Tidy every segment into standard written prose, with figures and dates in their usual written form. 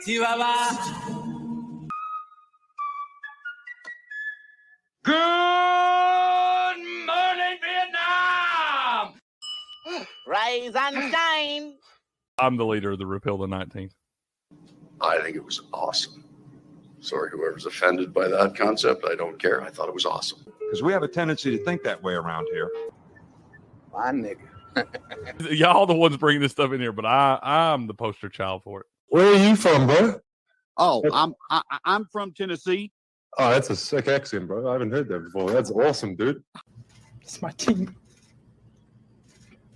Chihuahua. Good morning, Vietnam! Rise and shine. I'm the leader of the Repeal the 19th. I think it was awesome. Sorry, whoever's offended by that concept, I don't care. I thought it was awesome. Because we have a tendency to think that way around here. My nigga. Y'all the ones bringing this stuff in here, but I'm the poster child for it. Where are you from, bro? Oh, I'm from Tennessee. Oh, that's a sick accent, bro. I haven't heard that before. That's awesome, dude. It's my team.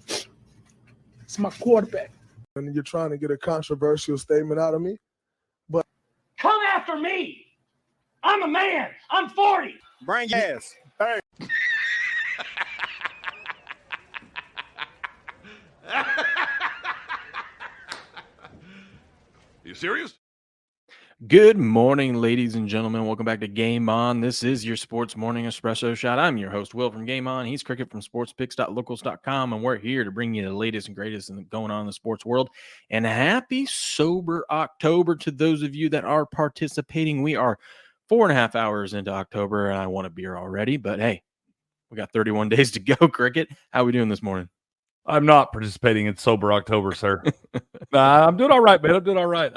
It's my quarterback. And you're trying to get a controversial statement out of me, but Come after me! I'm a man! I'm 40! Bring your ass. Hey. You serious? Good morning, ladies and gentlemen. Welcome back to Game On. This is your Sports Morning Espresso Shot. I'm your host, Will, from Game On. He's Cricket from sportspicks.locals.com, and we're here to bring you the latest and greatest going on in the sports world. And happy Sober October to those of you that are participating. We are 4.5 hours into October, and I want a beer already, but hey, we got 31 days to go, Cricket. How are we doing this morning? I'm not participating in Sober October, sir. I'm doing all right, man. I'm doing all right.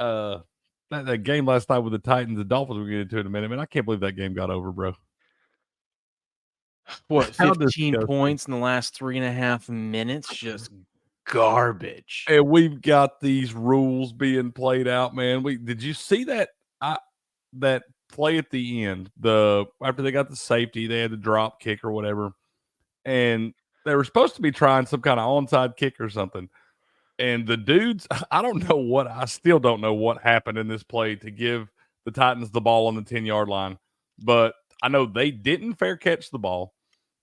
That game last night with the Titans, the Dolphins, we'll get into in a minute. Man, I can't believe that game got over, bro. What, 15 points in the last 3.5 minutes? Just garbage. And we've got these rules being played out, man. Did you see that that play at the end? After they got the safety, they had the drop kick or whatever, and they were supposed to be trying some kind of onside kick or something. And the dudes, I still don't know what happened in this play to give the Titans the ball on the 10-yard line. But I know they didn't fair catch the ball.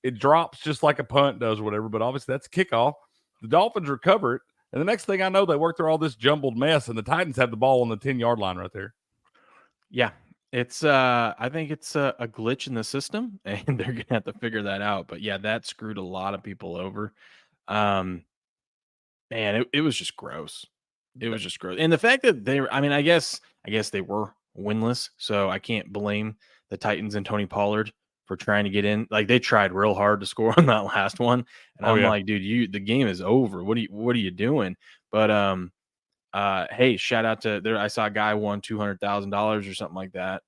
It drops just like a punt does or whatever, but obviously that's a kickoff. The Dolphins recover it. And the next thing I know, they work through all this jumbled mess, and the Titans have the ball on the 10-yard line right there. Yeah, it's I think it's a glitch in the system, and they're going to have to figure that out. But yeah, that screwed a lot of people over. Man, it was just gross. It was just gross. And the fact that I guess they were winless, so I can't blame the Titans and Tony Pollard for trying to get in. Like, they tried real hard to score on that last one. And I'm like, dude, the game is over. What are you doing? But hey, shout out to there. I saw a guy won $200,000 or something like that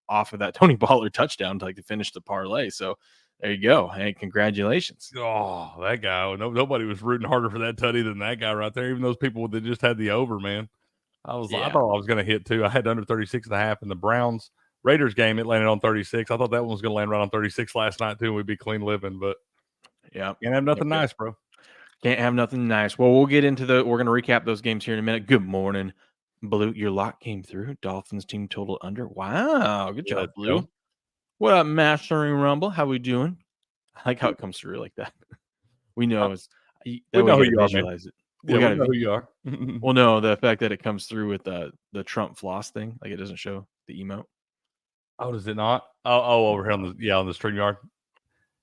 off of that Tony Pollard touchdown to finish the parlay. So there you go. Hey, congratulations. Oh, that guy. Nobody was rooting harder for that tutty than that guy right there. Even those people that just had the over, man. I thought I was going to hit too. I had under 36.5 in the Browns Raiders game. It landed on 36. I thought that one was going to land right on 36 last night too. And we'd be clean living, but yeah, can't have nothing nice, bro. Can't have nothing nice. Well, we'll get into we're going to recap those games here in a minute. Good morning, Blue. Your lock came through. Dolphins team total under. Wow. Good job, Blue. What up, Mastering Rumble? How we doing? I like how it comes through like that. We know we know who you are, man. It. We know who you are. Well, no, the fact that it comes through with the Trump floss thing, like it doesn't show the emote. Oh, does it not? Oh, over here on the StreamYard.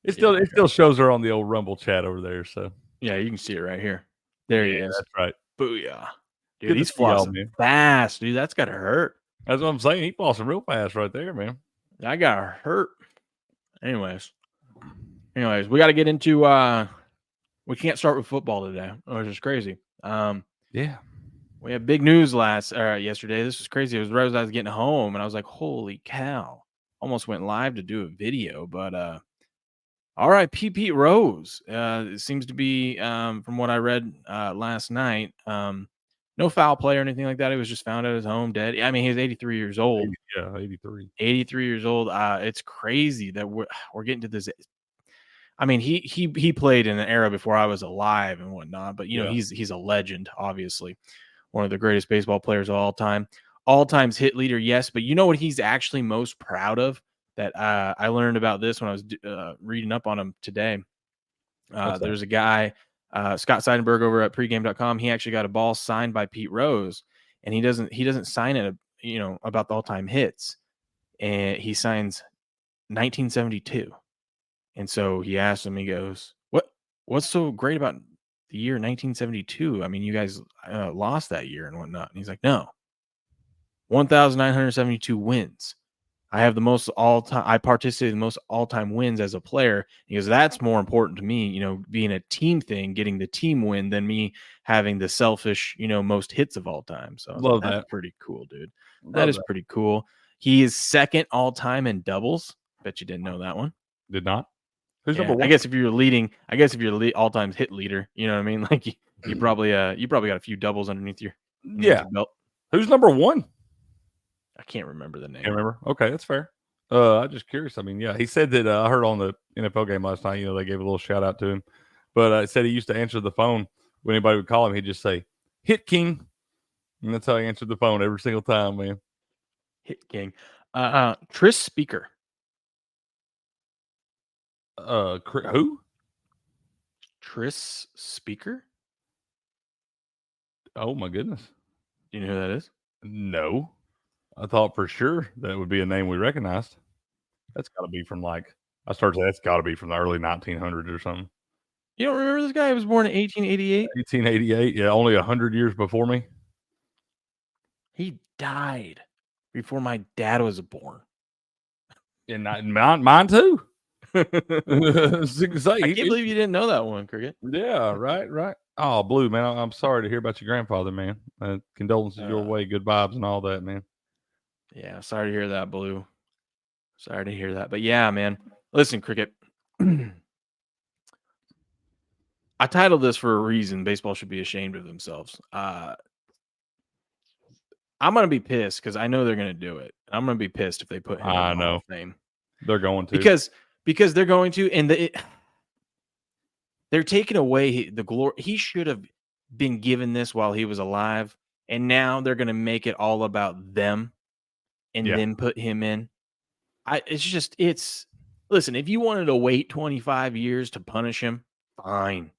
It still shows her on the old Rumble chat over there. So yeah, you can see it right here. There he is. That's right. Booyah. Dude, he's flossing fast, dude. That's gotta hurt. That's what I'm saying. He flossing real fast right there, man. I got hurt. Anyways, we got to get into. We can't start with football today, which is crazy. Yeah, we had big news yesterday. This was crazy. It was right as I was getting home, and I was like, "Holy cow!" Almost went live to do a video, but all right, Pete Rose. It seems to be, from what I read last night, no foul play or anything like that. He was just found at his home dead. I mean, he's 83 years old. Yeah, 83. 83 years old. It's crazy that we're getting to this. I mean, he played in an era before I was alive and whatnot, but he's a legend, obviously. One of the greatest baseball players of all time. All-times hit leader, yes, but you know what he's actually most proud of? That I learned about this when I was reading up on him today. There's a guy, Scott Seidenberg over at pregame.com. He actually got a ball signed by Pete Rose, and he doesn't sign it, about the all-time hits, and he signs 1972. And so he asked him, he goes, "What's so great about the year 1972? I mean, you guys lost that year and whatnot." And he's like, "No, 1,972 wins. I have the most all-time. I participated in the most all-time wins as a player because that's more important to me, being a team thing, getting the team win than me having the selfish, most hits of all time. So Love that's that. pretty cool, dude. Love That is that. pretty cool. He is second all-time in doubles. Bet you didn't know that one. Did not. Who's Yeah, number one? I guess if you're all-time hit leader, you know what I mean? Like you probably got a few doubles underneath your belt. Who's number one? I can't remember the name. Can't remember. Okay, that's fair. I'm just curious. I mean, yeah, he said that I heard on the NFL game last night. They gave a little shout out to him, but it said he used to answer the phone when anybody would call him. He'd just say "Hit King," and that's how he answered the phone every single time, man. Hit King. Tris Speaker. Who? Tris Speaker. Oh my goodness. Do you know who that is? No. I thought for sure that would be a name we recognized. That's got to be from that's got to be from the early 1900s or something. You don't remember this guy? He was born in 1888. 1888. Yeah, only 100 years before me. He died before my dad was born. And mine too. I can't believe you didn't know that one, Cricket. Yeah, right. Oh, Blue, man, I'm sorry to hear about your grandfather, man. Condolences your way, good vibes and all that, man. Yeah, sorry to hear that, Blue. Sorry to hear that. But yeah, man. Listen, Cricket. I titled this for a reason. Baseball should be ashamed of themselves. I'm going to be pissed because I know they're going to do it. I'm going to be pissed if they put him in the Hall of Fame. They're going to. Because they're going to, and they're taking away the glory. He should have been given this while he was alive, and now they're going to make it all about them and then put him in. Listen, if you wanted to wait 25 years to punish him, fine.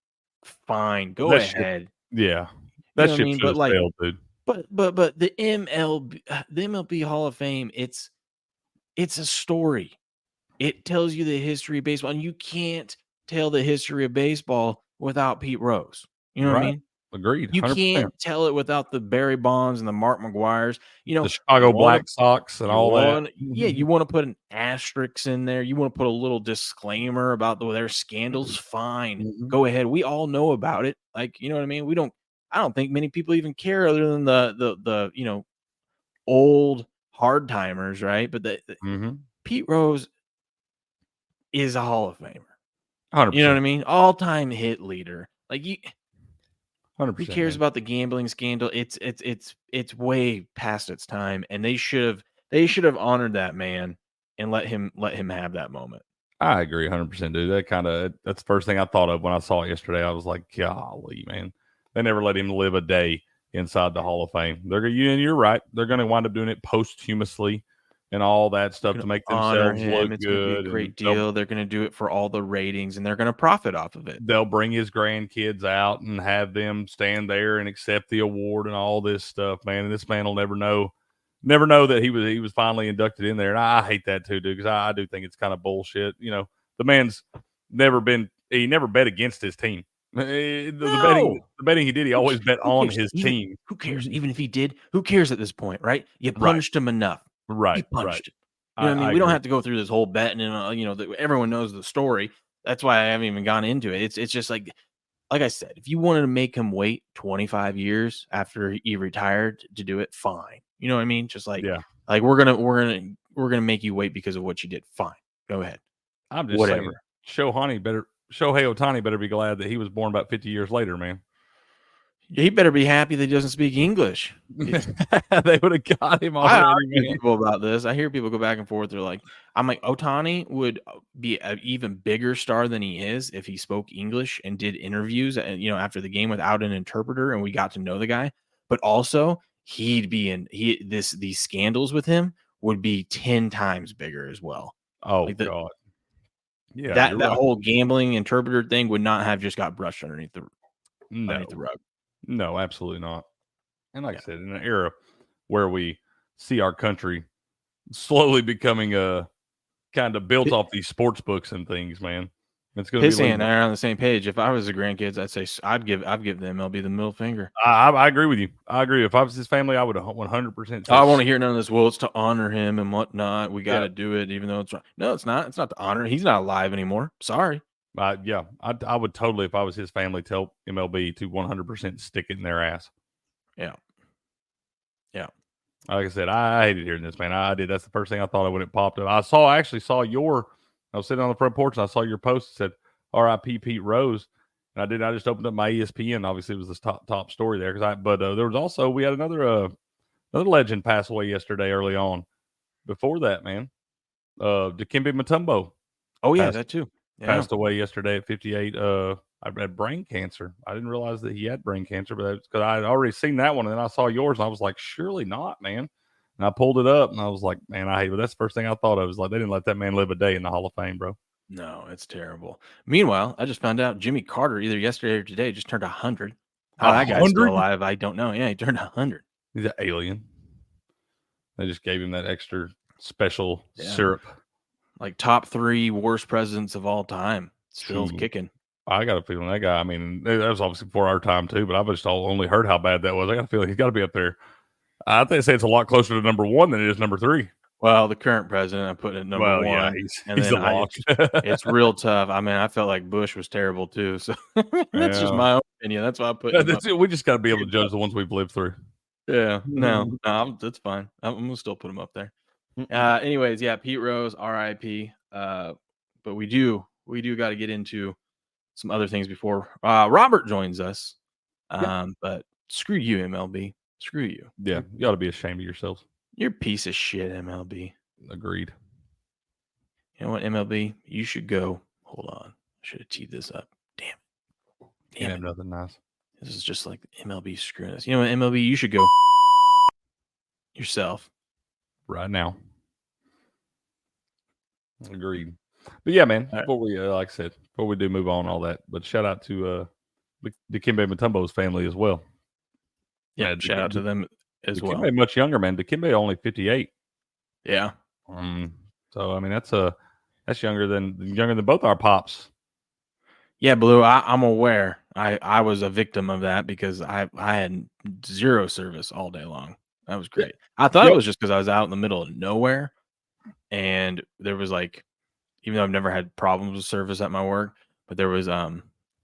Go ahead. That shit should have failed, dude. But the MLB Hall of Fame, it's a story. It tells you the history of baseball, and you can't tell the history of baseball without Pete Rose. You know what I mean? Agreed. 100%. You can't tell it without the Barry Bonds and the Mark McGuires. The Chicago Black Sox and all that. Yeah, you want to put an asterisk in there. You want to put a little disclaimer about their scandals. Fine, go ahead. We all know about it. You know what I mean? I don't think many people even care other than the old hard timers, right? But Pete Rose is a Hall of Famer. 100%. You know what I mean? All-time hit leader. 100%. Who cares about the gambling scandal? It's way past its time, and they should have honored that man and let him have that moment. I agree 100%, dude. That's the first thing I thought of when I saw it yesterday. I was like, golly, man. They never let him live a day inside the Hall of Fame. And you're right. They're going to wind up doing it posthumously and all that stuff to make themselves look it's good. Gonna be a great deal. They're going to do it for all the ratings, and they're going to profit off of it. They'll bring his grandkids out and have them stand there and accept the award and all this stuff, man. And this man will never know that he was finally inducted in there. And I hate that too, dude, because I do think it's kind of bullshit. The man's never bet against his team. The betting he did, he always bet on his team. Who cares? Even if he did, who cares at this point, right? You punished him enough. Right. You punished him. You know what I mean? We don't have to go through this whole betting and everyone knows the story. That's why I haven't even gone into it. It's just like I said, if you wanted to make him wait 25 years after he retired to do it, fine. You know what I mean? Just like we're gonna make you wait because of what you did. Fine, go ahead. I'm just saying, Shohei Ohtani better be glad that he was born about 50 years later, man. He better be happy that he doesn't speak English. They would have got him already. I argue people about this. I hear people go back and forth. They're like, I'm like, Ohtani would be an even bigger star than he is if he spoke English and did interviews, after the game without an interpreter, and we got to know the guy. But also, these scandals with him would be 10 times bigger as well. Oh, God. Yeah, that whole gambling interpreter thing would not have just got brushed underneath the rug. No, absolutely not. And like I said, in an era where we see our country slowly becoming kind of built off these sports books and things, man. It's going to be Pissy and legal. I are on the same page. If I was the grandkids, I'd say I'd give the MLB the middle finger. I agree with you. I agree. If I was his family, I would 100%. I want to hear none of this. Well, it's to honor him and whatnot. We got to Yeah. do it, even though it's wrong. No, it's not. It's not to honor. He's not alive anymore. Sorry. Yeah, I would totally, if I was his family, tell MLB to 100% stick it in their ass. Yeah. Like I said, I hated hearing this, man. I did. That's the first thing I thought of when it popped up. I actually saw I was sitting on the front porch and I saw your post that said R.I.P. Pete Rose. And I just opened up my ESPN. Obviously, it was the top story there. But there was also, we had another legend pass away yesterday early on. Before that, man, Dikembe Mutombo. Oh, yeah, that too. Yeah. Passed away yesterday at 58. I had brain cancer. I didn't realize that he had brain cancer, but that's because I had already seen that one, and then I saw yours, and I was like, surely not, man. And I pulled it up, and I was like, man, I hate it. That's the first thing I thought of. Was like, they didn't let that man live a day in the Hall of Fame, bro. No, it's terrible. Meanwhile, I just found out Jimmy Carter either yesterday or today just turned 100. How that guy's still alive, I don't know. Yeah, he turned 100. He's an alien. They just gave him that extra special syrup. Like top 3 worst presidents of all time. Still kicking. I got a feeling that guy, I mean, that was obviously before our time too, but I've just only heard how bad that was. I got a feeling he's got to be up there. I think they say it's a lot closer to number 1 than it is number 3. Well, the current president, I put it at number 1. Yeah, he's the lock. It's real tough. I mean, I felt like Bush was terrible too. So that's just my opinion. That's why I put we just got to be able to judge the ones we've lived through. Yeah, no, that's fine. I'm going to still put him up there. Anyways, yeah, Pete Rose, R.I.P. But we do got to get into some other things before Robert joins us. But screw you, MLB. Screw you. Yeah, you ought to be ashamed of yourselves. You're a piece of shit, MLB. Agreed. You know what, MLB? You should go. Hold on. I should have teed this up. Damn it. Nothing nice. This is just like MLB screwing us. You know what, MLB? You should go yourself. Right now. Agreed. But yeah, man, before we, like I said, before we do move on, all that, but shout out to Dikembe Mutombo's family as well. Yeah, shout out to them as well. Dikembe much younger, man. Dikembe only 58. Yeah. So I mean, that's younger than both our pops. Yeah, Blue. I'm aware. I was a victim of that because I had zero service all day long. That was great. I thought it was just because I was out in the middle of nowhere, and there was like, even though I've never had problems with service at my work, but there was a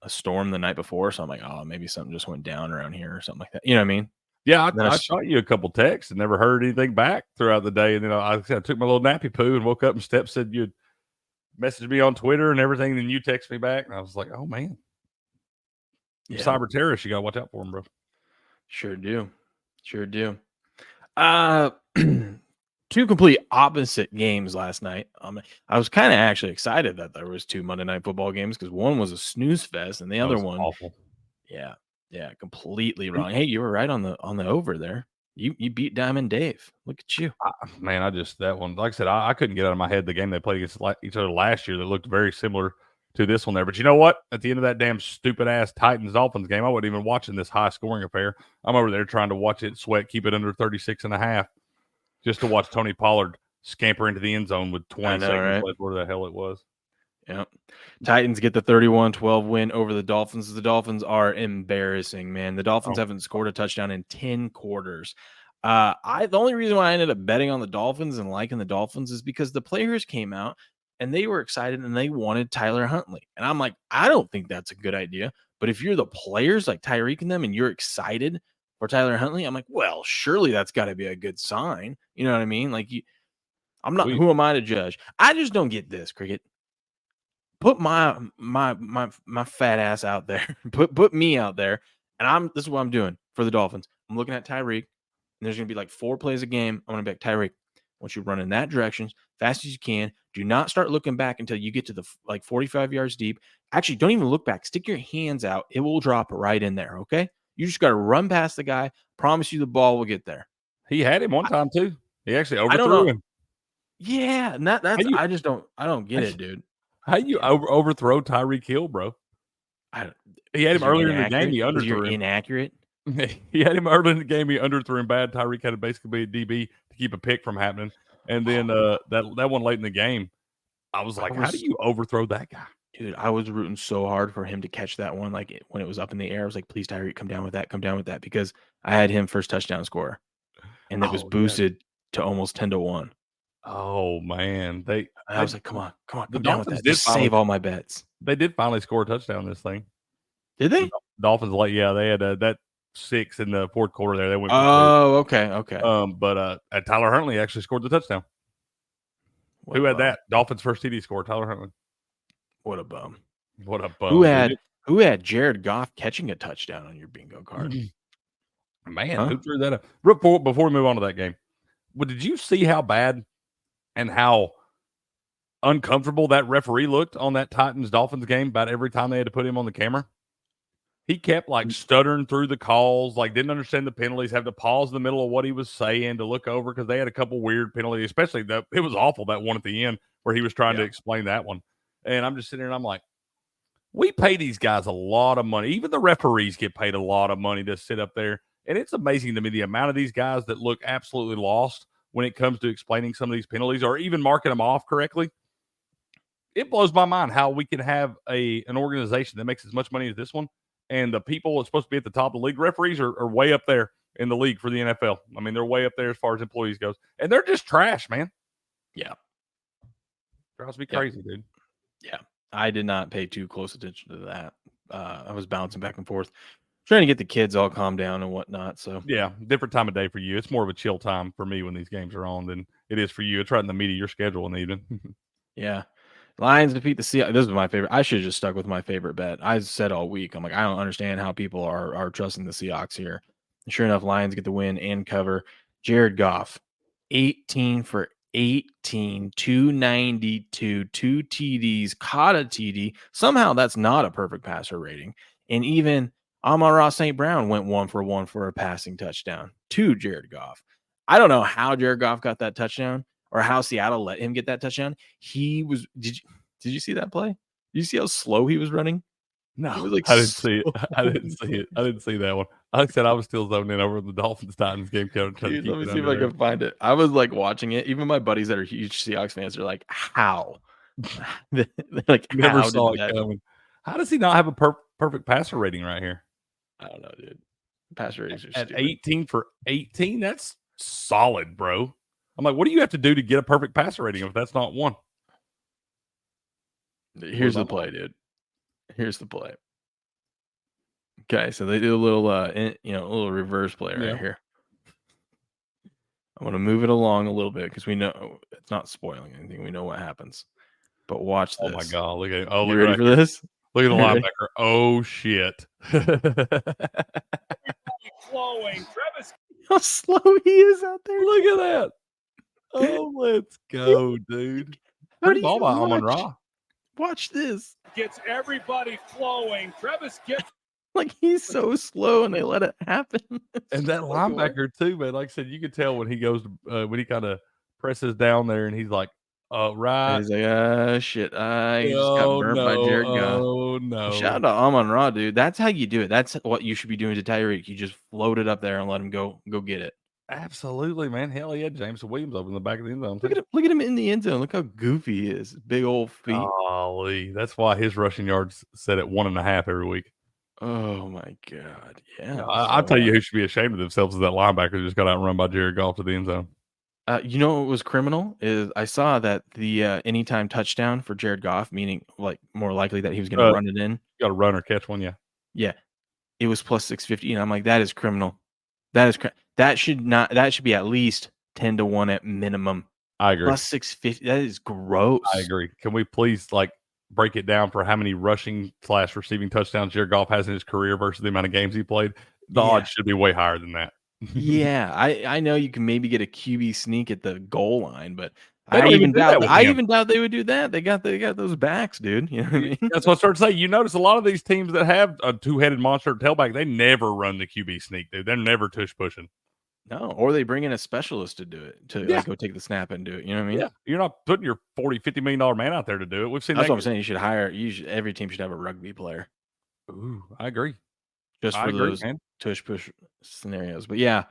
storm the night before, so I'm like, oh, maybe something just went down around here or something like that. You know what I mean? Yeah, I shot you a couple texts and never heard anything back throughout the day. And then I took my little nappy poo and woke up and Steph said you'd messaged me on Twitter and everything. And then you text me back, and I was like, oh man, cyber terrorists, you got to watch out for them, bro. Sure do. Two complete opposite games last night. I was kind of actually excited that there was 2 Monday Night Football games because one was a snooze fest and the other one awful. Yeah, completely wrong. Hey, you were right on the over there. You beat Diamond Dave. Look at you, man. That one, like I said, I couldn't get out of my head the game they played against each other last year that looked very similar to this one there. But you know what? At the end of that damn stupid ass Titans Dolphins game, I wasn't even watching this high scoring affair. I'm over there trying to watch it sweat, keep it under 36.5, just to watch Tony Pollard scamper into the end zone with 20 seconds left, where the hell it was. Yeah. Titans get the 31-12 win over the Dolphins. The Dolphins are embarrassing, man. The Dolphins haven't scored a touchdown in 10 quarters. The only reason why I ended up betting on the Dolphins and liking the Dolphins is because the players came out and they were excited and they wanted Tyler Huntley. And I'm like, I don't think that's a good idea. But if you're the players like Tyreek and them and you're excited for Tyler Huntley, I'm like, well, surely that's got to be a good sign. You know what I mean? Like, who am I to judge? I just don't get this, Cricket. Put my fat ass out there. Put me out there. And this is what I'm doing for the Dolphins. I'm looking at Tyreek, and there's going to be like 4 plays a game. I'm going to be like, Tyreek, I want you to run in that direction fast as you can. Do not start looking back until you get to the 45 yards deep. Actually, don't even look back. Stick your hands out. It will drop right in there, okay? You just got to run past the guy. Promise you the ball will get there. He had him one time too. He actually overthrew him. Yeah, and that's I don't get it, dude. How you overthrow Tyreek Hill, bro? He had him earlier in the game. He underthrew him. Inaccurate. He had him early in the game. He underthrew him bad. Tyreek had to basically be a DB to keep a pick from happening. And then that one late in the game, I was like, how do you overthrow that guy? Dude, I was rooting so hard for him to catch that one. Like when it was up in the air, I was like, please, Tyreek, come down with that, because I had him first touchdown score, and it was Oh, yeah. boosted to almost 10-1. Oh man, I was like, come on, The come down with Dolphins that. did Just finally save all my bets. They did finally score a touchdown this thing. Did they? The Dolphins, they had that 6 in the fourth quarter there. They went. Oh, okay. But Tyler Huntley actually scored the touchdown. What Who a had bum. that? Dolphins' first TD score. Tyler Huntley. What a bum. What a bum. Who had Jared Goff catching a touchdown on your bingo card? Man, Huh? who threw that up? Before we move on to that game, did you see how bad and how uncomfortable that referee looked on that Titans-Dolphins game about every time they had to put him on the camera? He kept like stuttering through the calls, like didn't understand the penalties, have to pause in the middle of what he was saying to look over because they had a couple weird penalties, especially it was awful, that one at the end where he was trying to explain that one. And I'm just sitting there and I'm like, we pay these guys a lot of money. Even the referees get paid a lot of money to sit up there. And it's amazing to me the amount of these guys that look absolutely lost when it comes to explaining some of these penalties or even marking them off correctly. It blows my mind how we can have an organization that makes as much money as this one, and the people that's supposed to be at the top of the league, referees, are way up there in the league for the NFL. I mean, they're way up there as far as employees goes, and they're just trash, man. Yeah. Drives me crazy, dude. Yeah. I did not pay too close attention to that. I was bouncing back and forth, trying to get the kids all calmed down and whatnot. So yeah, different time of day for you. It's more of a chill time for me when these games are on than it is for you. It's right in the meat of your schedule in the evening. yeah. Lions defeat the Seahawks. This is my favorite. I should have just stuck with my favorite bet. I said all week, I'm like, I don't understand how people are trusting the Seahawks here. And sure enough, Lions get the win and cover. Jared Goff, 18 for 18, 292, 2 TDs, caught a TD. Somehow that's not a perfect passer rating. And even Amon-Ra St. Brown went 1 for 1 for a passing touchdown to Jared Goff. I don't know how Jared Goff got that touchdown or how Seattle let him get that touchdown. He was did you see that play? Did you see how slow he was running? No, He was like I didn't see it. I didn't see it. I didn't see that one. Like I said, I was still zoned in over the Dolphins-Titans game. Dude, let me see if I can find it. I was like watching it. Even my buddies that are huge Seahawks fans are like, how? They're like, Never how saw did it that? coming. How does he not have a perfect passer rating right here? I don't know, dude. Passer ratings are At stupid. 18 for 18, that's solid, bro. I'm like, what do you have to do to get a perfect passer rating if that's not one? Here's the play, dude. Here's the play. Okay, so they do a little, a little reverse play right here. I want to move it along a little bit because we know it's not spoiling anything. We know what happens. But watch this. Oh my god! Look at You ready for this? Look at the You ready? linebacker. Oh shit! Flowing. Travis. How slow he is out there. Look at that! Oh, let's go, dude. How do Pretty ball you by watch? Amon-Ra. Watch this. Gets everybody flowing. Travis gets. Like he's so slow, and they let it happen. And that linebacker too, man. Like I said, you could tell when he goes to when he kind of presses down there, and he's like, right. He's like, shit, I just got burnt by Jared Goff. Oh no! Shout out to Amon-Ra, dude. That's how you do it. That's what you should be doing to Tyreek. You just float it up there and let him go get it. Absolutely, man. Hell yeah, Jameson Williams over in the back of the end zone. Look at him in the end zone. Look how goofy he is. Big old feet. Golly, that's why his rushing yards set at 1.5 every week. Oh my god, yeah. I'll tell you who should be ashamed of themselves is that linebacker who just got outrun by Jared Goff to the end zone. You know what was criminal is I saw that the anytime touchdown for Jared Goff, meaning like more likely that he was going to run it in. Got to run or catch one, yeah. Yeah, it was plus 650, and I'm like, that is criminal. That should be at least 10-1 at minimum. I agree. Plus 650. That is gross. I agree. Can we please break it down for how many rushing/receiving touchdowns Jared Goff has in his career versus the amount of games he played? The odds should be way higher than that. Yeah, I know you can maybe get a QB sneak at the goal line, but They I don't even do that doubt with I him. even doubt they would do that. They got those backs, dude. You know what I mean? That's what I started to say. You notice a lot of these teams that have a two-headed monster at tailback, they never run the QB sneak, dude. They're never tush pushing. No, or they bring in a specialist to do it, to like go take the snap and do it. You know what I mean? Yeah, you're not putting your $40-50 million man out there to do it. We've seen That's that. what I'm saying. You should hire. Every team should have a rugby player. Ooh, I agree. Just I for agree, those man. tush push scenarios. But yeah,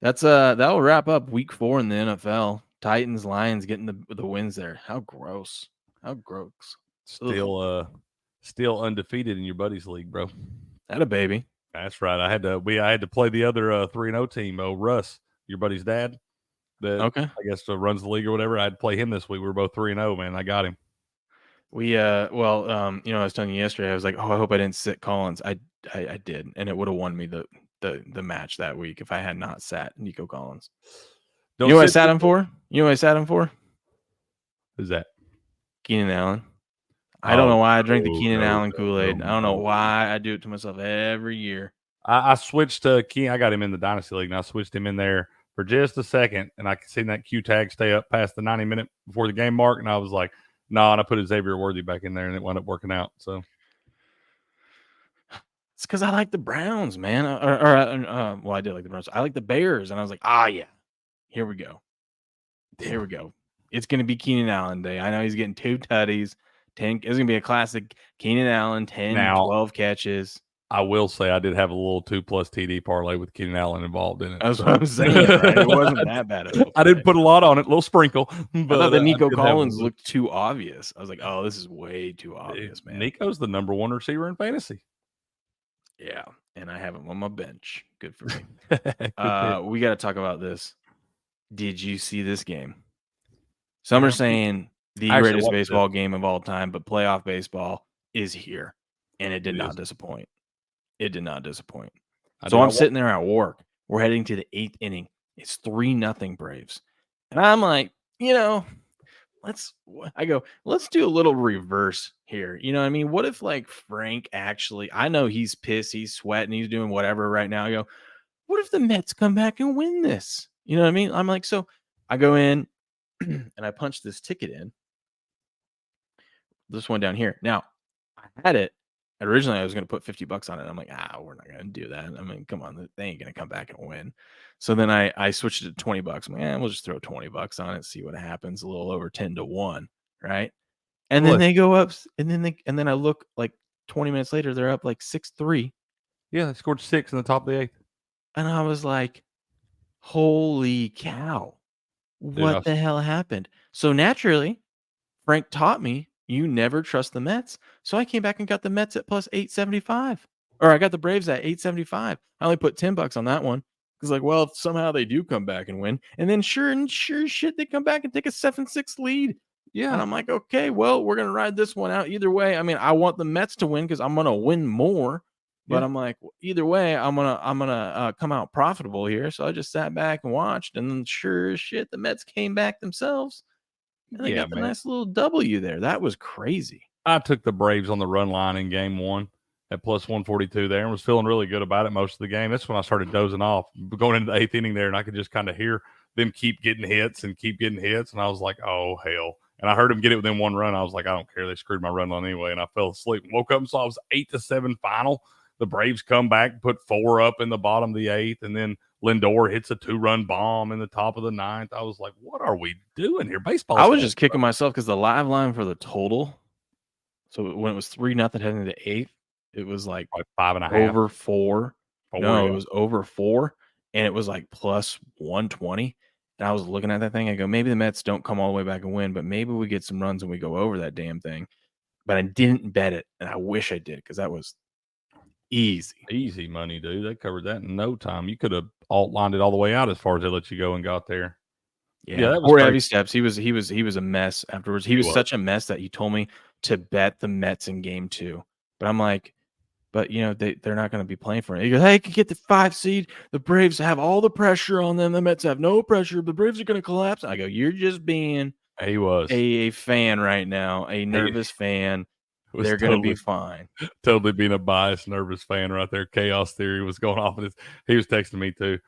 that'll wrap up week 4 in the NFL. Titans, Lions getting the wins there. How gross. How gross. Still still undefeated in your buddy's league, bro. That a baby. That's right. I had to play the other 3-0 team. Russ, your buddy's dad, that Okay. I guess runs the league or whatever. I had to play him this week. We were both 3-0, man. I got him. I was telling you yesterday, I was like, oh, I hope I didn't sit Collins. I did, and it would have won me the match that week if I had not sat Nico Collins. You know what I sat him for? Who's that? Keenan Allen. I don't know why I drink the Keenan Allen Kool-Aid. I don't know why I do it to myself every year. I switched to Keenan. I got him in the Dynasty League, and I switched him in there for just a second, and I could see that Q tag stay up past the 90-minute before the game mark, and I was like, no, and I put Xavier Worthy back in there, and it wound up working out. So it's because I like the Browns, man. I did like the Browns. I like the Bears, and I was like, yeah, here we go. It's going to be Keenan Allen day. I know he's getting 2 tutties. 10. It's going to be a classic Keenan Allen, 10, 12 catches. I will say I did have a little 2+ TD parlay with Keenan Allen involved in it. That's what I'm saying. Right? It wasn't that bad. I didn't put a lot on it, a little sprinkle. But I thought that Nico Collins looked too obvious. I was like, oh, this is way too obvious, man. Nico's the number 1 receiver in fantasy. Yeah, and I have him on my bench. Good for me. We got to talk about this. Did you see this game? Some are saying the greatest baseball game of all time, but playoff baseball is here, and it did not disappoint. It did not disappoint. So I'm sitting there at work. We're heading to the 8th inning. It's 3-0 Braves. And I'm like, let's do a little reverse here. You know what I mean? What if like Frank actually, I know he's pissed, he's sweating, he's doing whatever right now. I go, what if the Mets come back and win this? You know what I mean? I'm like, so I go in and I punch this ticket in. This one down here. Now, I had it. Originally, I was going to put $50 on it. I'm like, we're not going to do that. I mean, come on, they ain't going to come back and win. So then I switched it to $20. I'm like, we'll just throw $20 on it, see what happens. A little over 10-1, right? And then they go up, and then I look like 20 minutes later, they're up like 6-3. Yeah, they scored 6 in the top of the 8th. And I was like, holy cow, what the hell happened? So naturally, Frank taught me, you never trust the Mets. So I came back and got the Mets at plus 875. Or I got the Braves at 875. I only put $10 on that one. Because like, well, if somehow they do come back and win. And then sure shit, they come back and take a 7-6 lead. Yeah. And I'm like, okay, well, we're going to ride this one out either way. I mean, I want the Mets to win because I'm going to win more. But I'm like, either way, I'm gonna come out profitable here. So I just sat back and watched, and then sure as shit, the Mets came back themselves. And they got the nice little W there. That was crazy. I took the Braves on the run line in game 1 at plus 142 there and was feeling really good about it most of the game. That's when I started dozing off, going into the 8th inning there, and I could just kind of hear them keep getting hits. And I was like, oh, hell. And I heard them get it within 1 run. I was like, I don't care. They screwed my run line anyway. And I fell asleep. Woke up and saw it was 8-7 final. The Braves come back, put 4 up in the bottom of the 8th, and then Lindor hits a 2-run bomb in the top of the 9th. I was like, what are we doing here? Baseball. I was just kicking myself because the live line for the total, so when it was 3-0 heading to the 8th, it was like 5.5. Over 4. No, it was over 4, and it was like plus 120. And I was looking at that thing. I go, maybe the Mets don't come all the way back and win, but maybe we get some runs and we go over that damn thing. But I didn't bet it, and I wish I did because that was easy money, dude. They covered that in no time. You could have lined it all the way out as far as they let you go and got there. Yeah, that was poor heavy steps. He was a mess afterwards. He was such a mess that he told me to bet the Mets in game 2. But I'm like, but they're not going to be playing for it. He goes, hey, you can get the 5 seed. The Braves have all the pressure on them. The Mets have no pressure. The Braves are going to collapse. I go, you're just being a fan right now, a nervous fan. They're going to be fine. Totally being a biased, nervous fan right there. Chaos theory was going off. He was texting me too.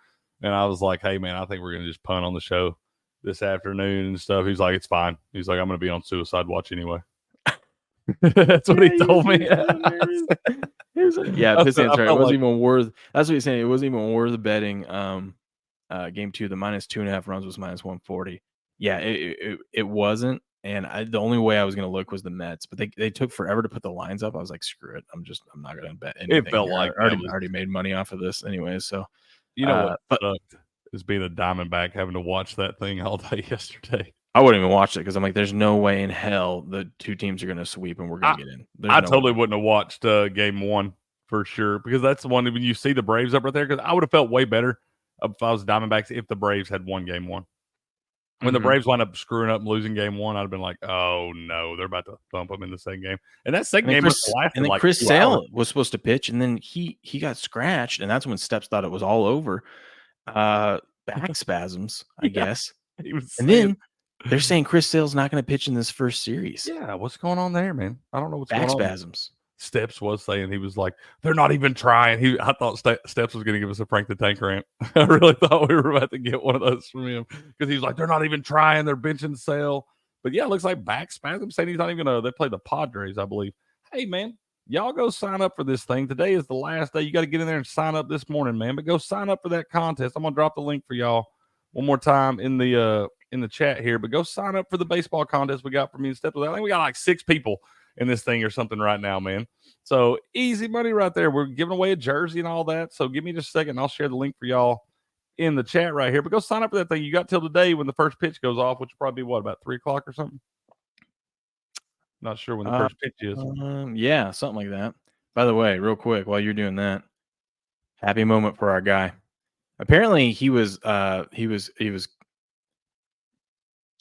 And I was like, hey, man, I think we're going to just punt on the show this afternoon and stuff. He's like, it's fine. He's like, I'm going to be on suicide watch anyway. That's what he told me. Yeah, Pistons right. It wasn't even worth. That's what he's saying. It wasn't even worth betting. Game 2, the minus 2.5 runs was minus 140. Yeah, it wasn't. And the only way I was going to look was the Mets, but they took forever to put the lines up. I was like, screw it. I'm not going to bet anything. It felt like I already made money off of this anyway. So what sucked is being a Diamondback having to watch that thing all day yesterday. I wouldn't even watch it because I'm like, there's no way in hell the two teams are going to sweep and we're going to get in. There's I no totally way. wouldn't have watched game 1 for sure, because that's the one when you see the Braves up right there, because I would have felt way better if I was Diamondbacks if the Braves had won game 1. When the Braves wind up screwing up and losing game 1, I'd have been like, oh, no, they're about to thump them in the second game. And that second game must have lasted and then like Chris 2 Sale hours. was supposed to pitch, and then he got scratched, and that's when Steps thought it was all over. Back spasms, I guess. And then they're saying Chris Sale's not going to pitch in this first series. Yeah, what's going on there, man? I don't know what's Back going on. spasms. Steps was saying, he was like, they're not even trying. I thought Steps was going to give us a Frank the Tank rant. I really thought we were about to get one of those from him, because he's like, they're not even trying. They're benching Sale. But yeah, it looks like back spasm, saying he's not even going to. They play the Padres, I believe. Hey, man, y'all go sign up for this thing. Today is the last day. You got to get in there and sign up this morning, man. But go sign up for that contest. I'm going to drop the link for y'all one more time in the chat here. But go sign up for the baseball contest we got for me and Steps. I think we got like 6 people in this thing or something right now, man. So easy money right there. We're giving away a jersey and all that. So give me just a second. I'll share the link for y'all in the chat right here. But go sign up for that thing. You got till today when the first pitch goes off, which will probably be what, about 3 o'clock or something? Not sure when the first pitch is. Yeah, something like that. By the way, real quick, while you're doing that, happy moment for our guy. Apparently, he was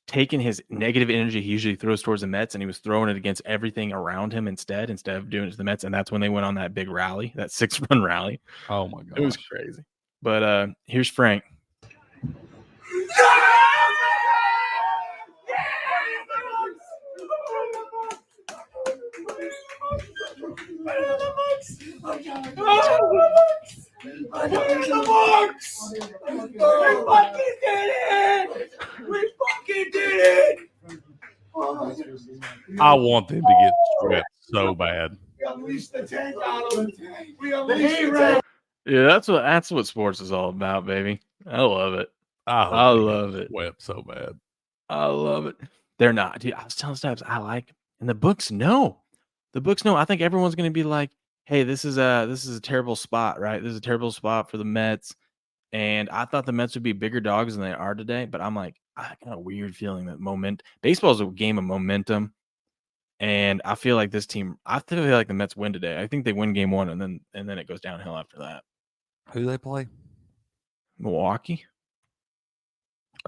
taking his negative energy he usually throws towards the Mets, and he was throwing it against everything around him instead of doing it to the Mets. And that's when they went on that big rally, that 6-run rally. Oh my god, it was crazy. But here's Frank. I want them to get swept so bad. Yeah, that's what sports is all about, baby. I love it. I love it. Swept so bad. I love it. They're not. Dude, I was telling Steps, I like, and the books know. The books know. I think everyone's going to be like, hey, this is a terrible spot, right? This is a terrible spot for the Mets. And I thought the Mets would be bigger dogs than they are today, but I'm like, I got a weird feeling that baseball is a game of momentum. And I feel like I feel like the Mets win today. I think they win game 1, and then it goes downhill after that. Who do they play? Milwaukee.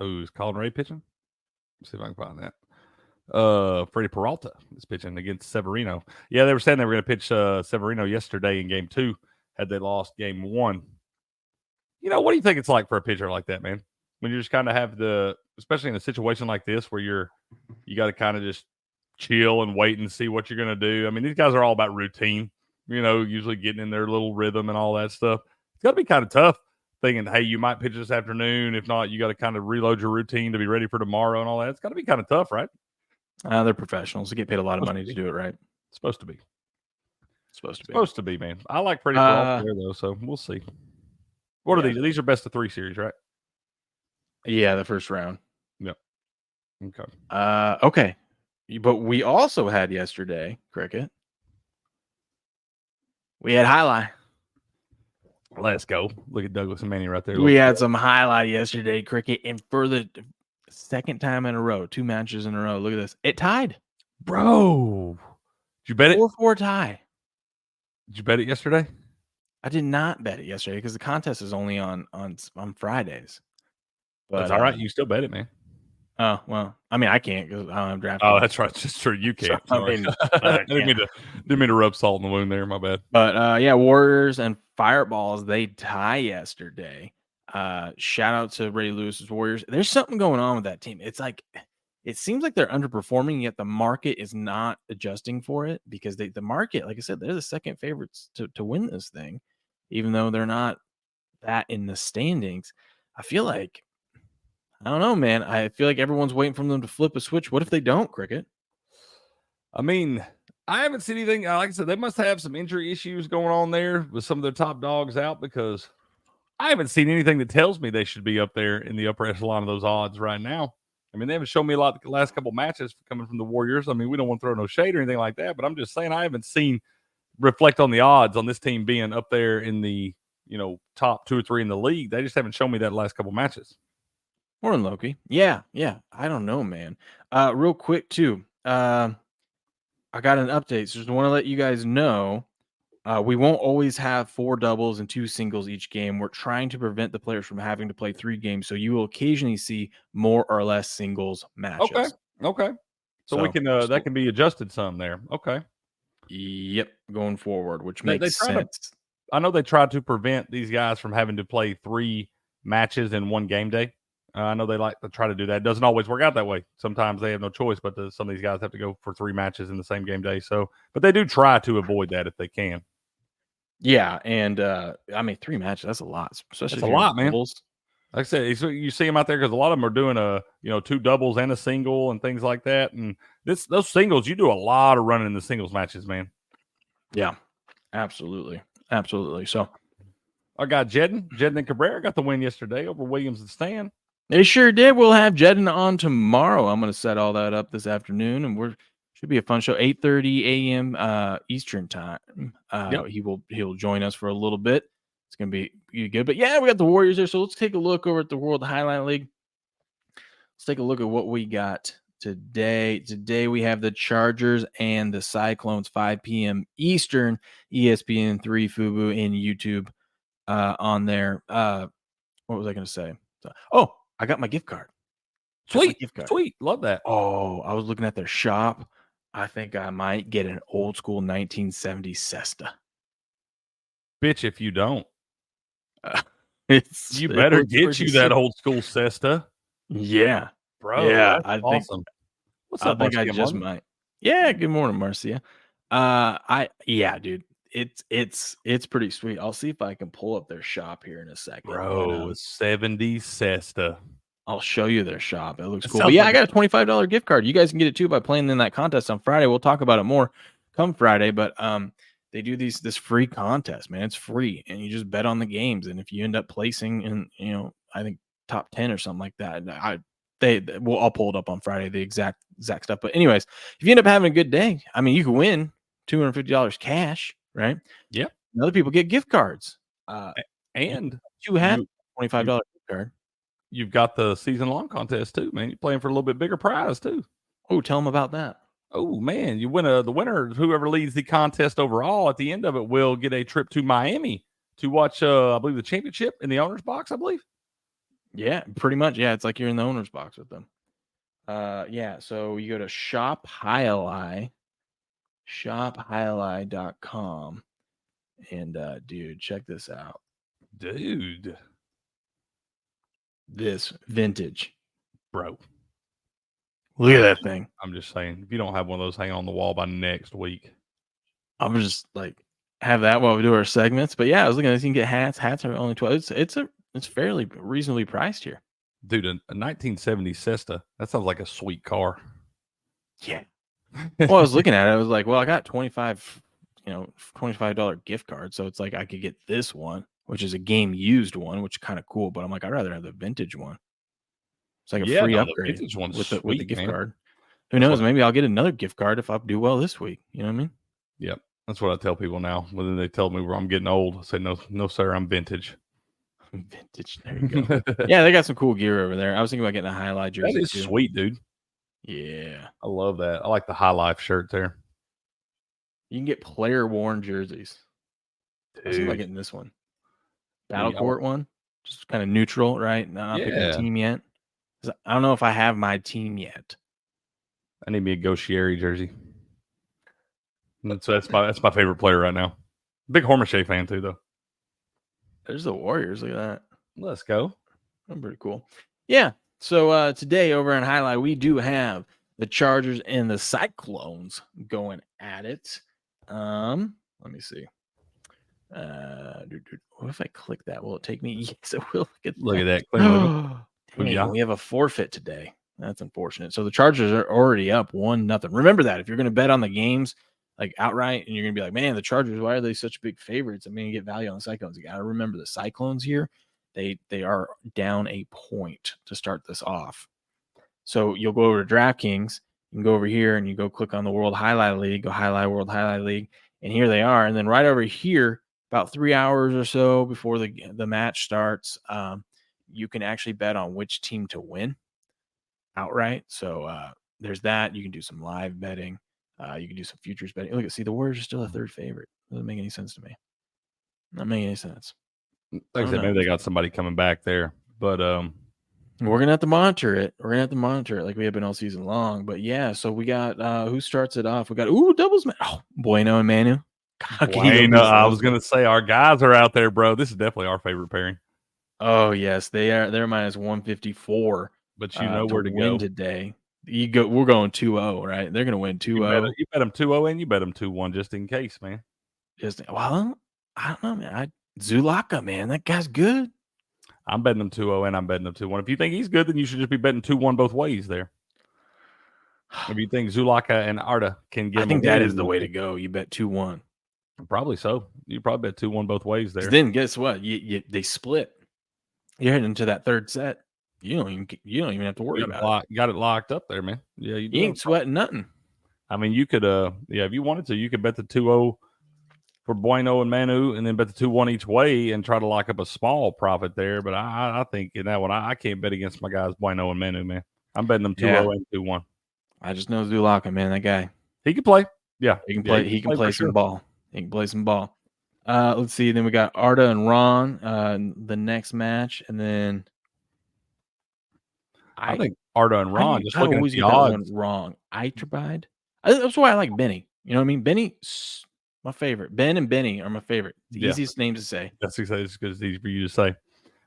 Oh, is Colin Ray pitching? Let's see if I can find that. Freddie Peralta is pitching against Severino. Yeah, they were saying they were going to pitch Severino yesterday in game 2 had they lost game 1. You know, what do you think it's like for a pitcher like that, man? When you just kind of have especially in a situation like this where you got to kind of just chill and wait and see what you're going to do. I mean, these guys are all about routine, usually getting in their little rhythm and all that stuff. It's got to be kind of tough thinking, hey, you might pitch this afternoon. If not, you got to kind of reload your routine to be ready for tomorrow and all that. It's got to be kind of tough, right? They're professionals. They get paid a lot of money to do it right. It's supposed to be. Supposed to be, man. I like Freddie Peralta there, though, so we'll see. What are these? These are best of 3 series, right? Yeah, the first round. Yep. Okay. Okay. But we also had yesterday, Cricket. We had highlight. Let's go. Look at Douglas and Manny right there. We had some highlight yesterday, Cricket, and for the second time in a row, 2 matches in a row. Look at this. It tied. Bro. Did you bet it? 4-4 tie. Did you bet it yesterday? I did not bet it yesterday because the contest is only on Fridays. But that's all right. You still bet it, man. Oh, well, I mean, I can't because I don't have DraftKings. Oh, that's right. That's true. You can't. So, I mean, didn't mean to rub salt in the wound there. My bad. But yeah, Warriors and Fireballs, they tie yesterday. Shout out to Ray Lewis's Warriors. There's something going on with that team. It's like, it seems like they're underperforming, yet the market is not adjusting for it because the market, like I said, they're the second favorites to win this thing, even though they're not that in the standings. I feel like, I don't know, man. I feel like everyone's waiting for them to flip a switch. What if they don't, Cricket? I mean, I haven't seen anything. Like I said, they must have some injury issues going on there with some of their top dogs out, because I haven't seen anything that tells me they should be up there in the upper echelon of those odds right now. I mean, they haven't shown me a lot the last couple matches coming from the Warriors. I mean, we don't want to throw no shade or anything like that, but I'm just saying I haven't seen reflect on the odds on this team being up there in the, top 2 or 3 in the league. They just haven't shown me that last couple matches. More than Loki. Yeah. I don't know, man. Real quick too. I got an update. So just want to let you guys know. We won't always have 4 doubles and 2 singles each game. We're trying to prevent the players from having to play 3 games. So you will occasionally see more or less singles matches. Okay. So we can that can be adjusted some there. Okay. Yep, going forward, which They makes try to- sense. I know they tried to prevent these guys from having to play 3 matches in one game day. I know they like to try to do that. It doesn't always work out that way. Sometimes they have no choice, but some of these guys have to go for 3 matches in the same game day. So, but they do try to avoid that if they can. Yeah, and I mean 3 matches, that's a lot. Especially That's a lot, man. Like I said, you see them out there because a lot of them are doing 2 doubles and a single and things like that. And those singles, you do a lot of running in the singles matches, man. Yeah, absolutely. So I got Jedden and Cabrera got the win yesterday over Williams and Stan. they sure did. We'll have Jedden on tomorrow. I'm going to set all that up this afternoon, and should be a fun show. 8:30 a.m. Eastern time. Yep. He'll join us for a little bit. It's going to be good. But yeah, we got the Warriors there. So let's take a look over at the World Highlight League. Let's take a look at what we got today. Today we have the Chargers and the Cyclones, 5 p.m. Eastern, ESPN 3, FUBO, and YouTube on there. What was I going to say? I got my gift card. Sweet. Love that. Oh, I was looking at their shop. I think I might get an old school 1970 Cesta. Bitch, if you don't. You better get you that old school Cesta. Yeah. Bro, yeah, that's awesome. What's up, I just might. Yeah, good morning, Marcia. Dude. It's pretty sweet. I'll see if I can pull up their shop here in a second. Bro, 70 Cesta. I'll show you their shop. It looks cool. But yeah, I got a $25 gift card. You guys can get it too by playing in that contest on Friday. We'll talk about it more come Friday, but they do this free contest, man. It's free, and you just bet on the games. And if you end up placing in, I think top 10 or something like that, I'll pull it up on Friday, the exact stuff. But anyways, if you end up having a good day, I mean, you could win $250 cash, right? Yep. And other people get gift cards. And you have $25 gift card. You've got the season-long contest too, man. You're playing for a little bit bigger prize too. Oh, tell them about that. Oh man, you win the winner, whoever leads the contest overall at the end of it will get a trip to Miami to watch, I believe, the championship in the owner's box, I believe. Yeah, pretty much. Yeah, it's like you're in the owner's box with them. So you go to shophighlight.com, and dude, check this out. Dude. This vintage. Bro. Look at that thing. I'm just saying, if you don't have one of those hanging on the wall by next week. I'm just like, have that while we do our segments. But yeah, I was looking at this. You can get hats. Hats are only 12. It's fairly reasonably priced here. Dude, a 1970 Cesta. That sounds like a sweet car. Yeah. Well, I was looking at it. I was like, well, I got $25 gift card. So it's like I could get this one, which is a game used one, which is kind of cool. But I'm like, I'd rather have the vintage one. It's like a free upgrade with the gift card. Who knows? Maybe I'll get another gift card if I do well this week. You know what I mean? Yep. That's what I tell people now. When they tell me I'm getting old, I say, no, sir, I'm vintage. Vintage. There you go. Yeah, they got some cool gear over there. I was thinking about getting a highlight jersey. That is sweet, dude. Yeah. I love that. I like the High Life shirt there. You can get player worn jerseys. I was thinking about getting this one. Battle court one. Just kind of neutral, right? Not picking a team yet. I don't know if I have my team yet. I need me a Gauchieri jersey. That's my favorite player right now. Big Hormache fan too, though. There's the Warriors. Look at that. Let's go. I'm pretty cool. Yeah. So today over on Highlight, we do have the Chargers and the Cyclones going at it. Let me see. What if I click that? Will it take me? Yes, it will. Look at that. We have a forfeit today. That's unfortunate. So the Chargers are already up 1-0. Remember that if you're going to bet on the games like outright, and you're going to be like, man, the Chargers, why are they such big favorites? I mean, you get value on the Cyclones. You got to remember the Cyclones here. They are down a point to start this off. So you'll go over to DraftKings. You can go over here and you go click on the World Highlight League. Go highlight World Highlight League, and here they are. And then right over here, about 3 hours or so before the match starts, you can actually bet on which team to win outright. So there's that. You can do some live betting. You can do some futures betting. Look, see, the Warriors are still a third favorite. Doesn't make any sense to me. Not making any sense. Like I said, maybe they got somebody coming back there, but we're gonna have to monitor it. We're gonna have to monitor it like we have been all season long. But yeah, so we got who starts it off? We got doubles. Bueno and Manu. Bueno, I was gonna say our guys are out there, bro. This is definitely our favorite pairing. Oh yes, they are. They're minus 154. But you know where to win go today. We're going 2-0, right? They're gonna win 2-0. You bet them 2-0 and you bet them 2-1 just in case, man. Well, I don't know, man. Zulaka, man, that guy's good. I'm betting them 2-0 and I'm betting them 2-1. If you think he's good, then you should just be betting 2-1 both ways there. If you think Zulaka and Arda can get, I think that is the way to go. You bet 2-1. Probably so. You probably bet 2-1 both ways there. Then guess what? They split. You're heading into that third set. You don't even have to worry about it. You got it locked up there, man. Yeah, you ain't sweating nothing. I mean, you could if you wanted to, you could bet the 2-0 for Bueno and Manu, and then bet the 2-1 each way and try to lock up a small profit there. But I think in that one, I can't bet against my guys Bueno and Manu, man. I'm betting them 2-0 and 2-1. I just know Zulaka, man. That guy. He can play. Yeah. He can play. He can play some ball. He can play some ball. Let's see. Then we got Arda and Ron the next match. And then I think Arda and Ron, just looking at the odds. Wrong. Iterbide. That's why I like Benny. You know what I mean? Benny's my favorite. Ben and Benny are my favorite. The easiest name to say. That's exactly as good as easy for you to say.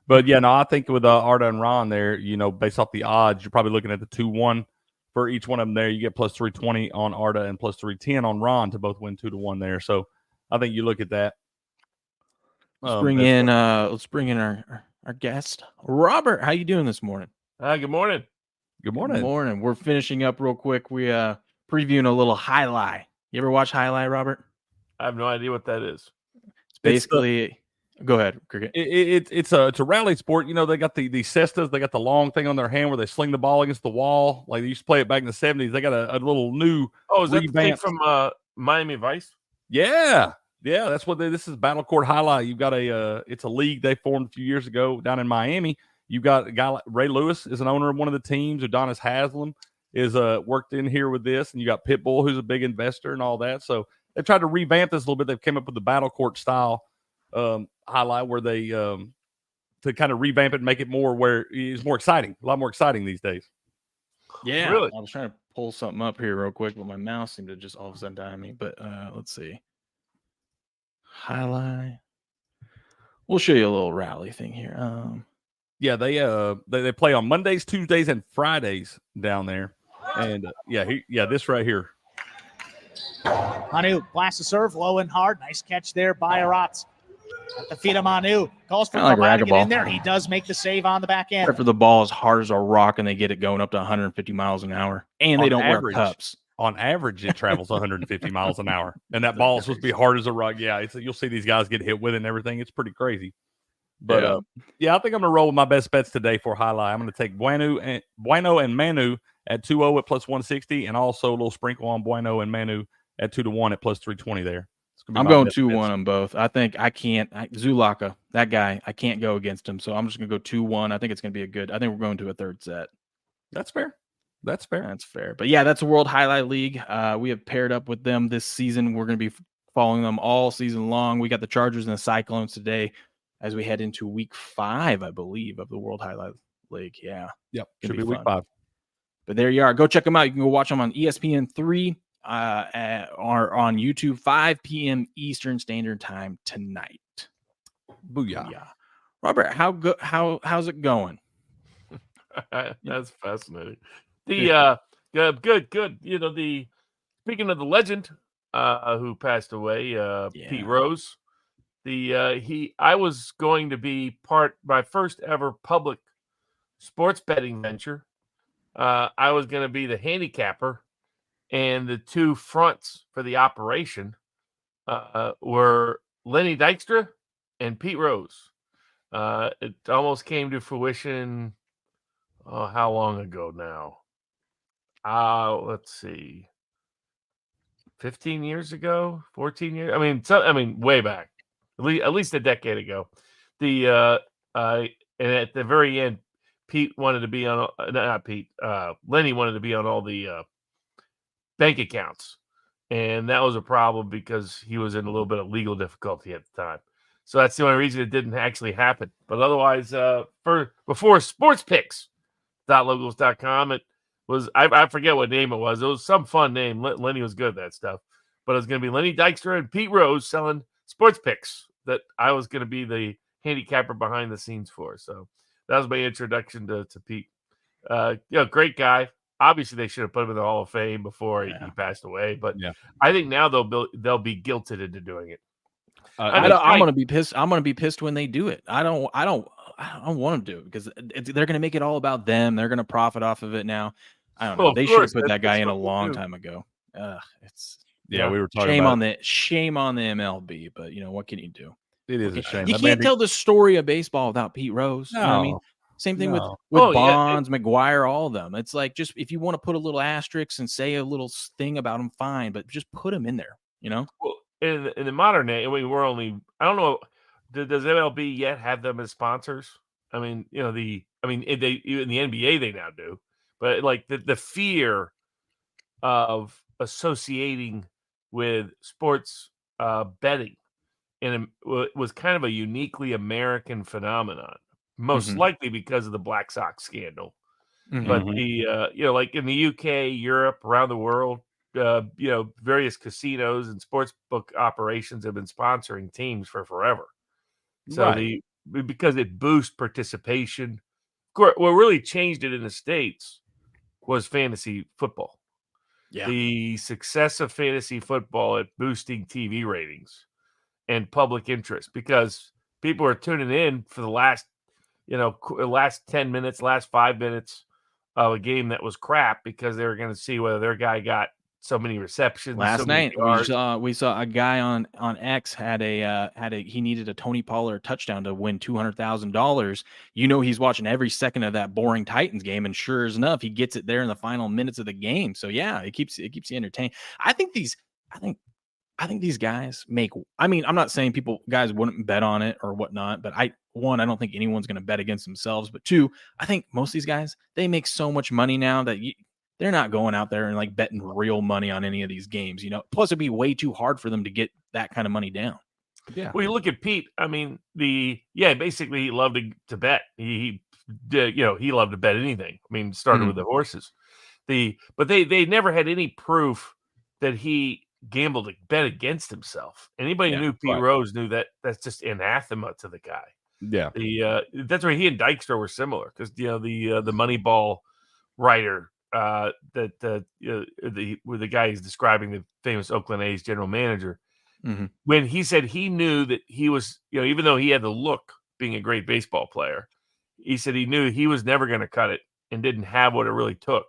But yeah, no, I think with Arda and Ron there, based off the odds, you're probably looking at the 2-1 for each one of them there. You get plus 320 on Arda and plus 310 on Ron to both win 2-1 there. So I think you look at that. Let's bring in our guest, Robert. How you doing this morning? Good morning. Good morning. Good morning. We're finishing up real quick. We previewing a little Jai-Alai. You ever watch Jai-Alai, Robert? I have no idea what that is. It's basically go ahead, Cricket. It's a rally sport. They got the cestas. They got the long thing on their hand where they sling the ball against the wall. Like they used to play it back in the 70s. They got a little new. Oh, is that the thing from Miami Vice? Yeah. Yeah, that's what this is. Battle Court Jai-Alai. You've got it's a league they formed a few years ago down in Miami. You've got a guy like Ray Lewis is an owner of one of the teams. Adonis Haslam is worked in here with this, and you got Pitbull, who's a big investor and all that. So they tried to revamp this a little bit. They've came up with the Battle Court style highlight where they to kind of revamp it and make it more where it's more exciting, a lot more exciting these days. Yeah, really. I was trying to pull something up here real quick, but my mouse seemed to just all of a sudden die on me. But let's see. Jai-Alai. We'll show you a little rally thing here. Yeah, they play on Mondays, Tuesdays, and Fridays down there. And this right here. Manu blasts the serve low and hard. Nice catch there by Aratz. At the feet of Manu. Calls for like to get in there. He does make the save on the back end. Except for the ball as hard as a rock, and they get it going up to 150 miles an hour. And they don't wear cups. On average, it travels 150 miles an hour. And that ball is supposed to be hard as a rock. Yeah, you'll see these guys get hit with it and everything. It's pretty crazy. But, I think I'm going to roll with my best bets today for Jai-Alai. I'm going to take Bueno and Manu at 2-0 at plus 160, and also a little sprinkle on Bueno and Manu at 2-1 at plus 320 there. I'm going 2-1 on both. I think Zulaka, that guy, I can't go against him. So I'm just going to go 2-1. I think it's going to be I think we're going to a third set. That's fair. That's fair. That's fair. But yeah, that's a World Jai-Alai League. We have paired up with them this season. We're going to be following them all season long. We got the Chargers and the Cyclones today as we head into week 5, I believe, of the World Jai-Alai League. Yeah. Yep. Should be week 5. But there you are. Go check them out. You can go watch them on ESPN 3 or on YouTube, 5 p.m. Eastern Standard Time tonight. Booyah. Yeah. Robert, how's it going? That's fascinating. Good. Speaking of the legend who passed away, Pete Rose. I was going to be my first ever public sports betting venture. I was going to be the handicapper, and the two fronts for the operation were Lenny Dykstra and Pete Rose. It almost came to fruition. How long ago now? Let's see. 15 years ago, 14 years. Way back. At least a decade ago. and at the very end, Pete wanted to be on not Pete. Lenny wanted to be on all the bank accounts, and that was a problem because he was in a little bit of legal difficulty at the time. So that's the only reason it didn't actually happen. But otherwise, before sportspicks.locals.com, it was I forget what name it was. It was some fun name. Lenny was good at that stuff. But it was going to be Lenny Dykstra and Pete Rose selling sports picks that I was going to be the handicapper behind the scenes for. So that was my introduction to Pete. Great guy. Obviously, they should have put him in the Hall of Fame before he passed away. But I think now they'll be guilted into doing it. I'm going to be pissed. I'm going to be pissed when they do it. I don't want them to do it because they're going to make it all about them. They're going to profit off of it now. I don't know. They should have put that guy in a long time ago. We were talking shame about on the MLB, but what can you do? It is a shame. You can't tell the story of baseball without Pete Rose. No, you know what I mean? Same thing with Bonds, McGuire, all of them. It's like, just if you want to put a little asterisk and say a little thing about them, fine, but just put them in there. Well, in the modern day, we're only, I don't know, does MLB yet have them as sponsors? I mean, in the NBA they now do, but like the fear of associating with sports betting and it was kind of a uniquely American phenomenon, most likely because of the Black Sox scandal. But like in the UK, Europe, around the world, various casinos and sports book operations have been sponsoring teams for forever. So because it boosts participation. What really changed it in the States was fantasy football. Yeah. The success of fantasy football at boosting TV ratings and public interest, because people are tuning in for the last 10 minutes, last 5 minutes of a game that was crap because they were going to see whether their guy got so many receptions. Last night we saw a guy on X had he needed a Tony Pollard touchdown to win $200,000. He's watching every second of that boring Titans game, and sure enough, he gets it there in the final minutes of the game. So yeah, it keeps you entertained. I think these guys make. I mean, I'm not saying guys wouldn't bet on it or whatnot, but I don't think anyone's going to bet against themselves. But two, I think most of these guys, they make so much money now that they're not going out there and like betting real money on any of these games, Plus, it'd be way too hard for them to get that kind of money down. Yeah. Well, you look at Pete. I mean, basically he loved to bet. He did, he loved to bet anything. I mean, started with the horses. But they never had any proof that he gambled to bet against himself. Anybody who knew Pete Rose knew that that's just anathema to the guy. Yeah. That's where he and Dykstra were similar because the Moneyball writer. The guy he's describing, the famous Oakland A's general manager, when he said he knew that he was, even though he had the look being a great baseball player, he said he knew he was never going to cut it and didn't have what it really took,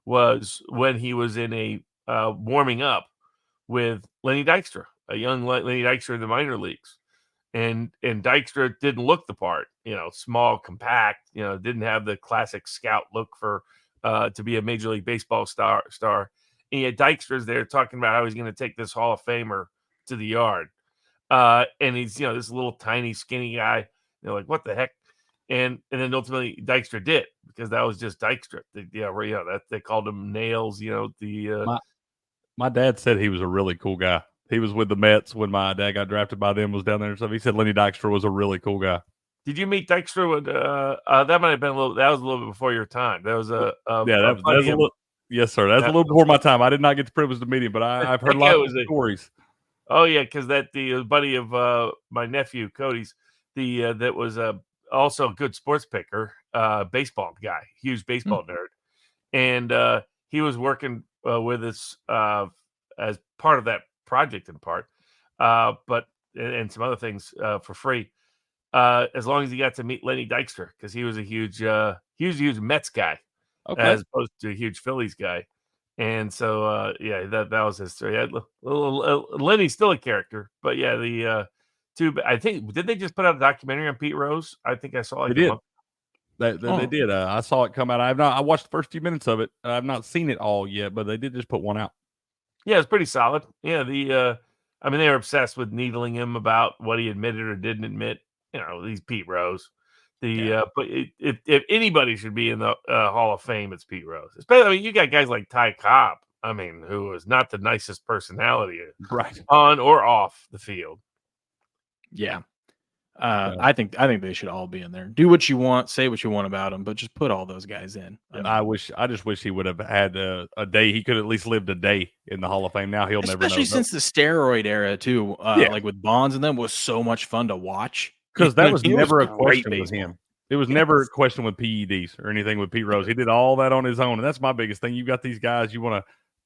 was when he was in a warming up with Lenny Dykstra, a young Lenny Dykstra in the minor leagues. And Dykstra didn't look the part, small, compact, didn't have the classic scout look for to be a Major League Baseball star. And yet Dykstra's there talking about how he's going to take this Hall of Famer to the yard. And he's, this little tiny skinny guy, like, what the heck? And then ultimately Dykstra did, because that was just Dykstra. That they called him Nails, my dad said he was a really cool guy. He was with the Mets when my dad got drafted by them, was down there and stuff. He said Lenny Dykstra was a really cool guy. Did you meet Dykstra with that might have been that was a little bit before your time. That was that was a little, yes, sir. That's a little before my time. I did not get the privilege to meet him, but I've heard lots of stories. Oh yeah, because the buddy of my nephew Cody's, that was also a good sports picker, baseball guy, huge baseball nerd, and he was working with us as part of that project in part, but and some other things for free. As long as he got to meet Lenny Dykstra, because he was a huge Mets guy, as opposed to a huge Phillies guy, and so that was his story. Lenny's still a character, but I think did they just put out a documentary on Pete Rose? I think I saw it. They did. I saw it come out. I watched the first few minutes of it. I've not seen it all yet, but they did just put one out. Yeah, it's pretty solid. Yeah, they were obsessed with needling him about what he admitted or didn't admit. He's Pete Rose. But if anybody should be in the Hall of Fame, it's Pete Rose. Especially, I mean, you got guys like Ty Cobb. I mean, who is not the nicest personality, right, on or off the field. Yeah. I think they should all be in there. Do what you want, say what you want about them, but just put all those guys in. I just wish he would have had a day. He could at least lived a day in the Hall of Fame. Now he'll never know. Especially since the steroid era too, like with Bonds and them, was so much fun to watch. Because that was never a great question with baseball. him. It was never a question with PEDs or anything with Pete Rose. He did all that on his own, and that's my biggest thing. You've got these guys you want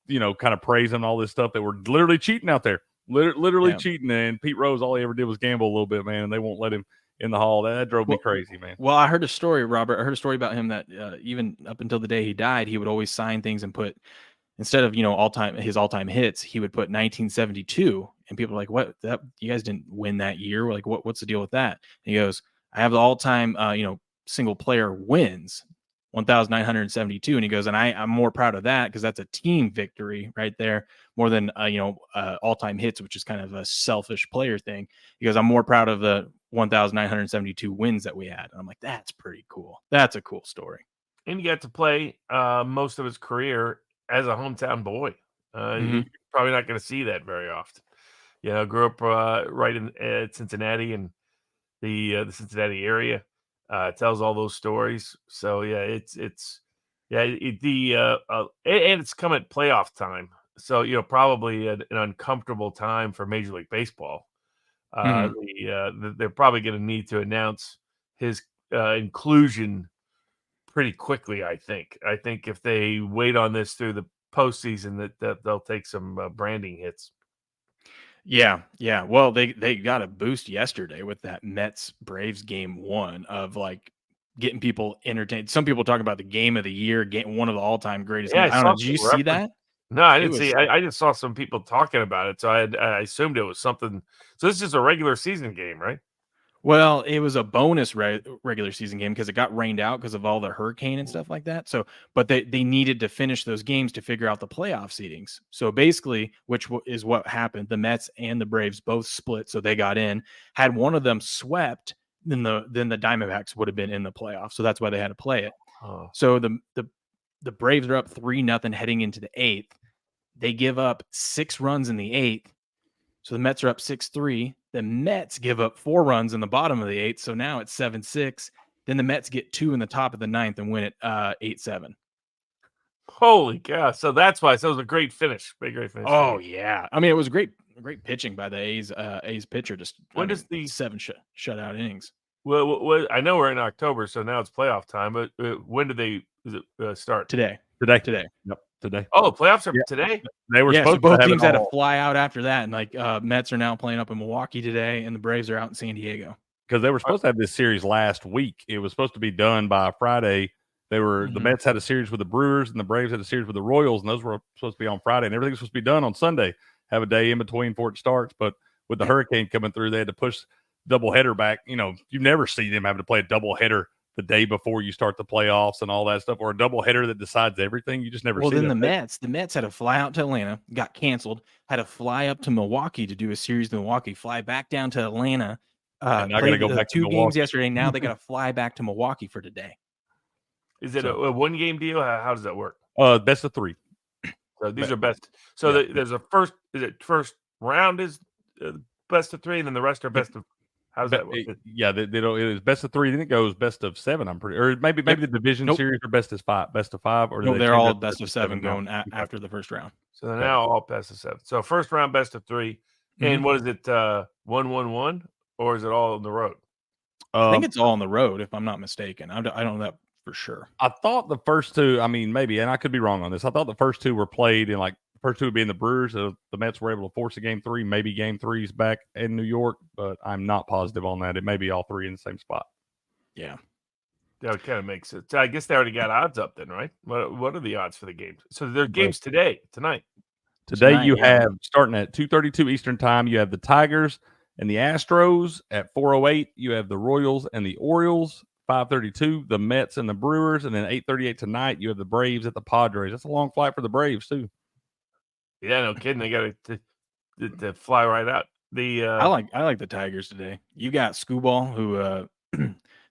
to, kind of praise them, all this stuff that were literally cheating out there, literally cheating. And Pete Rose, all he ever did was gamble a little bit, man, and they won't let him in the Hall. That drove me crazy, man. Well, I heard a story, Robert. I heard a story about him that even up until the day he died, he would always sign things and put, instead of his all-time hits, he would put 1972, and people are like, "What? That you guys didn't win that year? Like, what's the deal with that?" And he goes, "I have the all-time, single player wins, 1,972," and he goes, "And I'm more proud of that because that's a team victory right there, more than all-time hits, which is kind of a selfish player thing." He goes, "I'm more proud of the 1,972 wins that we had." And I'm like, that's pretty cool. That's a cool story. And he got to play most of his career as a hometown boy. You're probably not going to see that very often. Grew up right in Cincinnati and the Cincinnati area. Tells all those stories. So yeah, and it's come at playoff time. So probably an uncomfortable time for Major League Baseball. They're probably going to need to announce his inclusion pretty quickly. I think if they wait on this through the postseason, that they'll take some branding hits. Yeah. Well, they got a boost yesterday with that Mets Braves game 1 of like getting people entertained. Some people talk about the game of the year, one of the all-time greatest. Yeah, games. I don't know. Did you see that? No, I didn't see. I just saw some people talking about it, so I assumed it was something. So this is a regular season game, right? Well, it was a bonus regular season game because it got rained out because of all the hurricane and stuff like that. So, but they needed to finish those games to figure out the playoff seedings. So basically, which is what happened. The Mets and the Braves both split, so they got in. Had one of them swept, then the Diamondbacks would have been in the playoffs. So that's why they had to play it. Oh. So the Braves are up 3-0 heading into the 8th. They give up 6 runs in the 8th. So the Mets are up 6-3. The Mets give up 4 runs in the bottom of the 8th. So now it's 7-6. Then the Mets get 2 in the top of the 9th and win it 8-7. Holy cow. So that's why. So it was a great finish. Great finish. Oh, yeah. I mean, it was great pitching by the A's pitcher. When does the 7 shutout innings? Well, I know we're in October, so now it's playoff time. But when do they start? Today. Yep, today. Oh, playoffs are today? They were supposed so both to have teams it had to all, fly out after that. And like Mets are now playing up in Milwaukee today, and the Braves are out in San Diego. because they were supposed to have this series last week. It was supposed to be done by Friday. The Mets had a series with the Brewers, and the Braves had a series with the Royals, and those were supposed to be on Friday, and everything was supposed to be done on Sunday. Have a day in between before it starts, but with the hurricane coming through, they had to push doubleheader back. You never see them having to play a doubleheader the day before you start the playoffs and all that stuff, or a doubleheader that decides everything. You just never see. Well, then the Mets had to fly out to Atlanta, got canceled, had to fly up to Milwaukee to do a series in Milwaukee, fly back down to Atlanta. And I got to go back to 2 games yesterday. Now they got to fly back to Milwaukee for today. Is it a 1-game deal? How does that work? Best of 3. So these are best. So there's a first. Is it first round is best of 3, and then the rest are best of. How does that work? It is best of 3. Then it goes best of 7. I'm pretty, or maybe the division series are best of 5, or they're all best of 7 going after the first round. So they're now all best of 7. So first round best of 3, and what is it? 1-1-1, or is it all on the road? I think it's all on the road, if I'm not mistaken. I don't know that for sure. I thought the first 2. I mean, maybe, and I could be wrong on this. I thought the first 2 were played in the first 2 would be in the Brewers. The Mets were able to force a game 3, maybe game 3's back in New York, but I'm not positive on that. It may be all 3 in the same spot. Yeah. That kind of makes it. So I guess they already got odds up then, right? What are the odds for the games? So there are games tonight. Today you have, starting at 2:32 Eastern time, you have the Tigers and the Astros. At 4:08, you have the Royals and the Orioles. 5:32, the Mets and the Brewers, and then 8:38 tonight, you have the Braves at the Padres. That's a long flight for the Braves too. Yeah, no kidding. They got to fly right out. I like the Tigers today. You got Skubal, who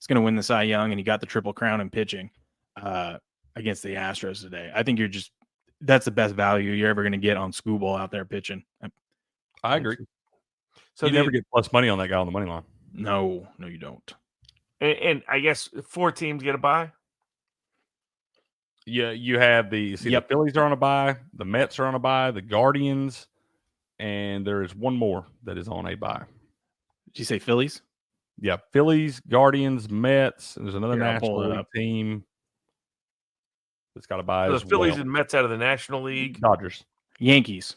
is going to win the Cy Young, and he got the Triple Crown in pitching against the Astros today. I think that's the best value you're ever going to get on Skubal out there pitching. I agree. So you never get plus money on that guy on the money line. No, you don't. And I guess 4 teams get a bye. Yeah, you have the Phillies are on a bye, the Mets are on a bye, the Guardians, and there is one more that is on a bye. Did you say Phillies? Yeah, Phillies, Guardians, Mets. And there's another National League team that's got a bye. So as the Phillies well. and Mets out of the National League. Dodgers. Yankees.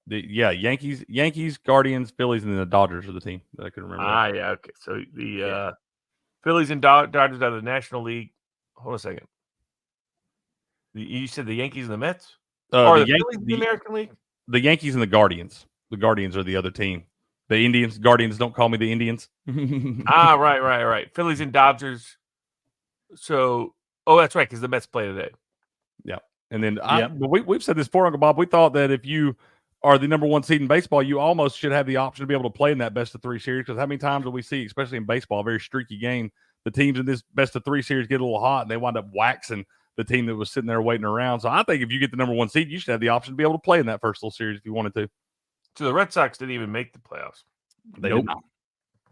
Yankees, Guardians, Phillies, and then the Dodgers are the team that I could remember. Yeah, okay. So the Phillies and Dodgers out of the National League. Hold on a second. You said the Yankees and the Mets? Or the Phillies in the American League? The Yankees and the Guardians. The Guardians are the other team. The Indians, Guardians, don't call me the Indians. Right. Phillies and Dodgers. So, that's right, because the Mets play today. Yeah. And then we've said this before, Uncle Bob. We thought that if you are the number 1 seed in baseball, you almost should have the option to be able to play in that best of 3 series. Because how many times do we see, especially in baseball, a very streaky game, the teams in this best of 3 series get a little hot and they wind up waxing the team that was sitting there waiting around. So I think if you get the number 1 seed, you should have the option to be able to play in that first little series if you wanted to. So the Red Sox didn't even make the playoffs. They did not.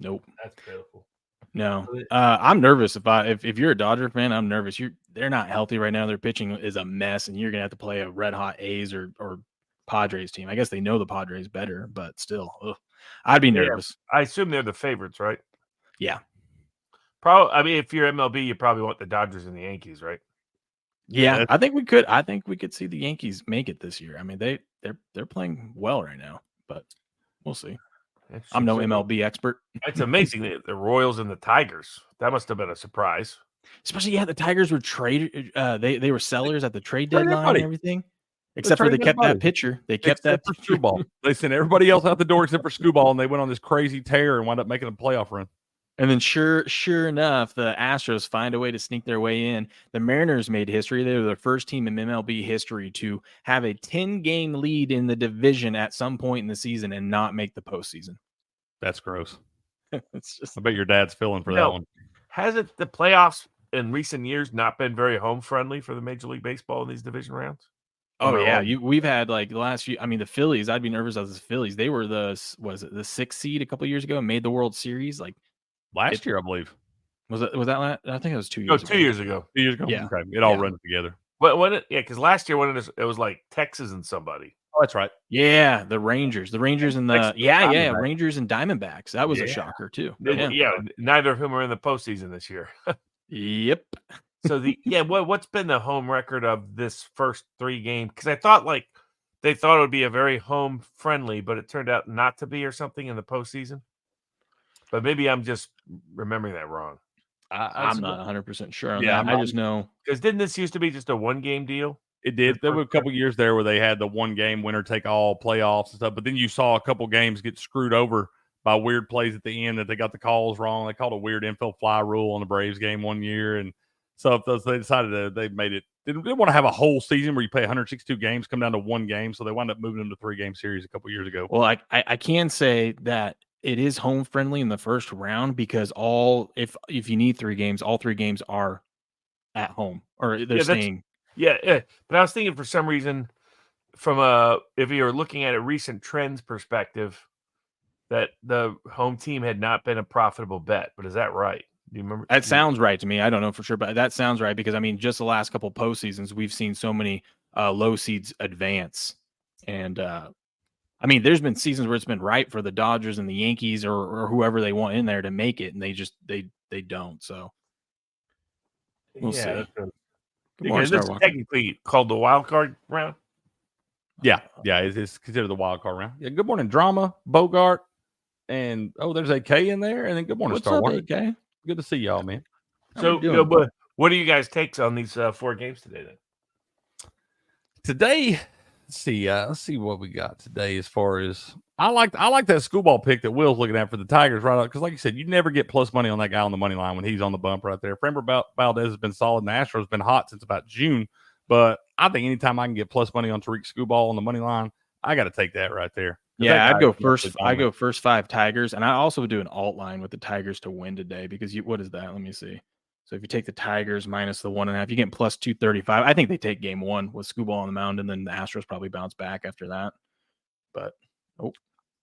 Nope. That's pitiful. No. I'm nervous. If you're a Dodger fan, I'm nervous. They're not healthy right now. Their pitching is a mess, and you're gonna have to play a red hot A's or Padres team. I guess they know the Padres better, but still, I'd be nervous. I assume they're the favorites, right? Yeah. Probably. I mean, if you're MLB, you probably want the Dodgers and the Yankees, right? Yeah, I think we could. I think we could see the Yankees make it this year. I mean, they're playing well right now, but we'll see. I'm no MLB expert. It's amazing the Royals and the Tigers. That must have been a surprise. Especially, the Tigers were traded. They were sellers at the trade deadline and everything. Except for they kept that pitcher. They kept that for Skubal. They sent everybody else out the door except for Skubal, and they went on this crazy tear and wound up making a playoff run. And then sure enough, the Astros find a way to sneak their way in. The Mariners made history. They were the first team in MLB history to have a 10-game lead in the division at some point in the season and not make the postseason. That's gross. It's just. I bet your dad's feeling for that one. Hasn't the playoffs in recent years not been very home friendly for the Major League Baseball in these division rounds? Oh yeah, we've had like the last few. I mean, the Phillies. I'd be nervous as the Phillies. They were the 6th seed a couple of years ago and made the World Series. Like last year, I believe. Was that last? I think it was 2 years. ago. 2 years ago. 2 years ago. Yeah. Okay. It all runs together. Because last year it was like Texas and somebody. Oh, that's right. Yeah, the Rangers and the Rangers and Diamondbacks. That was a shocker too. Yeah, neither of whom are in the postseason this year. Yep. So what's been the home record of this first 3 games? Because I thought they thought it would be a very home friendly, but it turned out not to be or something in the postseason. But maybe I'm just remembering that wrong. I'm not 100% sure on that. I just know because didn't this used to be just a 1-game deal? It did. There were a couple years there where they had the 1-game winner take all playoffs and stuff, but then you saw a couple games get screwed over by weird plays at the end that they got the calls wrong. They called a weird infield fly rule on the Braves game one year, and so they decided they made it. They didn't want to have a whole season where you play 162 games come down to 1 game, so they wound up moving them to 3-game series a couple years ago. Well, I can say that it is home friendly in the first round because if you need 3 games, all 3 games are at home or they're staying. Yeah, but I was thinking for some reason, if you were looking at a recent trends perspective, that the home team had not been a profitable bet. But is that right? Do you remember? That sounds right to me. I don't know for sure, but that sounds right because I mean, just the last couple postseasons, we've seen so many low seeds advance, and I mean, there's been seasons where it's been right for the Dodgers and the Yankees or whoever they want in there to make it, and they don't. So we'll see. This is technically called the wild card round. Yeah, it's considered the wild card round. Yeah, good morning, Drama, Bogart, and there's AK in there, and then good morning, Star Wars. AK? Good to see y'all, man. So, what are you guys' takes on these 4 games today? Then today, let's see what we got today. As far as I like that Skubal pick that Will's looking at for the Tigers right up because, like you said, you never get plus money on that guy on the money line when he's on the bump right there. Framber Valdez has been solid, and the Astros have been hot since about June. But I think anytime I can get plus money on Tariq Skubal on the money line, I got to take that right there. Yeah, I'd guy's go absolutely first. I dominant. go first 5 Tigers, and I also would do an alt line with the Tigers to win today because what is that? Let me see. So if you take the Tigers minus the 1.5, you get plus 235. I think they take game 1 with Scooball on the mound, and then the Astros probably bounce back after that. But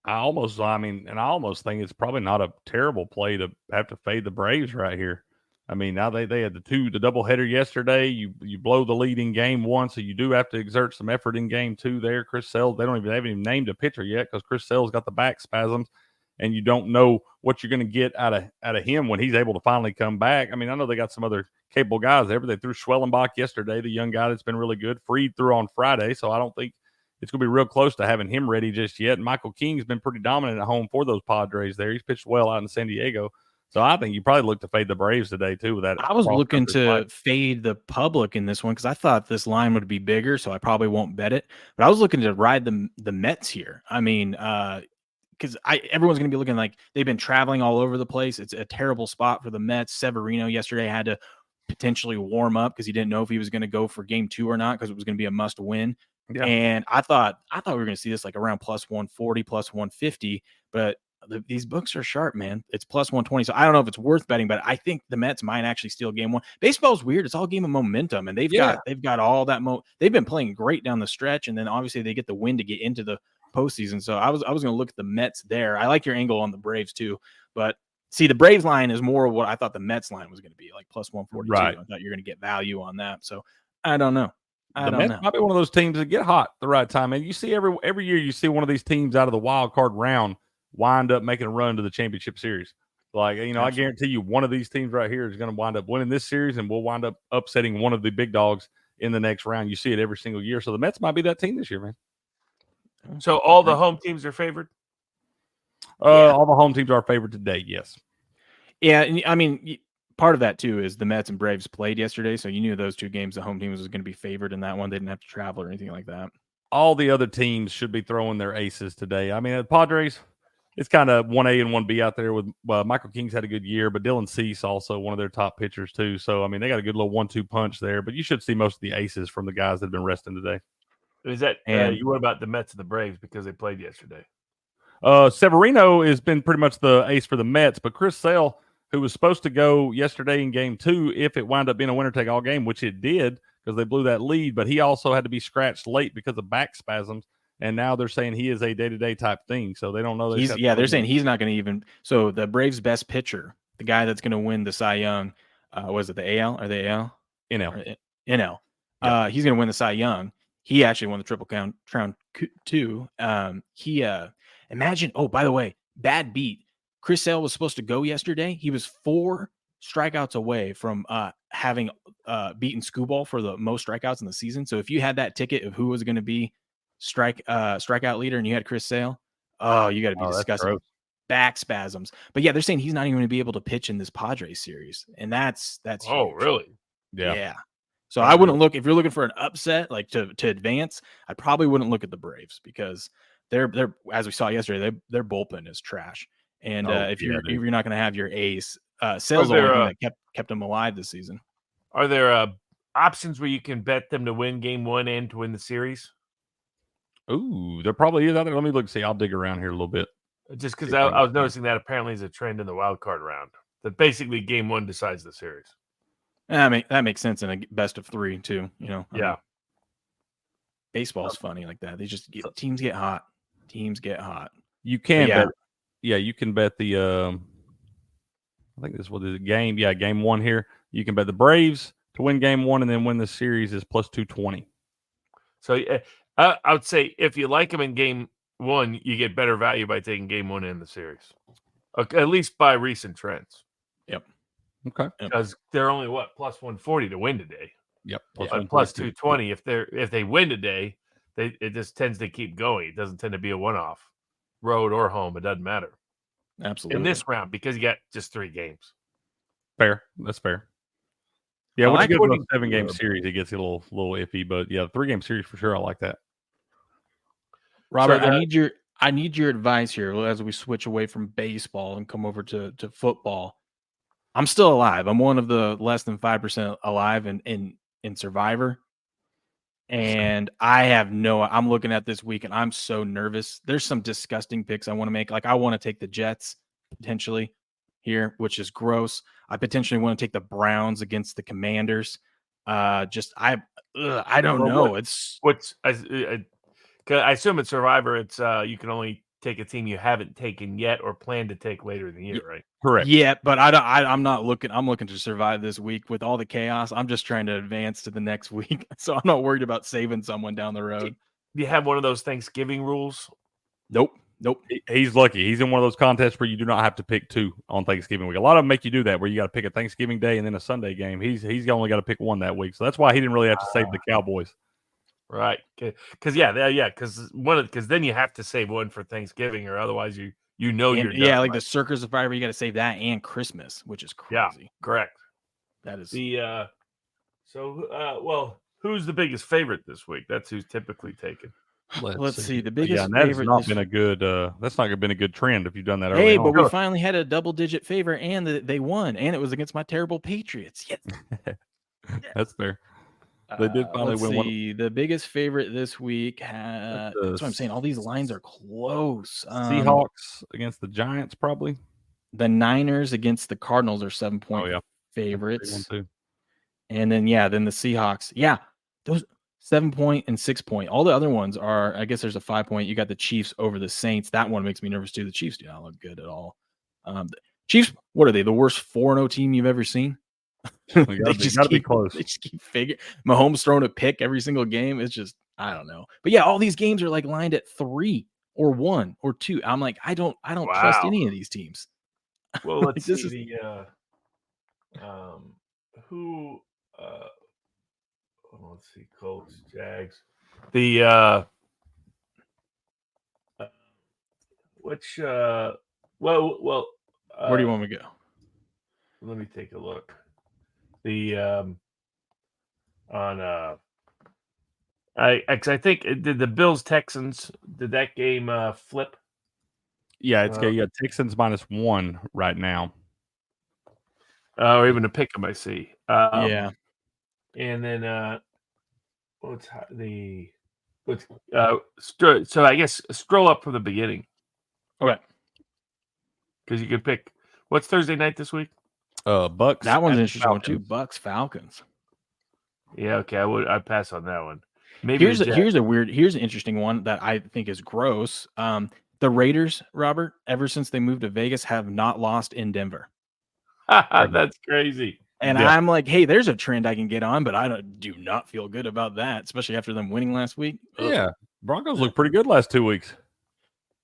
I almost think it's probably not a terrible play to have to fade the Braves right here. I mean, now they had the doubleheader yesterday. You blow the lead in game 1, so you do have to exert some effort in game 2 there. Chris Sale, they haven't even named a pitcher yet because Chris Sale's got the back spasms, and you don't know what you're going to get out of him when he's able to finally come back. I mean, I know they got some other capable guys there, but they threw Schwellenbach yesterday, the young guy that's been really good. Fried threw on Friday, so I don't think it's going to be real close to having him ready just yet. And Michael King's been pretty dominant at home for those Padres there. He's pitched well out in San Diego. So I think you probably look to fade the Braves today, too, with that. I was looking to fade the public in this one because I thought this line would be bigger, so I probably won't bet it. But I was looking to ride the Mets here. I mean, because everyone's going to be looking like they've been traveling all over the place. It's a terrible spot for the Mets. Severino yesterday had to potentially warm up because he didn't know if he was going to go for game 2 or not because it was going to be a must win. Yeah. And I thought we were going to see this like around plus 140, plus 150, but these books are sharp, man. It's plus 120. So I don't know if it's worth betting, but I think the Mets might actually steal game 1. Baseball's weird. It's all game of momentum, and they've got all that. They've been playing great down the stretch, and then obviously they get the win to get into the postseason. So I was going to look at the Mets there. I like your angle on the Braves too, but see, the Braves line is more what I thought the Mets line was going to be, like plus 142. Right. I thought you're going to get value on that. So I don't know. The Mets might be one of those teams that get hot at the right time. And you see every year you see one of these teams out of the wild card round wind up making a run to the championship series. Like, Absolutely. I guarantee you one of these teams right here is going to wind up winning this series, and we'll wind up upsetting one of the big dogs in the next round. You see it every single year. So the Mets might be that team this year, man. So all the home teams are favored? All the home teams are favored today, yes. Yeah, and I mean, part of that too is the Mets and Braves played yesterday, so you knew those 2 games the home team was going to be favored in that one. They didn't have to travel or anything like that. All the other teams should be throwing their aces today. I mean, the Padres, it's kind of 1A and 1B out there with Michael King's had a good year, but Dylan Cease also one of their top pitchers too. So, I mean, they got a good little 1-2 punch there, but you should see most of the aces from the guys that have been resting today. Is that what about the Mets and the Braves because they played yesterday? Severino has been pretty much the ace for the Mets, but Chris Sale, who was supposed to go yesterday in game 2 if it wound up being a winner-take-all game, which it did because they blew that lead, but he also had to be scratched late because of back spasms, and now they're saying he is a day-to-day type thing, so they don't know. They're saying he's not going to even – so the Braves' best pitcher, the guy that's going to win the Cy Young, was it the AL or the AL? NL. NL. Yeah. He's going to win the Cy Young. He actually won the Triple Crown too. Imagine – oh, by the way, bad beat. Chris Sale was supposed to go yesterday. He was 4 strikeouts away from having beaten Scooball for the most strikeouts in the season. So if you had that ticket of who was going to be strikeout leader and you had Chris Sale, you got to be disgusting. Back spasms. But yeah, they're saying he's not even going to be able to pitch in this Padres series, and that's oh huge. Really? Yeah. So I wouldn't look if you're looking for an upset like to advance. I probably wouldn't look at the Braves because they're as we saw yesterday, their bullpen is trash. And if you're not going to have your ace, Sale's the only thing that kept them alive this season. Are there options where you can bet them to win game 1 and to win the series? Ooh, there probably is out there. Let me look and see. I'll dig around here a little bit. Just because I was noticing that apparently is a trend in the wild card round. That basically game 1 decides the series. That makes sense in a best of 3 too. Yeah. Baseball's funny like that. They just teams get hot. You can bet. Yeah, you can bet the I think this was the game. Yeah, game 1 here. You can bet the Braves to win game 1 and then win the series is plus 220. So I would say if you like them in game 1, you get better value by taking game 1 in the series. At least by recent trends. Yep. Okay. Because they're only plus 140 to win today. Yep. Plus 220 if they win today, it just tends to keep going. It doesn't tend to be a one-off. Road or home, it doesn't matter. Absolutely. In this round, because you got just 3 games. Fair. That's fair. Yeah, when you go to a 7-game series, it gets a little iffy, but yeah, 3-game series for sure. I like that. Robert, I need your advice here as we switch away from baseball and come over to football. I'm still alive. I'm one of the less than 5% alive in Survivor. And I'm looking at this week and I'm so nervous. There's some disgusting picks I want to make. Like I want to take the Jets potentially here, which is gross. I potentially want to take the Browns against the Commanders. I don't know. I assume it's Survivor. It's you can only take a team you haven't taken yet or plan to take later in the year, right? Correct. Yeah, but I'm not looking. I'm looking to survive this week with all the chaos. I'm just trying to advance to the next week, so I'm not worried about saving someone down the road. Do you have one of those Thanksgiving rules? Nope. He's lucky. He's in one of those contests where you do not have to pick two on Thanksgiving week. A lot of them make you do that, where you got to pick a Thanksgiving day and then a Sunday game. He's only got to pick one that week, so that's why he didn't really have to save the Cowboys. Right? Because because then you have to save one for Thanksgiving, or otherwise you're done. Yeah, like the Circus Survivor, you got to save that and Christmas, which is crazy. Yeah, correct. That is the who's the biggest favorite this week? That's who's typically taken. Let's see. The biggest and that's favorite. not been a good. That's not been a good trend if you've done that early. Hey, on. but we finally had a double-digit favor, and they won, and it was against my terrible Patriots. Yes, that's fair. They did finally win one. The biggest favorite this week. That's what I'm saying. All these lines are close. Seahawks against the Giants, probably. The Niners against the Cardinals are 7-point favorites. And then then the Seahawks. Yeah, those 7-point and 6-point. All the other ones are. I guess there's a 5-point. You got the Chiefs over the Saints. That one makes me nervous too. The Chiefs do not look good at all. The Chiefs. What are they? The worst 4-0 team you've ever seen? They gotta be close. They just keep figuring. Mahomes throwing a pick every single game. It's just I don't know. But yeah, all these games are like lined at 3 or 1 or 2. I'm like I don't trust any of these teams. Well, let's see let's see, Colts, Jags. The which where do you want me to go? Let me take a look. The I think did the Bills Texans, did that game flip? Yeah, it's you got Texans -1 right now. Or even a pick 'em, I see. Yeah. And then so I guess scroll up from the beginning. Okay. Because you could pick what's Thursday night this week? Bucks. That one's interesting one too. Bucks Falcons. Yeah, okay. I'd pass on that one. Maybe here's an interesting one that I think is gross. The Raiders, Robert, ever since they moved to Vegas, have not lost in Denver. That's crazy. And I'm like, hey, there's a trend I can get on, but I do not feel good about that, especially after them winning last week. Yeah, Broncos look pretty good last 2 weeks.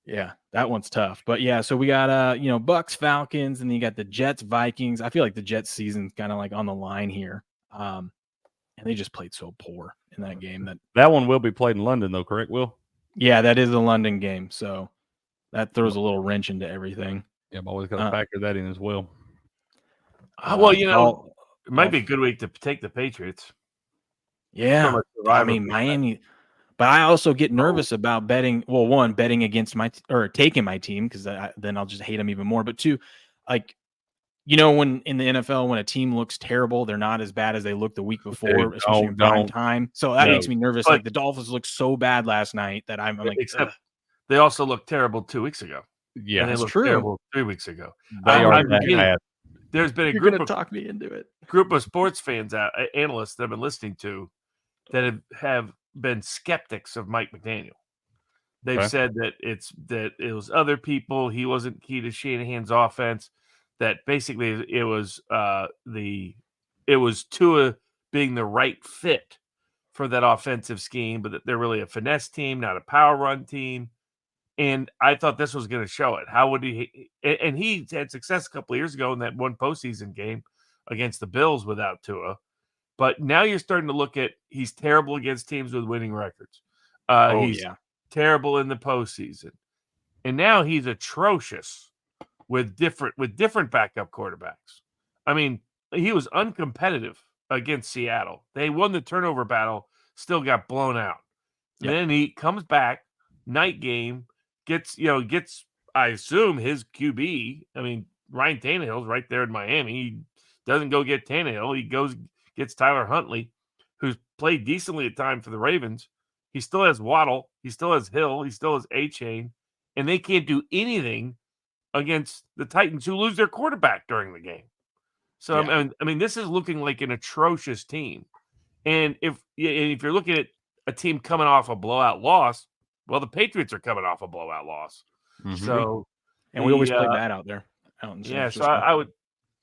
Yeah, that one's tough. But yeah, so we got Bucks, Falcons, and then you got the Jets, Vikings. I feel like the Jets season's kind of like on the line here. And they just played so poor in that game. That one will be played in London though, correct, Will? Yeah, that is a London game, so that throws a little wrench into everything. Yeah, I've always got to factor that in as well. It might be a good week to take the Patriots. Yeah, I mean Miami. But I also get nervous about betting. Well, one, betting against taking my team because then I'll just hate them even more. But two, when in the NFL, when a team looks terrible, they're not as bad as they looked the week before, especially in prime time. So that makes me nervous. But, like the Dolphins looked so bad last night that I'm like, except they also looked terrible 2 weeks ago. Yeah, and they looked terrible 3 weeks ago. They are bad. There's been a talk me into it. Group of sports fans, analysts that I've been listening to, that have been skeptics of Mike McDaniel. They've said that it was other people. He wasn't key to Shanahan's offense. That basically it was Tua being the right fit for that offensive scheme, but that they're really a finesse team, not a power run team. And I thought this was going to show it. How would he? And he had success a couple of years ago in that one postseason game against the Bills without Tua. But now you're starting to look at he's terrible against teams with winning records. He's terrible in the postseason, and now he's atrocious with different backup quarterbacks. I mean, he was uncompetitive against Seattle. They won the turnover battle, still got blown out. Yep. Then he comes back, night game, gets I assume his QB. I mean, Ryan Tannehill's right there in Miami. He doesn't go get Tannehill. He gets Tyler Huntley. who's played decently at times for the Ravens. He still has Waddle. He still has Hill. He still has A-Chain. And they can't do anything against the Titans, who lose their quarterback during the game. So, I mean, this is looking like an atrocious team. And if you're looking at a team coming off a blowout loss, well, the Patriots are coming off a blowout loss. Mhm. So, And we always play bad out there. Out in San yeah, so Francisco. I would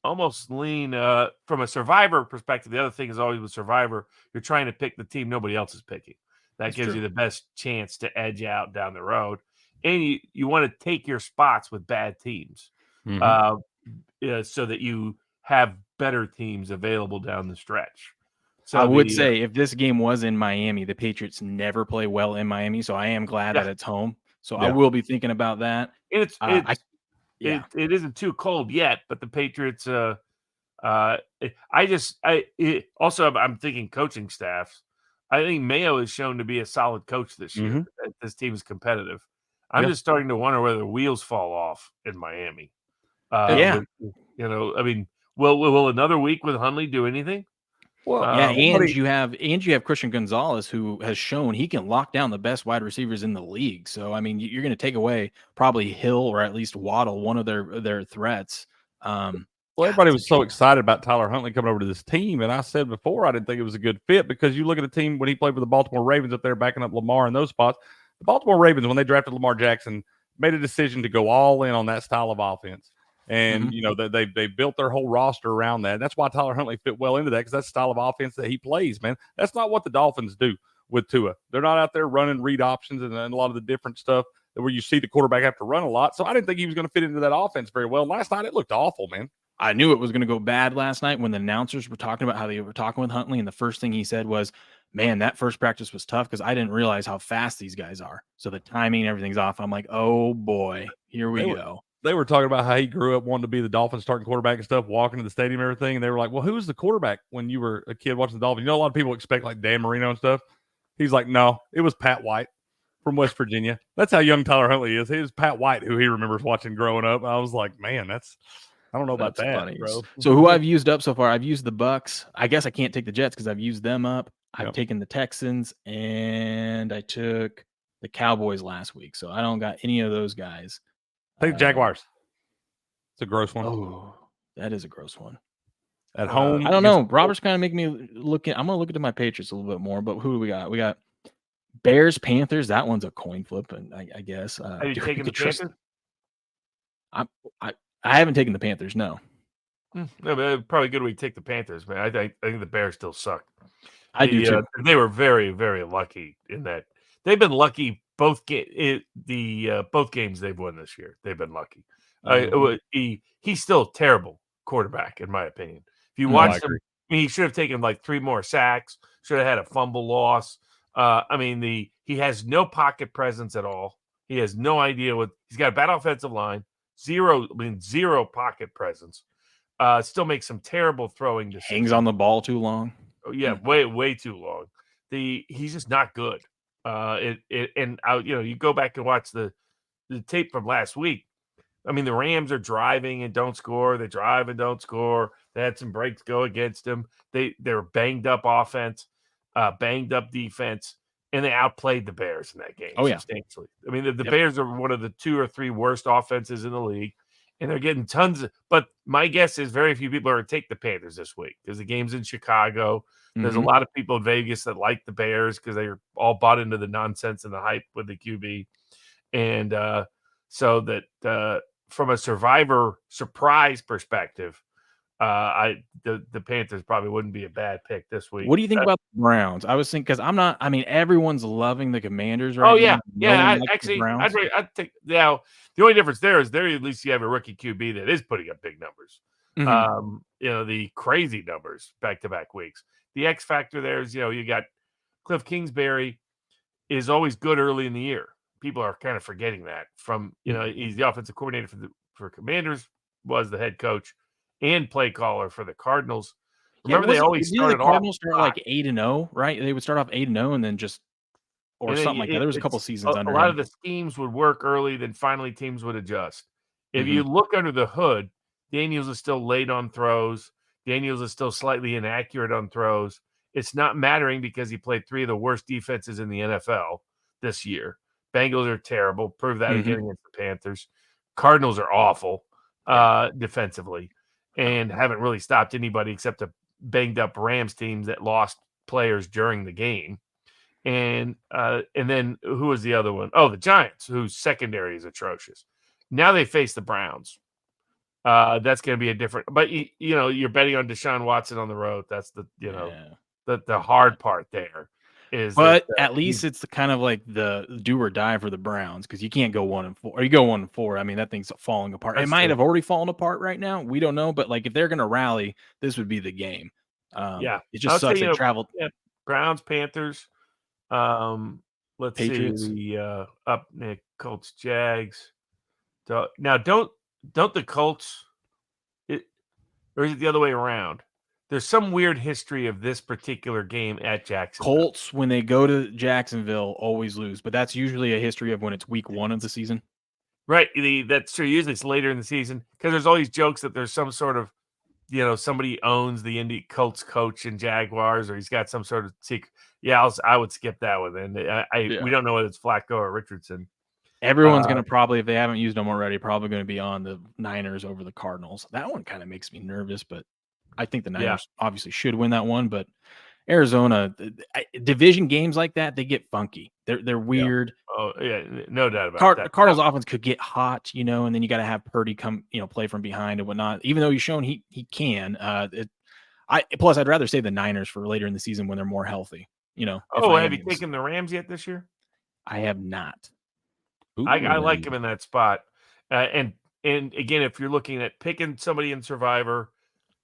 almost lean from a Survivor perspective. The other thing is always with Survivor, you're trying to pick the team nobody else is picking. That That's gives true. you the best chance to edge out down the road. And you want to take your spots with bad teams Mhm. So that you have better teams available down the stretch. So I would say if this game was in Miami, the Patriots never play well in Miami, so I am glad that it's home. So I will be thinking about that. And it isn't too cold yet, but the Patriots. I'm thinking coaching staffs. I think Mayo is shown to be a solid coach this year. This team is competitive. I'm just starting to wonder whether the wheels fall off in Miami. I mean, will another week with Hundley do anything? Well, and you have Christian Gonzalez, who has shown he can lock down the best wide receivers in the league. So I mean, you're going to take away probably Hill or at least Waddle, one of their threats. Well, everybody was so excited about Tyler Huntley coming over to this team, and I said before I didn't think it was a good fit because you look at the team when he played for the Baltimore Ravens up there backing up Lamar in those spots. The Baltimore Ravens, when they drafted Lamar Jackson, made a decision to go all in on that style of offense. And, they built their whole roster around that. And that's why Tyler Huntley fit well into that, because that's the style of offense that he plays, man. That's not what the Dolphins do with Tua. They're not out there running read options and a lot of the different stuff where you see the quarterback have to run a lot. So I didn't think he was going to fit into that offense very well. Last night, it looked awful, man. I knew it was going to go bad last night when the announcers were talking about how they were talking with Huntley. And the first thing he said was, man, that first practice was tough because I didn't realize how fast these guys are. So the timing and everything's off. I'm like, oh, boy, here we go. They were talking about how he grew up wanting to be the Dolphins starting quarterback and stuff, walking to the stadium and everything. And they were like, well, who was the quarterback when you were a kid watching the Dolphins? You know, a lot of people expect like Dan Marino and stuff. He's like, no, it was Pat White from West Virginia. That's how young Tyler Huntley is. He was Pat White, who he remembers watching growing up. I was like, man, I don't know about that, funny, bro. So who I've used up so far, I've used the Bucks. I guess I can't take the Jets because I've used them up. I've taken the Texans, and I took the Cowboys last week. So I don't got any of those guys. Take the Jaguars. It's a gross one. Oh, that is a gross one. At home. I don't know. Robert's kind of making me look at. I'm going to look into my Patriots a little bit more, but who do we got? We got Bears, Panthers. That one's a coin flip, and I guess. Have you taken the Panthers? I haven't taken the Panthers, no. No, but probably a good way to take the Panthers, man. I think the Bears still suck. I do too. They were very, very lucky in that. They've been lucky both games they've won this year. They've been lucky. He's still a terrible quarterback, in my opinion. If you watch him, he should have taken like 3 more sacks. Should have had a fumble loss. He has no pocket presence at all. He has no idea he's got a bad offensive line. Zero pocket presence. Still makes some terrible throwing decisions. Hangs on the ball too long. Oh, yeah, way too long. He's just not good. You go back and watch the tape from last week. I mean, the Rams are driving and don't score. They drive and don't score. They had some breaks go against them. They're banged up offense, banged up defense, and they outplayed the Bears in that game substantially. I mean, the Bears are one of the 2 or 3 worst offenses in the league, and they're getting tons but my guess is very few people are going to take the Panthers this week because the game's in Chicago. There's a lot of people in Vegas that like the Bears because they're all bought into the nonsense and the hype with the QB. And so that from a survivor surprise perspective, the Panthers probably wouldn't be a bad pick this week. What do you think about the Browns? I was thinking because everyone's loving the Commanders right now. Yeah. I'd take now. The only difference there is at least you have a rookie QB that is putting up big numbers. The crazy numbers back-to-back weeks. The X factor there is you got Cliff Kingsbury is always good early in the year. People are kind of forgetting that he's the offensive coordinator for Commanders, was the head coach and play caller for the Cardinals. Remember, they always started off like 8-0, right? They would start off 8-0 and then just something like that. There was a couple seasons under. A lot of the schemes would work early, then finally teams would adjust. If you look under the hood, Daniels is still late on throws. Daniels is still slightly inaccurate on throws, it's not mattering because he played 3 of the worst defenses in the NFL this year. Bengals are terrible. Prove that again against the Panthers. Cardinals are awful defensively and haven't really stopped anybody except a banged up Rams teams that lost players during the game. And then who was the other one? Oh, the Giants, whose secondary is atrocious. Now they face the Browns. That's going to be a different. But you're betting on Deshaun Watson on the road. That's the hard part there. But at least it's the kind of like the do or die for the Browns because you can't go 1-4 or you go 1-4. I mean, that thing's falling apart. It might have already fallen apart right now. We don't know. But like if they're going to rally, this would be the game. It just sucks they traveled. Yeah, Browns, Panthers. Let's Patriots. see the up Colts, Jags. Now don't the Colts or is it the other way around? There's some weird history of this particular game at Jacksonville. Colts, when they go to Jacksonville, always lose, but that's usually a history of when it's week 1 of the season. Right. That's true. Usually it's later in the season because there's all these jokes that there's some sort of, somebody owns the Indy Colts coach in Jaguars or he's got some sort of secret. Yeah, I would skip that one. And we don't know whether it's Flacco or Richardson. Everyone's going to probably, if they haven't used them already, probably going to be on the Niners over the Cardinals. That one kind of makes me nervous, but I think the Niners obviously should win that one. But Arizona, division games like that, they get funky. They're weird. Yeah. Oh yeah, no doubt about that. Cardinals offense could get hot, and then you got to have Purdy come, play from behind and whatnot. Even though he's shown he can. Plus, I'd rather save the Niners for later in the season when they're more healthy. Have you taken the Rams yet this year? I have not. I like him in that spot. And again, if you're looking at picking somebody in Survivor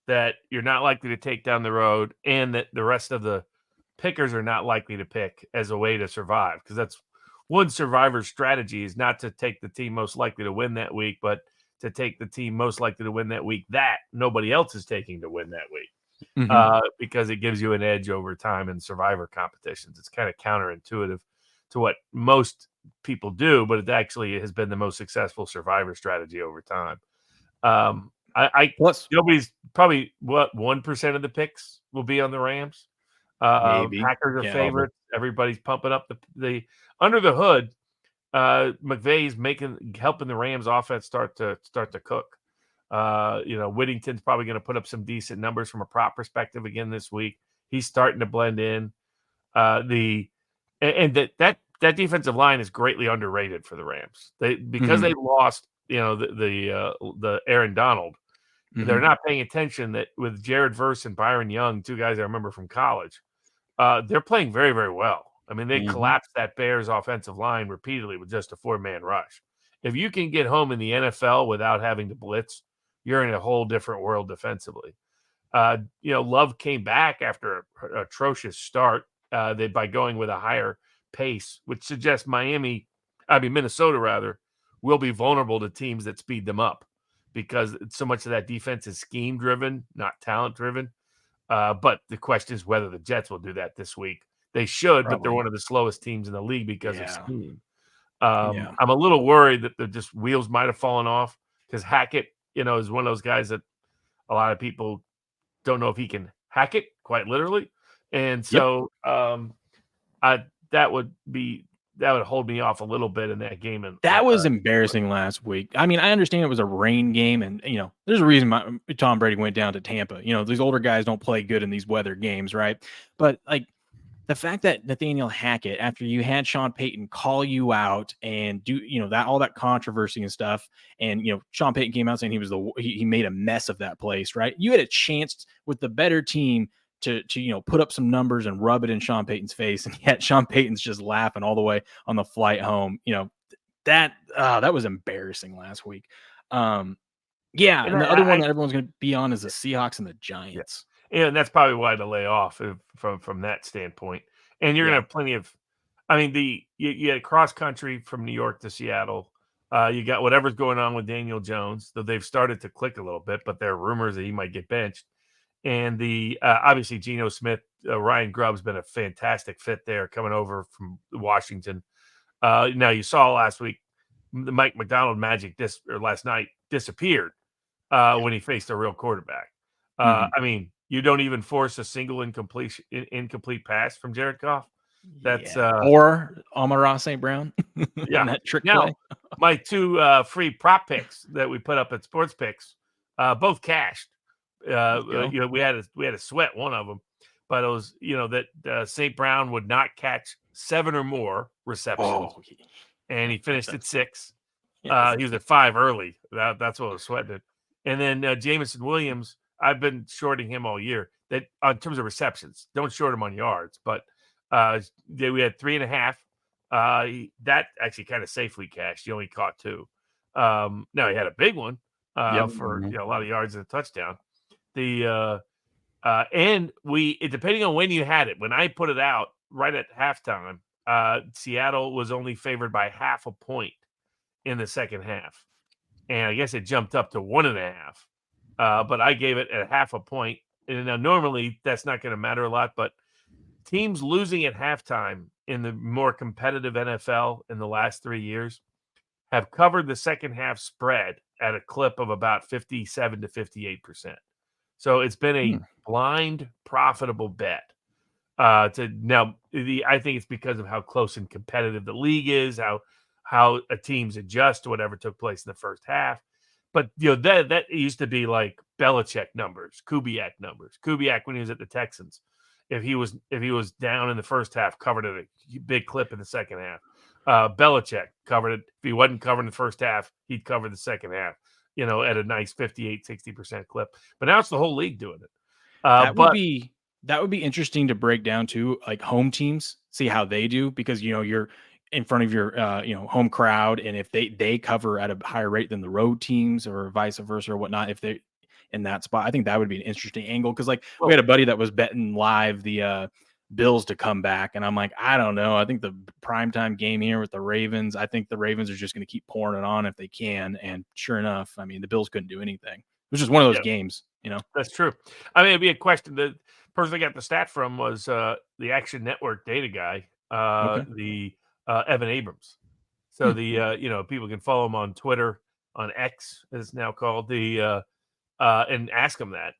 that you're not likely to take down the road and that the rest of the pickers are not likely to pick as a way to survive, because that's one Survivor strategy is not to take the team most likely to win that week, but to take the team most likely to win that week that nobody else is taking to win that week. Because it gives you an edge over time in Survivor competitions. It's kind of counterintuitive to what most people do, but it actually has been the most successful Survivor strategy over time. Nobody's probably 1% of the picks will be on the Rams. Maybe Packers are favorites. Everybody's pumping up the under the hood. McVay's helping the Rams offense start to cook. Whittington's probably going to put up some decent numbers from a prop perspective again this week. He's starting to blend in. That defensive line is greatly underrated for the Rams. They lost, the Aaron Donald. They're not paying attention that with Jared Verse and Byron Young, 2 guys I remember from college, they're playing very, very well. I mean, they collapsed that Bears offensive line repeatedly with just a 4-man rush. If you can get home in the NFL without having to blitz, you're in a whole different world defensively. Love came back after an atrocious start by going with a higher pace, which suggests Minnesota rather, will be vulnerable to teams that speed them up because so much of that defense is scheme driven, not talent driven. But the question is whether the Jets will do that this week. They should, but they're one of the slowest teams in the league because of scheme. I'm a little worried that the just wheels might have fallen off because Hackett, is one of those guys that a lot of people don't know if he can hack it quite literally. And so that would hold me off a little bit in that game. And that was embarrassing last week. I mean, I understand it was a rain game, and there's a reason Tom Brady went down to Tampa. These older guys don't play good in these weather games, right? But like the fact that Nathaniel Hackett, after you had Sean Payton call you out and do that all that controversy and stuff, and Sean Payton came out saying he made a mess of that place, right? You had a chance with the better team to put up some numbers and rub it in Sean Payton's face, and yet Sean Payton's just laughing all the way on the flight home. That was embarrassing last week. And the other one that everyone's going to be on is the Seahawks and the Giants. Yeah, and that's probably why to lay off from that standpoint. And you're going to have plenty of, you had cross country from New York to Seattle. You got whatever's going on with Daniel Jones, though they've started to click a little bit, but there are rumors that he might get benched. And the obviously Geno Smith, Ryan Grubb's been a fantastic fit there coming over from Washington. Now you saw last week the Mike McDonald magic last night disappeared when he faced a real quarterback. you don't even force a single incomplete pass from Jared Goff. That's or Amon-Ra St. Brown. Yeah. On that trick Now, play. my 2 free prop picks that we put up at Sports Picks, both cashed. We had to sweat one of them, but it was that St. Brown would not catch 7 or more receptions, and he finished at 6. Yes. He was at 5 early. That's what was sweating it. And then Jameson Williams, I've been shorting him all year. That in terms of receptions, don't short him on yards, but we had 3.5. That actually kind of safely cashed. He only caught 2. Now he had a big one for a lot of yards and a touchdown. And depending on when you had it, when I put it out right at halftime, Seattle was only favored by 0.5 point in the second half, and I guess it jumped up to 1.5. But I gave it at 0.5 point, and now normally that's not going to matter a lot, but teams losing at halftime in the more competitive NFL in the last 3 years have covered the second half spread at a clip of about 57 to 58%. So it's been a blind, profitable bet. I think it's because of how close and competitive the league is, how teams adjust to whatever took place in the first half. But that used to be like Belichick numbers, Kubiak numbers. Kubiak when he was at the Texans, if he was down in the first half, covered at a big clip in the second half. Belichick covered it. If he wasn't covering the first half, he'd cover the second half, at a nice 58, 60% clip. But now it's the whole league doing it. That would be interesting to break down too, like home teams, see how they do, because you're in front of your home crowd, and if they cover at a higher rate than the road teams or vice versa or whatnot, if they in that spot, I think that would be an interesting angle, because we had a buddy that was betting live the Bills to come back, and I'm like, I don't know. I think the primetime game here with the Ravens, I think the Ravens are just going to keep pouring it on if they can, and sure enough, I mean, the Bills couldn't do anything. It was just one of those games, That's true. I mean, it'd be a question. The person I got the stat from was the Action Network data guy, Evan Abrams. So people can follow him on Twitter, on X, as it's now called, and ask him that.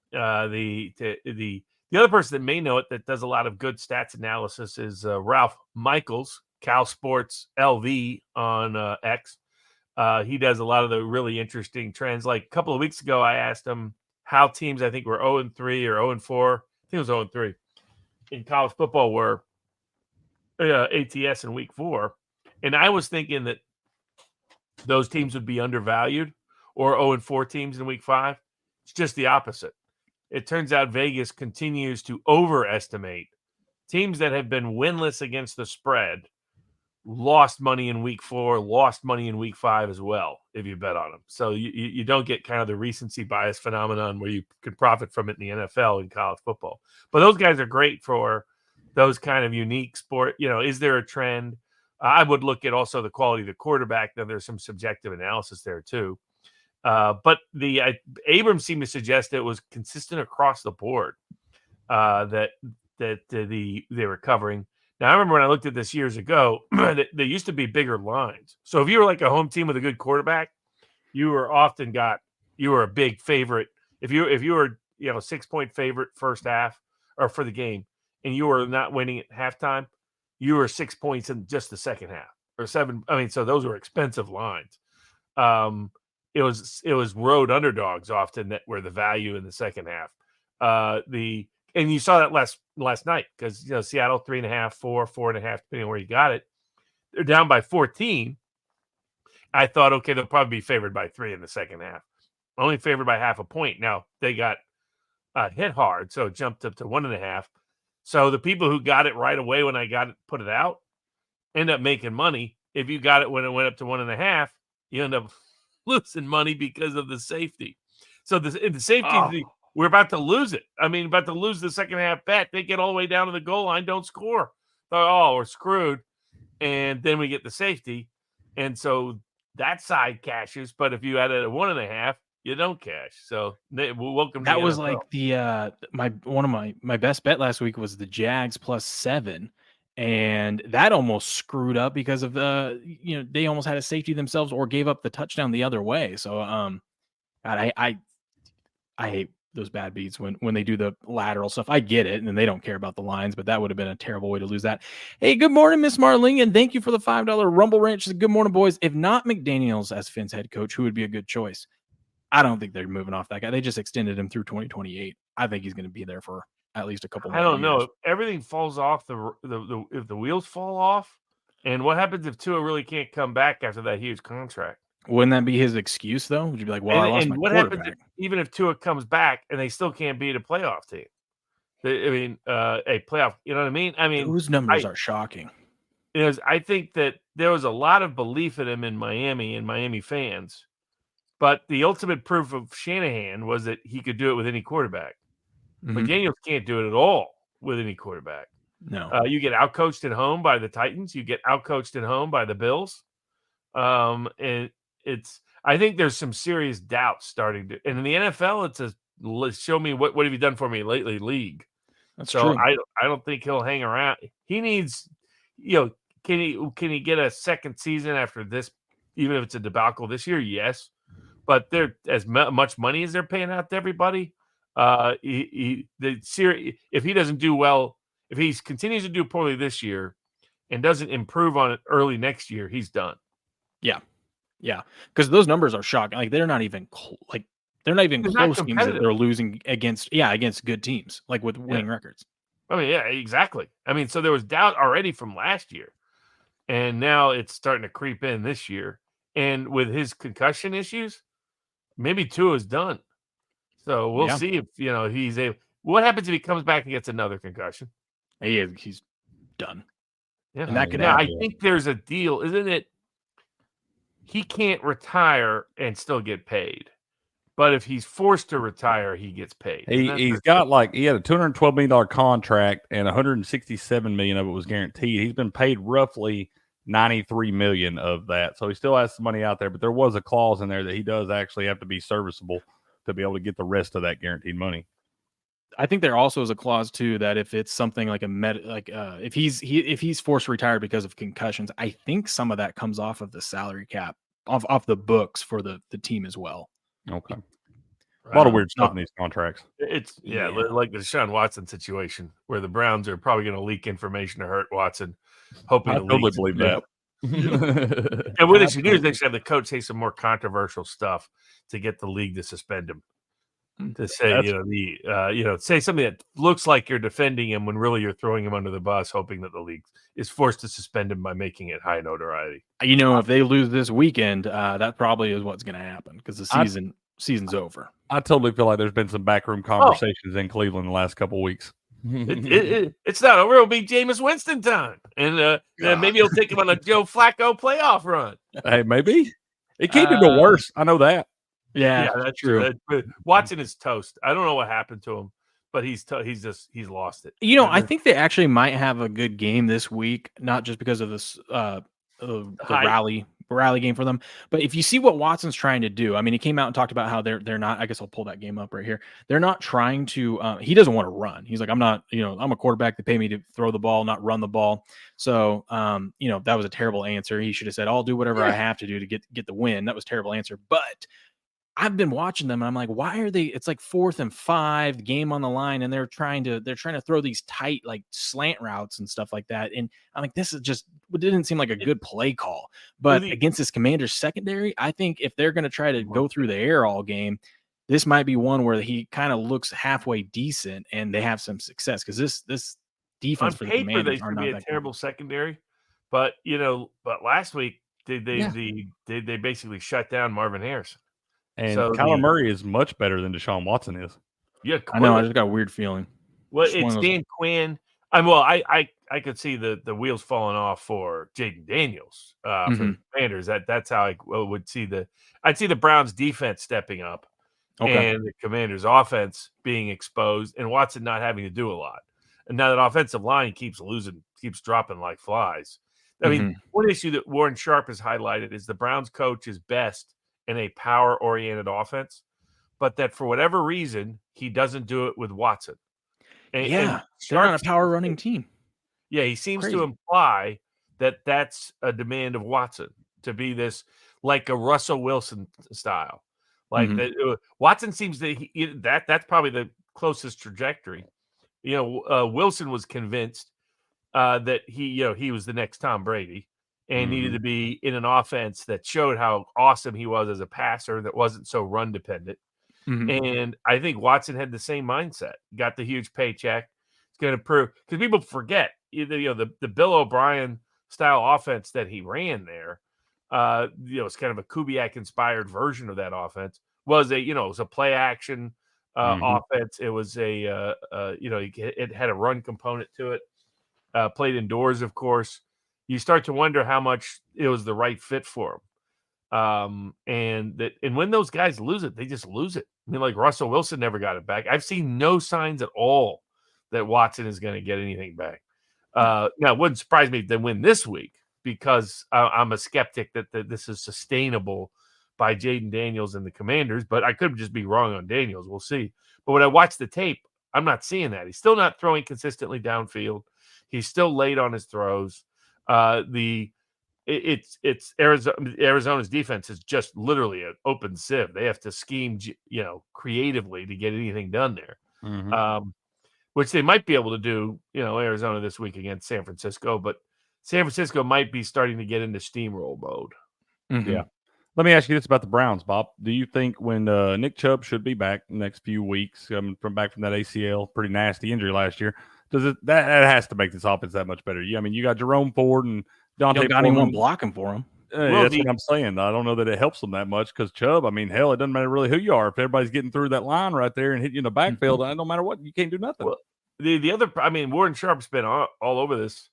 The other person that may know it that does a lot of good stats analysis is Ralph Michaels, Cal Sports LV on X. He does a lot of the really interesting trends. Like a couple of weeks ago, I asked him how teams I think were 0-3 or 0-4. I think it was 0-3 in college football were ATS in week 4. And I was thinking that those teams would be undervalued, or 0-4 teams in week 5. It's just the opposite. It turns out Vegas continues to overestimate teams that have been winless against the spread. Lost money in week 4, lost money in week 5 as well, if you bet on them. So you don't get kind of the recency bias phenomenon where you could profit from it in the NFL in college football. But those guys are great for those kind of unique sport. Is there a trend? I would look at also the quality of the quarterback. Then there's some subjective analysis there too. But Abrams seemed to suggest it was consistent across the board that they were covering. Now, I remember when I looked at this years ago, there used to be bigger lines. So if you were like a home team with a good quarterback, you were a big favorite. If you were 6-point favorite first half or for the game, and you were not winning at halftime, you were 6 points in just the second half or 7. I mean, so those were expensive lines. It was road underdogs often that were the value in the second half. And you saw that last night because Seattle 3.5, 4, 4.5, depending on where you got it. They're down by 14. I thought, okay, they'll probably be favored by 3 in the second half. Only favored by 0.5 point. Now they got hit hard, so it jumped up to 1.5. So the people who got it right away when I put it out, end up making money. If you got it when it went up to 1.5, you end up losing money because of the safety. So the safety. We're about to lose it. I mean, about to lose the second half bet. They get all the way down to the goal line, don't score. Oh, we're screwed. And then we get the safety. And so that side cashes. But if you had it at 1.5, you don't cash. So welcome to that was NFL. like the one of my best bet last week was the Jags +7. And that almost screwed up because of they almost had a safety themselves or gave up the touchdown the other way. So God, I bad beats when they do the lateral stuff. I get it, and they don't care about the lines, but that would have been a terrible way to lose that. Hey, good morning, Miss Marling, and thank you for the $5 Rumble Ranch. Good morning, boys. If not McDaniels as Finn's head coach, who would be a good choice? I don't think they're moving off that guy. They just extended him through 2028. I think he's going to be there for at least a couple more years. I don't know. If everything falls off, if the wheels fall off, and what happens if Tua really can't come back after that huge contract? Wouldn't that be his excuse, though? Would you be like, well, I lost my what quarterback? happens even if Tua comes back and they still can't beat a playoff team? A playoff, you know what I mean? I mean, those numbers are shocking. I think that there was a lot of belief in him in Miami and Miami fans, but the ultimate proof of Shanahan was that he could do it with any quarterback. McDaniels can't do it at all with any quarterback. No. You get outcoached at home by the Titans. You get outcoached at home by the Bills. And I think there's some serious doubts starting to. And in the NFL, it's a show me what have you done for me lately league. That's so true. I don't think he'll hang around. He needs, can he get a second season after this, even if it's a debacle this year? Yes, but they're as much money as they're paying out to everybody. If he doesn't do well, if he continues to do poorly this year and doesn't improve on it early next year, he's done. Yeah, because those numbers are shocking. Like they're not even close teams that they're losing against good teams, like with winning records. I mean, yeah, exactly. I mean, so there was doubt already from last year, and now it's starting to creep in this year. And with his concussion issues, maybe Tua is done. So we'll see if he's able. What happens if he comes back and gets another concussion? He's done. Yeah, and that could happen. I think there's a deal, isn't it? He can't retire and still get paid, but if he's forced to retire, he gets paid. He had a $212 million contract, and $167 million of it was guaranteed. He's been paid roughly $93 million of that, so he still has some money out there. But there was a clause in there that he does actually have to be serviceable to be able to get the rest of that guaranteed money. I think there also is a clause too that if it's something like if he's forced to retire because of concussions, I think some of that comes off of the salary cap, off the books for the team as well. Okay. A lot of weird stuff in these contracts. It's like the Deshaun Watson situation where the Browns are probably going to leak information to hurt Watson, hoping I totally believe that. And what they should do is they should have the coach say some more controversial stuff to get the league to suspend him. To say, say something that looks like you're defending him when really you're throwing him under the bus, hoping that the league is forced to suspend him by making it high notoriety. If they lose this weekend, that probably is what's going to happen because the season's over. I totally feel like there's been some backroom conversations in Cleveland the last couple of weeks. It's not over. It'll be Jameis Winston time, and maybe he'll take him on a Joe Flacco playoff run. Hey, maybe it can't do no worse. I know that. Yeah, that's true. Watson is toast. I don't know what happened to him, but he's lost it. I think they actually might have a good game this week, not just because of this the rally game for them, but if you see what Watson's trying to do, I mean, he came out and talked about how they're not. I guess I'll pull that game up right here. They're not trying to. He doesn't want to run. He's like, I'm not. I'm a quarterback. They pay me to throw the ball, not run the ball. So, that was a terrible answer. He should have said, I'll do whatever I have to do to get the win. That was a terrible answer, but I've been watching them and I'm like, why are they? It's like 4th and 5, the game on the line, and they're trying to throw these tight like slant routes and stuff like that. And I'm like, this is just it didn't seem like a good play call. But against this Commanders secondary, I think if they're going to try to go through the air all game, this might be one where he kind of looks halfway decent and they have some success because this defense on for the paper Commanders they should be a terrible secondary, but last week they basically shut down Marvin Harrison. And Kyler Murray is much better than Deshaun Watson is. Yeah, I know. I just got a weird feeling. Well, it's Dan Quinn. I could see the wheels falling off for Jaden Daniels for the Commanders. That's how I would see I'd see the Browns defense stepping up and the Commanders offense being exposed and Watson not having to do a lot. And now that offensive line keeps dropping like flies. I mean, one issue that Warren Sharp has highlighted is the Browns coach is best in a power-oriented offense, but that for whatever reason, he doesn't do it with Watson. And they're on a power-running team. Yeah, he seems to imply that that's a demand of Watson to be this like a Russell Wilson style. Like Watson seems that that's probably the closest trajectory. Wilson was convinced that he was the next Tom Brady and needed to be in an offense that showed how awesome he was as a passer that wasn't so run dependent. And I think Watson had the same mindset. Got the huge paycheck. It's going to prove, because people forget the Bill O'Brien style offense that he ran there. It's kind of a Kubiak inspired version of that offense. It was a play action offense. It was it had a run component to it. Played indoors, of course. You start to wonder how much it was the right fit for him. And when those guys lose it, they just lose it. I mean, like Russell Wilson never got it back. I've seen no signs at all that Watson is going to get anything back. Now, it wouldn't surprise me if they win this week, because I'm a skeptic that this is sustainable by Jaden Daniels and the Commanders, but I could just be wrong on Daniels. We'll see. But when I watch the tape, I'm not seeing that. He's still not throwing consistently downfield. He's still late on his throws. It's Arizona's defense is just literally an open sieve. They have to scheme, creatively to get anything done there, which they might be able to do, Arizona this week against San Francisco, but San Francisco might be starting to get into steamroll mode. Yeah. Let me ask you this about the Browns, Bob. Do you think when Nick Chubb should be back the next few weeks from that ACL, pretty nasty injury last year, that has to make this offense that much better? You got Jerome Ford and Dante. Got anyone blocking for him? That's what I'm saying. I don't know that it helps them that much, because Chubb, hell, it doesn't matter really who you are. If everybody's getting through that line right there and hit you in the backfield, no matter what, you can't do nothing. Well, the other, Warren Sharp's been all over this.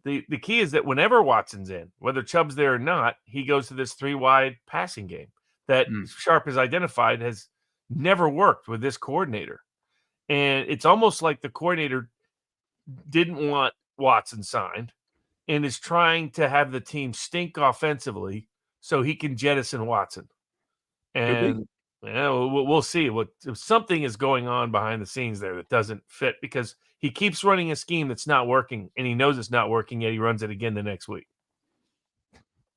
The key is that whenever Watson's in, whether Chubb's there or not, he goes to this 3-wide passing game that Sharp has identified has never worked with this coordinator. And it's almost like the coordinator didn't want Watson signed and is trying to have the team stink offensively so he can jettison Watson. And we'll see. Something is going on behind the scenes there that doesn't fit, because he keeps running a scheme that's not working, and he knows it's not working, yet he runs it again the next week.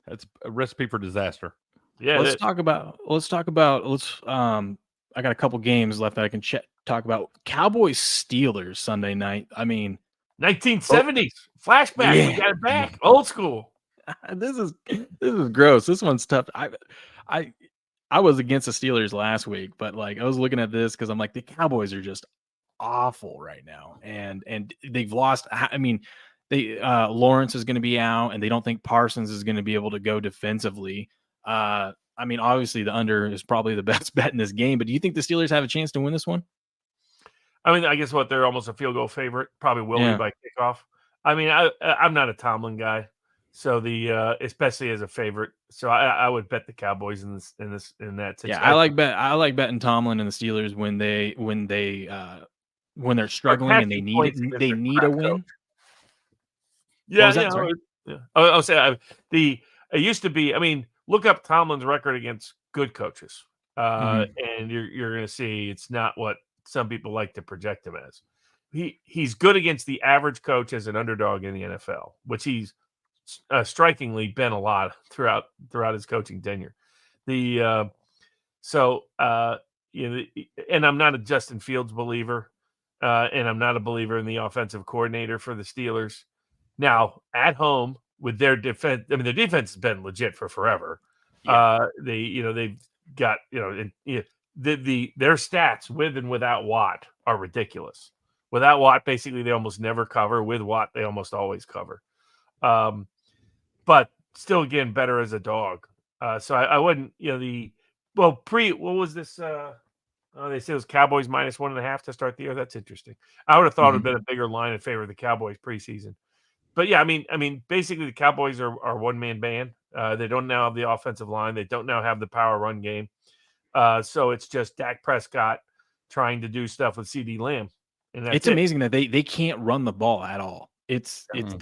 That's a recipe for disaster. Yeah. Let's talk about. I got a couple games left that I can talk about. Cowboys Steelers Sunday night. 1970s flashback. Yeah. We got it back. Old school. This is gross. This one's tough. I was against the Steelers last week, but I was looking at this because I'm like, the Cowboys are just awful right now, and they've lost. Lawrence is going to be out, and they don't think Parsons is going to be able to go defensively. Obviously the under is probably the best bet in this game, but do you think the Steelers have a chance to win this one? I guess they're almost a field goal favorite. Probably will be by kickoff. I'm not a Tomlin guy, so especially as a favorite. So I would bet the Cowboys in that situation. Yeah, I like betting Tomlin and the Steelers when they're struggling and they need a win. Yeah. I'll say it used to be. Look up Tomlin's record against good coaches, and you're going to see it's not what some people like to project him as. He's good against the average coach as an underdog in the NFL, which he's strikingly been a lot throughout his coaching tenure. And I'm not a Justin Fields believer, and I'm not a believer in the offensive coordinator for the Steelers. Now at home with their defense, their defense has been legit for forever. Yeah. They've got their stats with and without Watt are ridiculous. Without Watt, basically they almost never cover. With Watt, they almost always cover. But still, again, better as a dog. So I wouldn't, what was this? They say it was Cowboys -1.5 to start the year. That's interesting. I would have thought it would have been a bigger line in favor of the Cowboys preseason. But yeah, basically the Cowboys are one-man band. They don't now have the offensive line. They don't now have the power run game. So it's just Dak Prescott trying to do stuff with CD Lamb. And it's amazing that they can't run the ball at all. They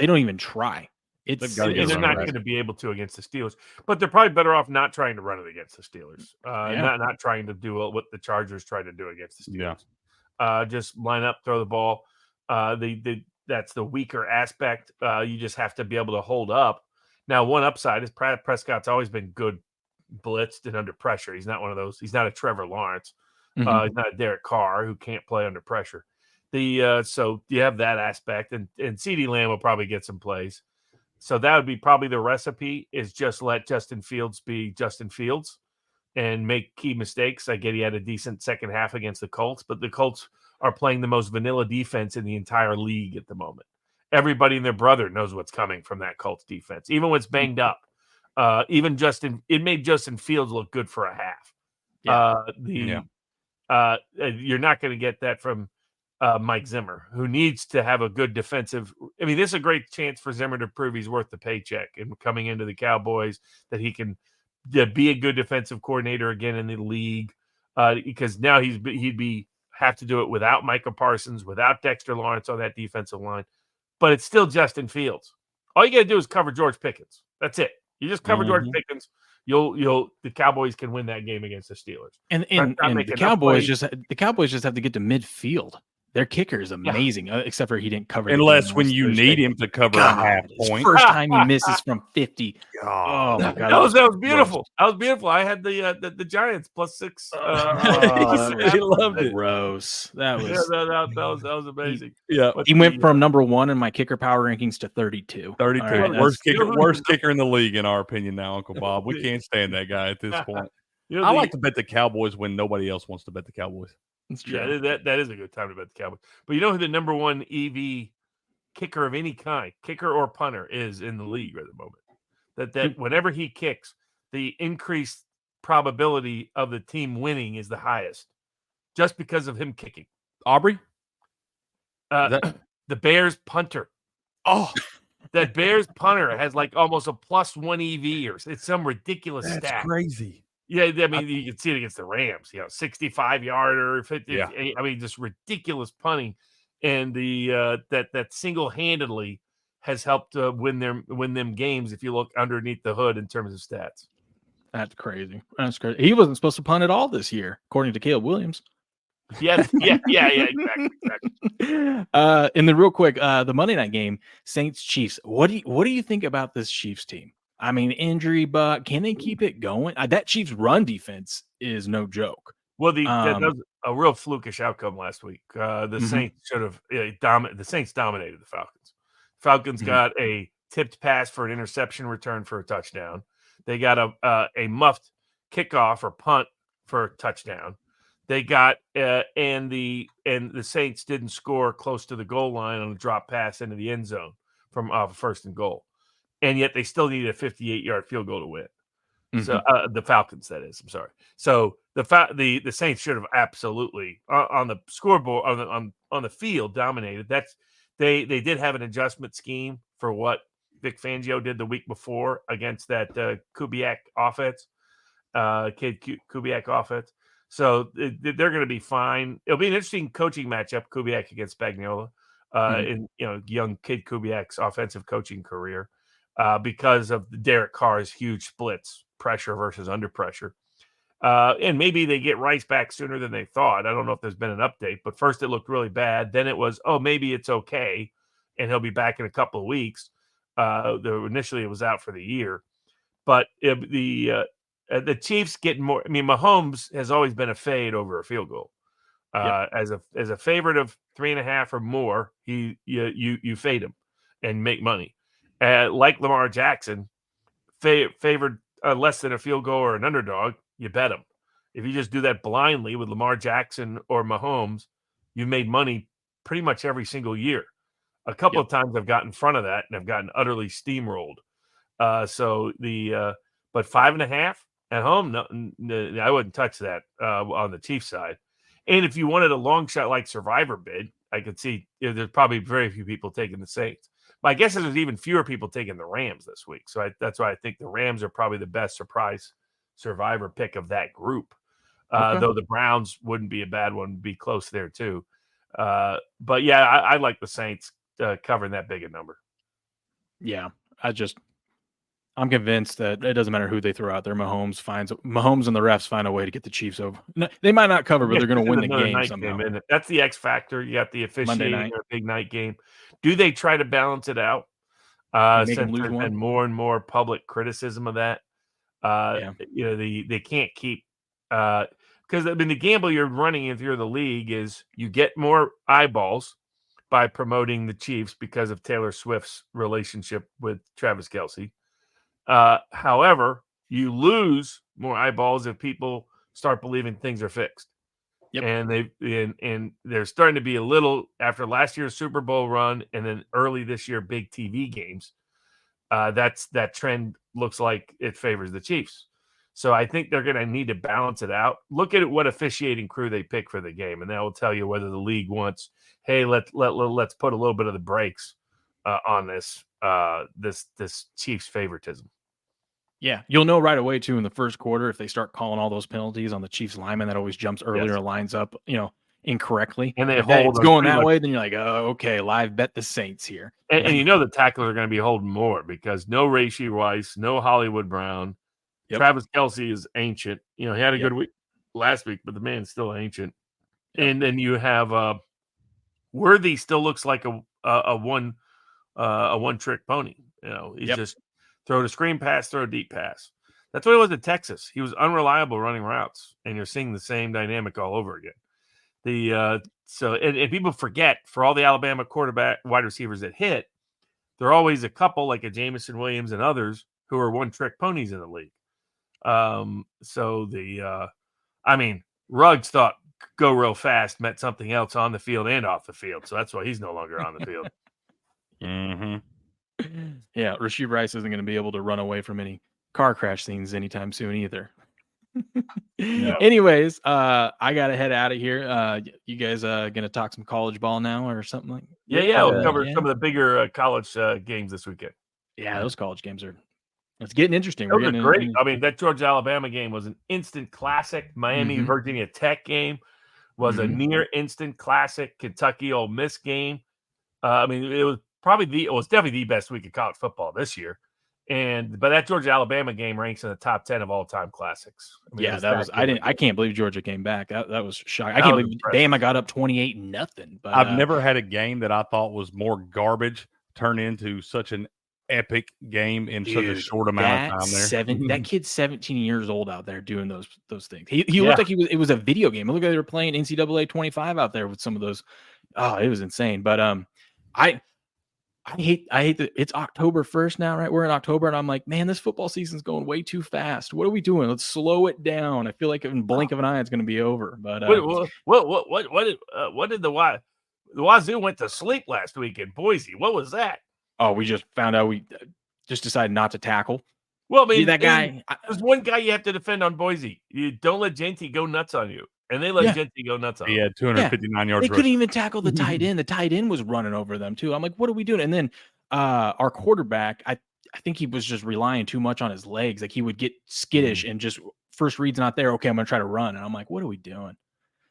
don't even try. They're not going to be able to against the Steelers, but they're probably better off not trying to run it against the Steelers. Not trying to do what the Chargers tried to do against the Steelers. Yeah. Just line up, throw the ball. That's the weaker aspect. You just have to be able to hold up. Now, one upside is Prescott's always been good blitzed and under pressure. He's not one of those. He's not a Trevor Lawrence. He's not a Derek Carr who can't play under pressure. So you have that aspect, and CeeDee Lamb will probably get some plays. So that would be probably the recipe, is just let Justin Fields be Justin Fields and make key mistakes. I get he had a decent second half against the Colts, but the Colts are playing the most vanilla defense in the entire league at the moment. Everybody and their brother knows what's coming from that Colts defense, even when it's banged up. It made Justin Fields look good for a half. You're not going to get that from Mike Zimmer, who needs to have a good defensive. I mean, this is a great chance for Zimmer to prove he's worth the paycheck and coming into the Cowboys, that he can be a good defensive coordinator again in the league, because now he'd have to do it without Micah Parsons, without Dexter Lawrence on that defensive line. But it's still Justin Fields. All you got to do is cover George Pickens. That's it. You just cover George Pickens. The Cowboys can win that game against the Steelers. And the Cowboys just have to get to midfield. Their kicker is amazing, except for he didn't cover. Unless when you need him to cover a half point. First time he misses from 50. Oh my God, that was beautiful. That was beautiful. I had the Giants +6. He loved it. Gross. That was amazing. Yeah, he went from number 1 in my kicker power rankings to 32. 32. Right, worst kicker in the league, in our opinion. Now, Uncle Bob, we can't stand that guy at this point. I like to bet the Cowboys when nobody else wants to bet the Cowboys. Yeah, that is a good time to bet the Cowboys. But you know who the number 1 EV kicker of any kind, kicker or punter, is in the league at the moment? That whenever he kicks, the increased probability of the team winning is the highest, just because of him kicking. Aubrey? The Bears punter. Oh, that Bears punter has like almost a +1 EV, or it's some ridiculous stat. That's crazy. Yeah, I mean, you can see it against the Rams, 65-yarder, 50. Yeah. I mean, just ridiculous punting, and that single-handedly has helped win them games. If you look underneath the hood in terms of stats, that's crazy. That's crazy. He wasn't supposed to punt at all this year, according to Caleb Williams. Yeah, exactly. And then real quick, the Monday night game, Saints Chiefs. What do you think about this Chiefs team? I mean, injury, but can they keep it going? That Chiefs run defense is no joke. Well, that was a real flukish outcome last week. The Saints should have the Saints dominated the Falcons. Falcons got a tipped pass for an interception return for a touchdown. They got a muffed kickoff or punt for a touchdown. They got and the Saints didn't score close to the goal line on a drop pass into the end zone from first and goal. And yet they still needed a 58-yard field goal to win. So the Falcons, that is. I'm sorry. So the Saints should have absolutely on the scoreboard on the field dominated. They did have an adjustment scheme for what Vic Fangio did the week before against that Kubiak offense, Kubiak offense. So they're going to be fine. It'll be an interesting coaching matchup, Kubiak against Spagnuolo, in young Kid Kubiak's offensive coaching career. Because of Derek Carr's huge splits, pressure versus under pressure. And maybe they get Rice back sooner than they thought. I don't know if there's been an update, but first it looked really bad. Then it was, maybe it's okay, and he'll be back in a couple of weeks. Initially it was out for the year. But the Chiefs getting more. I mean, Mahomes has always been a fade over a field goal. As a favorite of 3.5 or more, you fade him and make money. Like Lamar Jackson, favored less than a field goal or an underdog, you bet him. If you just do that blindly with Lamar Jackson or Mahomes, you've made money pretty much every single year. A couple of times I've got in front of that and I've gotten utterly steamrolled. But 5.5 at home, no, I wouldn't touch that on the Chiefs side. And if you wanted a long shot like Survivor bid, I could see there's probably very few people taking the Saints. My guess is there's even fewer people taking the Rams this week. So that's why I think the Rams are probably the best surprise Survivor pick of that group. Though the Browns wouldn't be a bad one, be close there too. But yeah, I like the Saints covering that big a number. Yeah, I'm convinced that it doesn't matter who they throw out there. Mahomes and the refs find a way to get the Chiefs over. No, they might not cover, but they're going to win the game somehow. That's the X factor. You got the officiating or big night game. Do they try to balance it out? Since there's been more and more public criticism of that. They can't keep because the gamble you're running if you're the league is you get more eyeballs by promoting the Chiefs because of Taylor Swift's relationship with Travis Kelce. However, you lose more eyeballs if people start believing things are fixed. Yep. And they're starting to be a little after last year's Super Bowl run and then early this year big TV games. That trend looks like it favors the Chiefs. So I think they're going to need to balance it out. Look at what officiating crew they pick for the game, and that will tell you whether the league wants, hey, let's put a little bit of the brakes on this Chiefs favoritism. Yeah, you'll know right away too in the first quarter if they start calling all those penalties on the Chiefs lineman that always jumps earlier, Yes. lines up, incorrectly. And they if hold it's them going pretty that much- way, then you're like, oh, okay, live bet the Saints here. And the tacklers are going to be holding more because no Rashee Rice, no Hollywood Brown. Yep. Travis Kelce is ancient. He had a Yep. good week last week, but the man's still ancient. Yep. And then you have Worthy still looks like a one trick pony. He's just throw the screen pass, throw a deep pass. That's what it was at Texas. He was unreliable running routes, and you're seeing the same dynamic all over again. So people forget for all the Alabama quarterback wide receivers that hit, there are always a couple like a Jamison Williams and others who are one trick ponies in the league. Ruggs thought go real fast meant something else on the field and off the field. So that's why he's no longer on the field. Mm-hmm. Yeah, Rashee Rice isn't going to be able to run away from any car crash scenes anytime soon either. Anyways, I got to head out of here. You guys going to talk some college ball now or something like that? Yeah. We'll cover some of the bigger college games this weekend. Yeah, those college games it's getting interesting. Those are great. That Georgia-Alabama game was an instant classic. Miami-Virginia Tech game was a near instant classic. Kentucky-Ole Miss game. It was definitely the best week of college football this year. But that Georgia-Alabama game ranks in the top 10 of all-time classics. I can't believe Georgia came back. That was shocking. I can't believe Bama got up 28-0. But I've never had a game that I thought was more garbage turn into such an epic game in such a short amount of time there. That kid's 17 years old out there doing those things. He looked like it was a video game. It looked like they were playing NCAA 25 out there with some of those. Oh, it was insane. But I hate that it's October 1st now, right? We're in October, and I'm like, man, this football season's going way too fast. What are we doing? Let's slow it down. I feel like in blink of an eye, it's going to be over. But what did the Wazoo went to sleep last week in Boise? What was that? Oh, we just found out we just decided not to tackle. Well, that guy. There's one guy you have to defend on Boise. You don't let Genty go nuts on you. And they let Genty go nuts on him. Yeah, 259 yards. They couldn't even tackle the tight end. The tight end was running over them, too. I'm like, what are we doing? And then our quarterback, I think he was just relying too much on his legs. Like he would get skittish and just first read's not there. Okay, I'm going to try to run. And I'm like, what are we doing?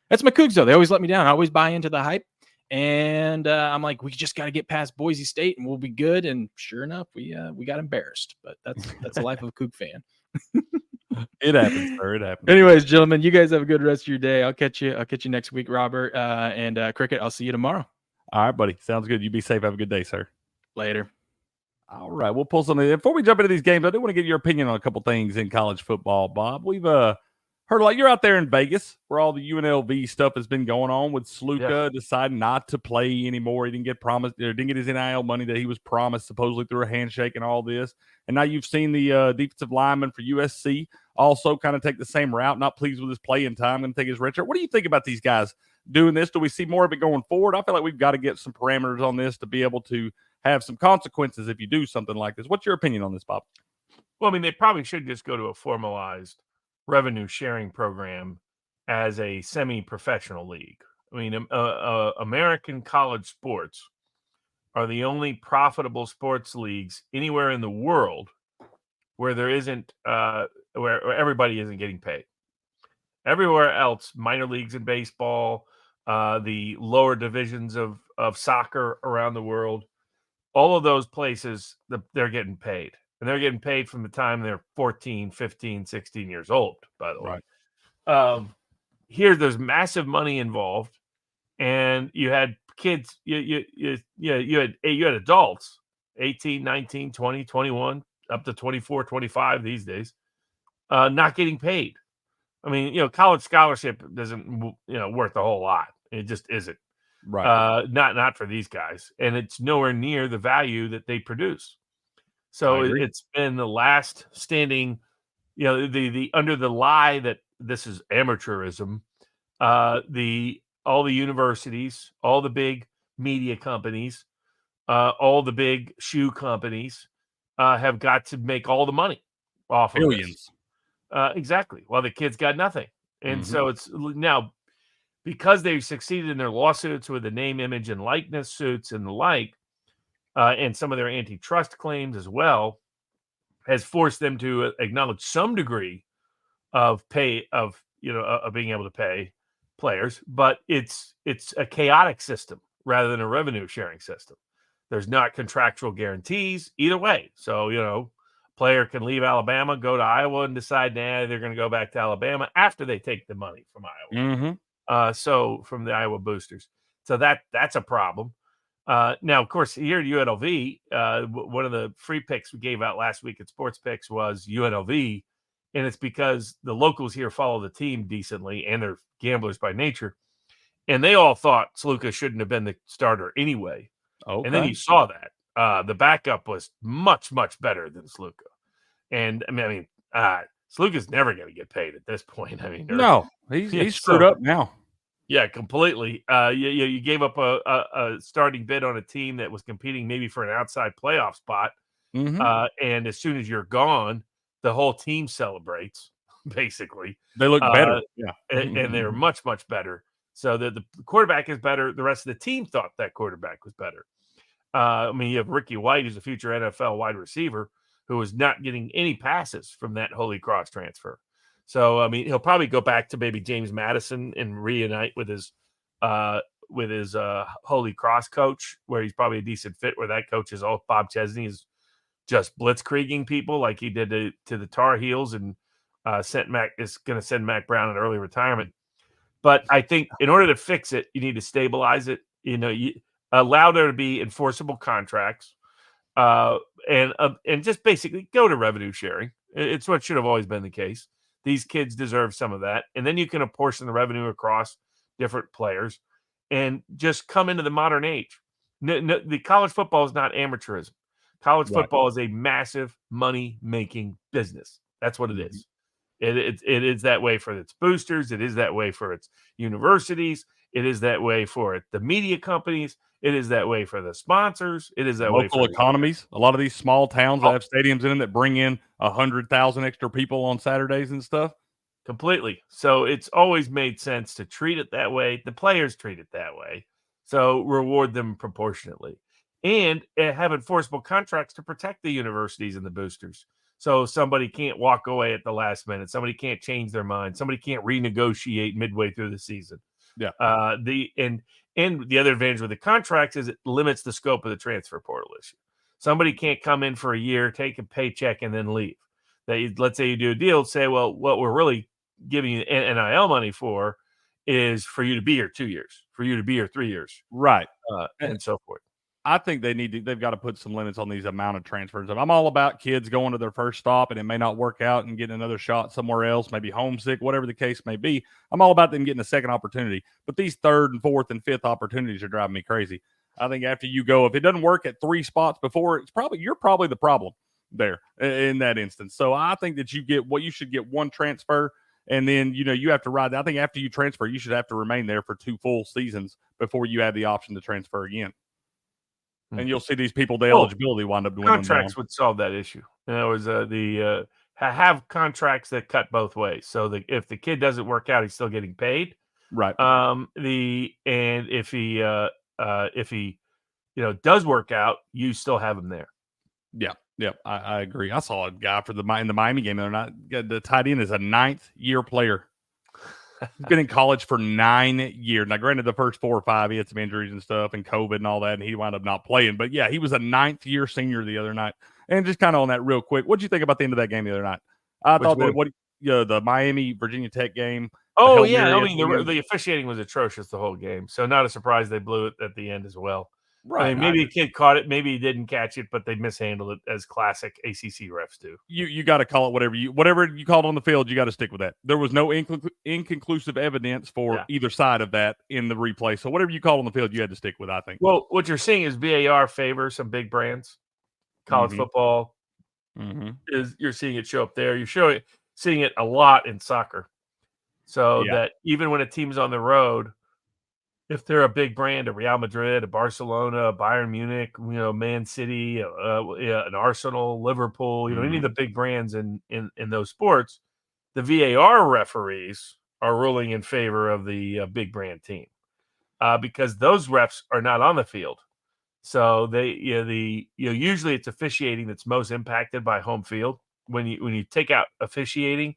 That's my Cougs, though. They always let me down. I always buy into the hype. And I'm like, we just got to get past Boise State and we'll be good. And sure enough, we got embarrassed. But that's the life of a Coug fan. It happens, sir. It happens. Anyways, gentlemen, you guys have a good rest of your day. I'll catch you next week, Robert. And Cricket, I'll see you tomorrow. All right, buddy. Sounds good. You be safe. Have a good day, sir. Later. All right. We'll pull something. Before we jump into these games, I do want to get your opinion on a couple things in college football, Bob. We've heard a lot. You're out there in Vegas where all the UNLV stuff has been going on with Sluka deciding not to play anymore. He didn't get his NIL money that he was promised supposedly through a handshake and all this. And now you've seen the defensive lineman for USC also kind of take the same route, not pleased with his playing time, going to take his red shirt. What do you think about these guys doing this? Do we see more of it going forward? I feel like we've got to get some parameters on this to be able to have some consequences if you do something like this. What's your opinion on this, Bob? Well, they probably should just go to a formalized revenue sharing program as a semi-professional league. American college sports are the only profitable sports leagues anywhere in the world where there isn't where everybody isn't getting paid. Everywhere else, minor leagues in baseball, the lower divisions of soccer around the world, all of those places, they're getting paid. And they're getting paid from the time they're 14, 15, 16 years old, by the way. Right. Here, there's massive money involved. And you had kids, you had adults, 18, 19, 20, 21, up to 24, 25 these days, not getting paid. I mean, college scholarship isn't, worth a whole lot. It just isn't. Right. Not for these guys. And it's nowhere near the value that they produce. I So agree. it's been the last standing, the under the lie that this is amateurism. All the universities, all the big media companies, all the big shoe companies have got to make all the money off of Billions. this. Exactly. Well, the kids got nothing. And Mhm. so it's now because they've succeeded in their lawsuits with the name, image, and likeness suits and the like, and some of their antitrust claims as well, has forced them to acknowledge some degree of pay of being able to pay players, but it's a chaotic system rather than a revenue sharing system. There's not contractual guarantees either way. So, player can leave Alabama, go to Iowa, and decide, they're going to go back to Alabama after they take the money from Iowa. Mm-hmm. So from the Iowa boosters. So that's a problem. Now, of course, here at UNLV, one of the free picks we gave out last week at Sports Picks was UNLV, and it's because the locals here follow the team decently, and they're gamblers by nature, and they all thought Sluka shouldn't have been the starter anyway. Okay. And then you saw that the backup was much, much better than Sluka, and I mean, Sluka's never going to get paid at this point. I mean, no, he's screwed up now. Yeah, completely. You gave up a starting bid on a team that was competing maybe for an outside playoff spot, and as soon as you're gone, the whole team celebrates. Basically, they look better. Yeah, and they're much, much better. So the quarterback is better. The rest of the team thought that quarterback was better. I mean, you have Ricky White, who's a future NFL wide receiver, who is not getting any passes from that Holy Cross transfer. So, I mean, he'll probably go back to maybe James Madison and reunite with his Holy Cross coach, where he's probably a decent fit, where that coach is Bob Chesney is just blitzkrieging people like he did to the Tar Heels and is going to send Mac Brown in early retirement. But I think in order to fix it, you need to stabilize it. You allow there to be enforceable contracts, and just basically go to revenue sharing. It's what should have always been the case. These kids deserve some of that, and then you can apportion the revenue across different players, and just come into the modern age. The college football is not amateurism. College football is a massive money-making business. That's what it is. It is that way for its boosters. It is that way for its universities. It is that way for the media companies. It is that way for the sponsors. It is that way for local economies. A lot of these small towns that have stadiums in them that bring in 100,000 extra people on Saturdays and stuff. Completely. So it's always made sense to treat it that way. The players treat it that way. So reward them proportionately. And have enforceable contracts to protect the universities and the boosters. So somebody can't walk away at the last minute. Somebody can't change their mind. Somebody can't renegotiate midway through the season. Yeah. And the other advantage with the contracts is it limits the scope of the transfer portal issue. Somebody can't come in for a year, take a paycheck, and then leave. Let's say you do a deal, say, well, what we're really giving you NIL money for is for you to be here 2 years, for you to be here 3 years. Right. And so forth. I think they've got to put some limits on these amount of transfers. I'm all about kids going to their first stop and it may not work out and getting another shot somewhere else, maybe homesick, whatever the case may be. I'm all about them getting a second opportunity. But these third and fourth and fifth opportunities are driving me crazy. I think after you go, if it doesn't work at 3 spots before, you're probably the problem there in that instance. So I think that you should get one transfer and then, you have to ride. I think after you transfer, you should have to remain there for 2 full seasons before you have the option to transfer again. And you'll see these people, the eligibility wind up doing contracts would solve that issue. In other words, have contracts that cut both ways. So if the kid doesn't work out, he's still getting paid. Right. If he does work out, you still have him there. Yeah, I agree. I saw a guy in the Miami game the other night. The tight end is a 9th-year player. He's been in college for 9 years. Now, granted, the first 4 or 5, he had some injuries and stuff and COVID and all that, and he wound up not playing. But, yeah, he was a 9th-year senior the other night. And just kind of on that real quick, what did you think about the end of that game the other night? I thought the Miami-Virginia Tech game. Oh, yeah. I mean, the officiating was atrocious the whole game. So not a surprise they blew it at the end as well. Right. I mean, maybe a kid caught it, maybe he didn't catch it, but they mishandled it as classic ACC refs do. You got to call it whatever you called on the field. You got to stick with that. There was no inconclusive evidence for either side of that in the replay. So whatever you called on the field, you had to stick with. I think. Well, what you're seeing is VAR favors some big brands. College football you're seeing it show up there. You're seeing it a lot in soccer. So that even when a team's on the road, if they're a big brand, a Real Madrid, a Barcelona, a Bayern Munich, Man City, an Arsenal, Liverpool, any of the big brands in those sports, the VAR referees are ruling in favor of the big brand team because those refs are not on the field. So usually it's officiating that's most impacted by home field. When you take out officiating,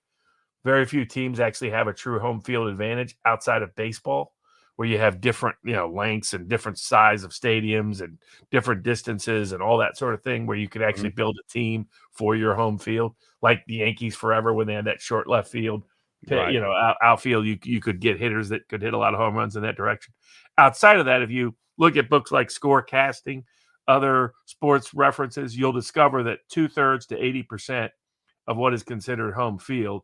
very few teams actually have a true home field advantage outside of baseball, where you have different, lengths and different size of stadiums and different distances and all that sort of thing, where you could actually build a team for your home field, like the Yankees forever when they had that short left field, outfield. You could get hitters that could hit a lot of home runs in that direction. Outside of that, if you look at books like Scorecasting, other sports references, you'll discover that 2/3 to 80% of what is considered home field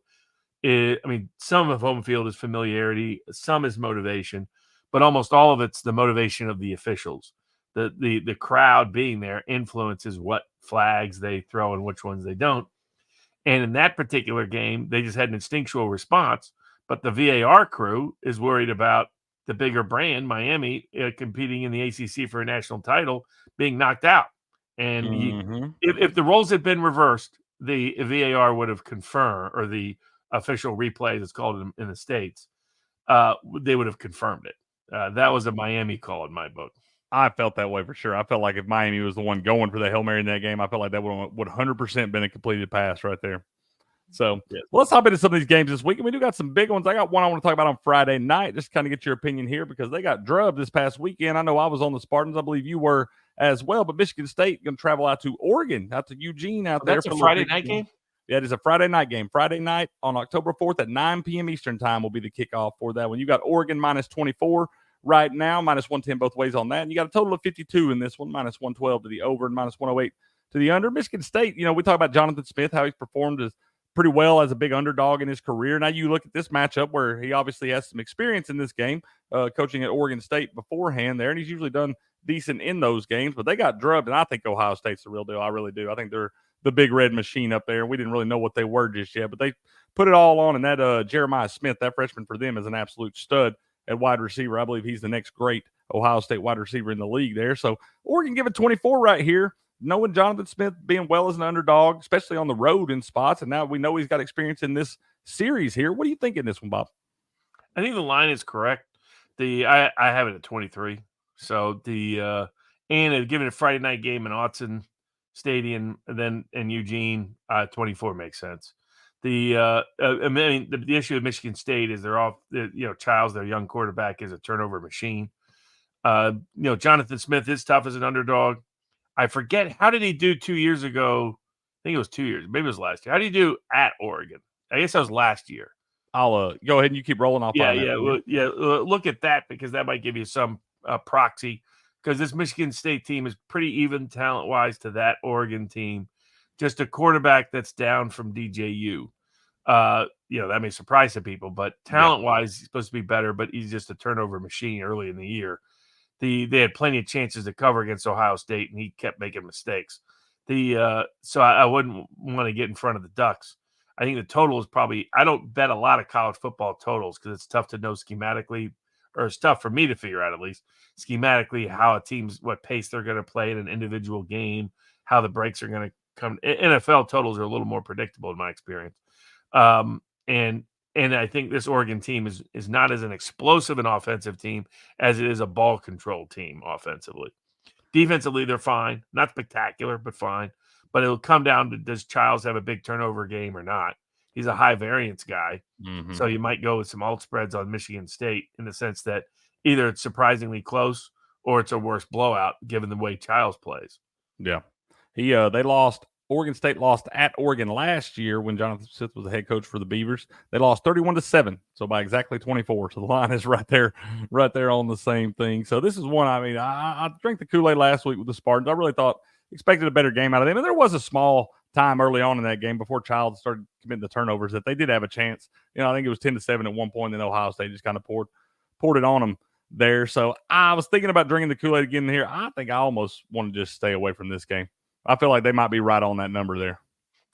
some of home field is familiarity, some is motivation, but almost all of it's the motivation of the officials. The crowd being there influences what flags they throw and which ones they don't. And in that particular game, they just had an instinctual response, but the VAR crew is worried about the bigger brand, Miami, competing in the ACC for a national title, being knocked out. And if the roles had been reversed, the VAR would have confirmed, or the official replay, that's called in the States, they would have confirmed it. That was a Miami call in my book. I felt that way for sure. I felt like if Miami was the one going for the Hail Mary in that game, I felt like that would 100% been a completed pass right there. So let's hop into some of these games this week. And we do got some big ones. I got one I want to talk about on Friday night, just kind of get your opinion here, because they got drubbed this past weekend. I know I was on the Spartans. I believe you were as well. But Michigan State going to travel out to Oregon, out to Eugene there. That's a Friday night game? Yeah, it is a Friday night game. Friday night on October 4th at 9 p.m. Eastern time will be the kickoff for that one. You got Oregon minus 24 right now, minus 110 both ways on that. And you got a total of 52 in this one, minus 112 to the over and minus 108 to the under. Michigan State, we talk about Jonathan Smith, how he's performed pretty well as a big underdog in his career. Now you look at this matchup where he obviously has some experience in this game, coaching at Oregon State beforehand there, and he's usually done decent in those games, but they got drubbed, and I think Ohio State's the real deal. I really do. I think they're the big red machine up there. We didn't really know what they were just yet, but they put it all on, and that Jeremiah Smith, that freshman for them, is an absolute stud at wide receiver. I believe he's the next great Ohio State wide receiver in the league there. So Oregon give it 24 right here, knowing Jonathan Smith being well as an underdog, especially on the road in spots, and now we know he's got experience in this series here. What do you think in this one, Bob? I think the line is correct. I have it at 23. So and given a Friday night game in Autzen Stadium, and then in Eugene, 24 makes sense. The issue with Michigan State is they're off. Childs, their young quarterback, is a turnover machine. Jonathan Smith is tough as an underdog. I forget, how did he do 2 years ago? I think it was 2 years. Maybe it was last year. How did he do at Oregon? I guess that was last year. I'll go ahead and you keep rolling off. Look at that, because that might give you some proxy, because this Michigan State team is pretty even talent-wise to that Oregon team. Just a quarterback that's down from DJU. That may surprise some people, but talent-wise, he's supposed to be better, but he's just a turnover machine early in the year. They had plenty of chances to cover against Ohio State, and he kept making mistakes. So I wouldn't want to get in front of the Ducks. I think the total is probably – I don't bet a lot of college football totals because it's tough to know schematically, or it's tough for me to figure out, at least, schematically how a team's – what pace they're going to play in an individual game, how the breaks are going to come. NFL totals are a little more predictable in my experience. And I think this Oregon team is not as an explosive and offensive team as it is a ball control team offensively. Defensively, they're fine. Not spectacular, but fine. But it'll come down to, does Childs have a big turnover game or not? He's a high variance guy. So you might go with some alt spreads on Michigan State in the sense that either it's surprisingly close or it's a worse blowout given the way Childs plays. Yeah. They lost Oregon State lost at Oregon last year when Jonathan Smith was the head coach for the Beavers. They lost 31-7, so by exactly 24. So the line is right there on the same thing. So this is one. I mean, I drank the Kool-Aid last week with the Spartans. I really expected a better game out of them, and there was a small time early on in that game before Child started committing the turnovers that they did have a chance. I think it was 10-7 at one point, and then Ohio State just kind of poured it on them there. So I was thinking about drinking the Kool-Aid again here. I think I almost want to just stay away from this game. I feel like they might be right on that number there.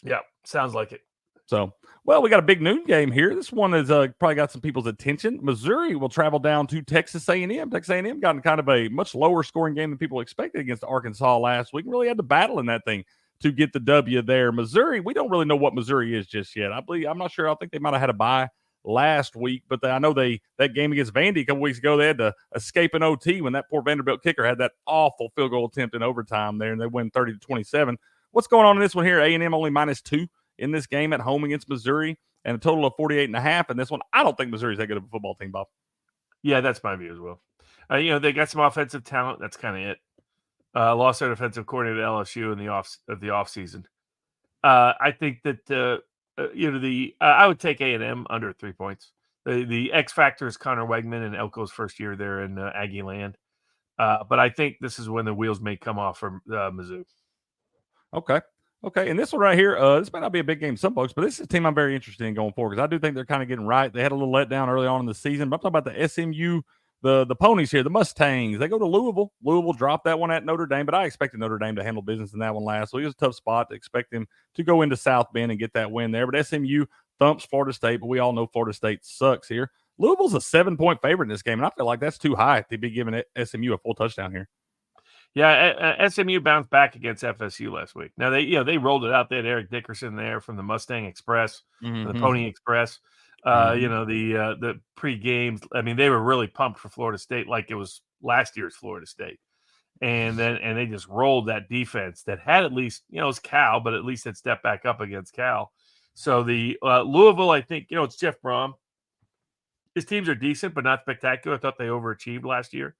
Yeah, sounds like it. So, well, we got a big noon game here. This one has probably got some people's attention. Missouri will travel down to Texas A&M. Texas A&M got in kind of a much lower scoring game than people expected against Arkansas last week. Really had to battle in that thing to get the W there. Missouri, we don't really know what Missouri is just yet. I'm not sure. I think they might have had a bye last week, but I know that game against Vandy a couple weeks ago, they had to escape an OT when that poor Vanderbilt kicker had that awful field goal attempt in overtime there, and they win 30-27. What's going on in this one here? A&M only -2 in this game at home against Missouri, and a total of 48.5 in this one. I don't think Missouri's that good of a football team, Bob. Yeah, that's my view as well. They got some offensive talent. That's kind of it. Lost their defensive coordinator to LSU in the offseason. I think that I would take A&M under 3 points. The X factor is Connor Wegman and Elko's first year there in Aggie land. But I think this is when the wheels may come off for Mizzou. Okay. And this one right here, this might not be a big game to some folks, but this is a team I'm very interested in going forward because I do think they're kind of getting right. They had a little letdown early on in the season, but I'm talking about the SMU, the Ponies here, the Mustangs. They go to Louisville. Louisville dropped that one at Notre Dame, but I expected Notre Dame to handle business in that one last week. It was a tough spot to expect them to go into South Bend and get that win there. But SMU thumps Florida State, but we all know Florida State sucks here. Louisville's a 7-point favorite in this game, and I feel like that's too high to be giving SMU a full touchdown here. Yeah, SMU bounced back against FSU last week. Now they rolled it out. They had Eric Dickerson there from the Mustang Express, the Pony Express. The pre-games. I mean, they were really pumped for Florida State, like it was last year's Florida State, and they just rolled that defense that had at least it was Cal, but at least had stepped back up against Cal. So the Louisville, I think it's Jeff Brom. His teams are decent, but not spectacular. I thought they overachieved last year.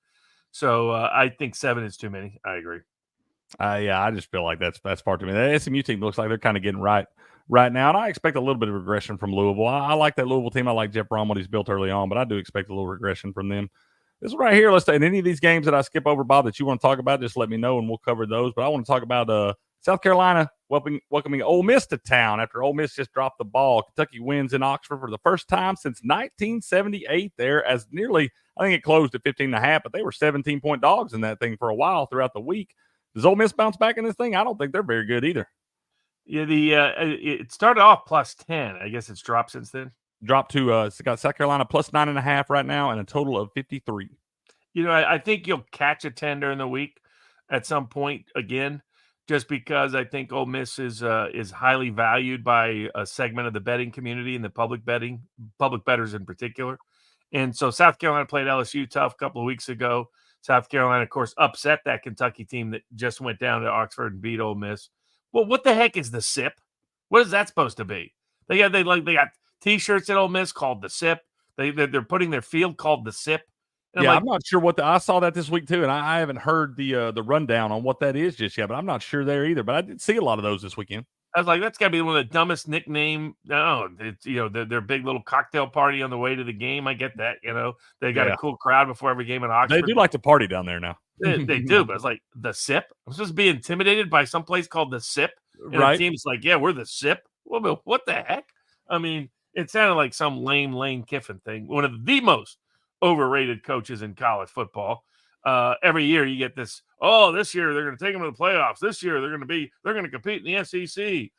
So I think 7 is too many. I agree. I just feel like that's far too many. The SMU team looks like they're kind of getting right now, and I expect a little bit of regression from Louisville. I like that Louisville team. I like Jeff Brom, what he's built early on, but I do expect a little regression from them. This one right here, and any of these games that I skip over, Bob, that you want to talk about, just let me know, and we'll cover those. But I want to talk about South Carolina welcoming Ole Miss to town after Ole Miss just dropped the ball. Kentucky wins in Oxford for the first time since 1978 there, as nearly, I think it closed at 15.5, but they were 17-point dogs in that thing for a while throughout the week. Does Ole Miss bounce back in this thing? I don't think they're very good either. Yeah, it started off +10. I guess it's dropped since then. Dropped to it's got South Carolina +9.5 right now, and a total of 53. I think you'll catch a 10 during the week at some point again, just because I think Ole Miss is highly valued by a segment of the betting community and the public bettors in particular. And so South Carolina played LSU tough a couple of weeks ago. South Carolina, of course, upset that Kentucky team that just went down to Oxford and beat Ole Miss. Well, what the heck is the SIP? What is that supposed to be? They got T-shirts at Ole Miss called the SIP. They're putting their field called the SIP. And I'm not sure I saw that this week too, and I haven't heard the rundown on what that is just yet. But I'm not sure there either. But I did see a lot of those this weekend. I was like, that's got to be one of the dumbest nickname. No, it's their big little cocktail party on the way to the game. I get that. They got a cool crowd before every game in Oxford. They do like to party down there now. They do, but it's like the SIP. I'm supposed to be intimidated by some place called the SIP, and right? The team's like, yeah, we're the SIP. Well, what the heck? I mean, it sounded like some lame Lane Kiffin thing. One of the most overrated coaches in college football. Every year you get this. Oh, this year they're going to take them to the playoffs. This year they're going to compete in the SEC.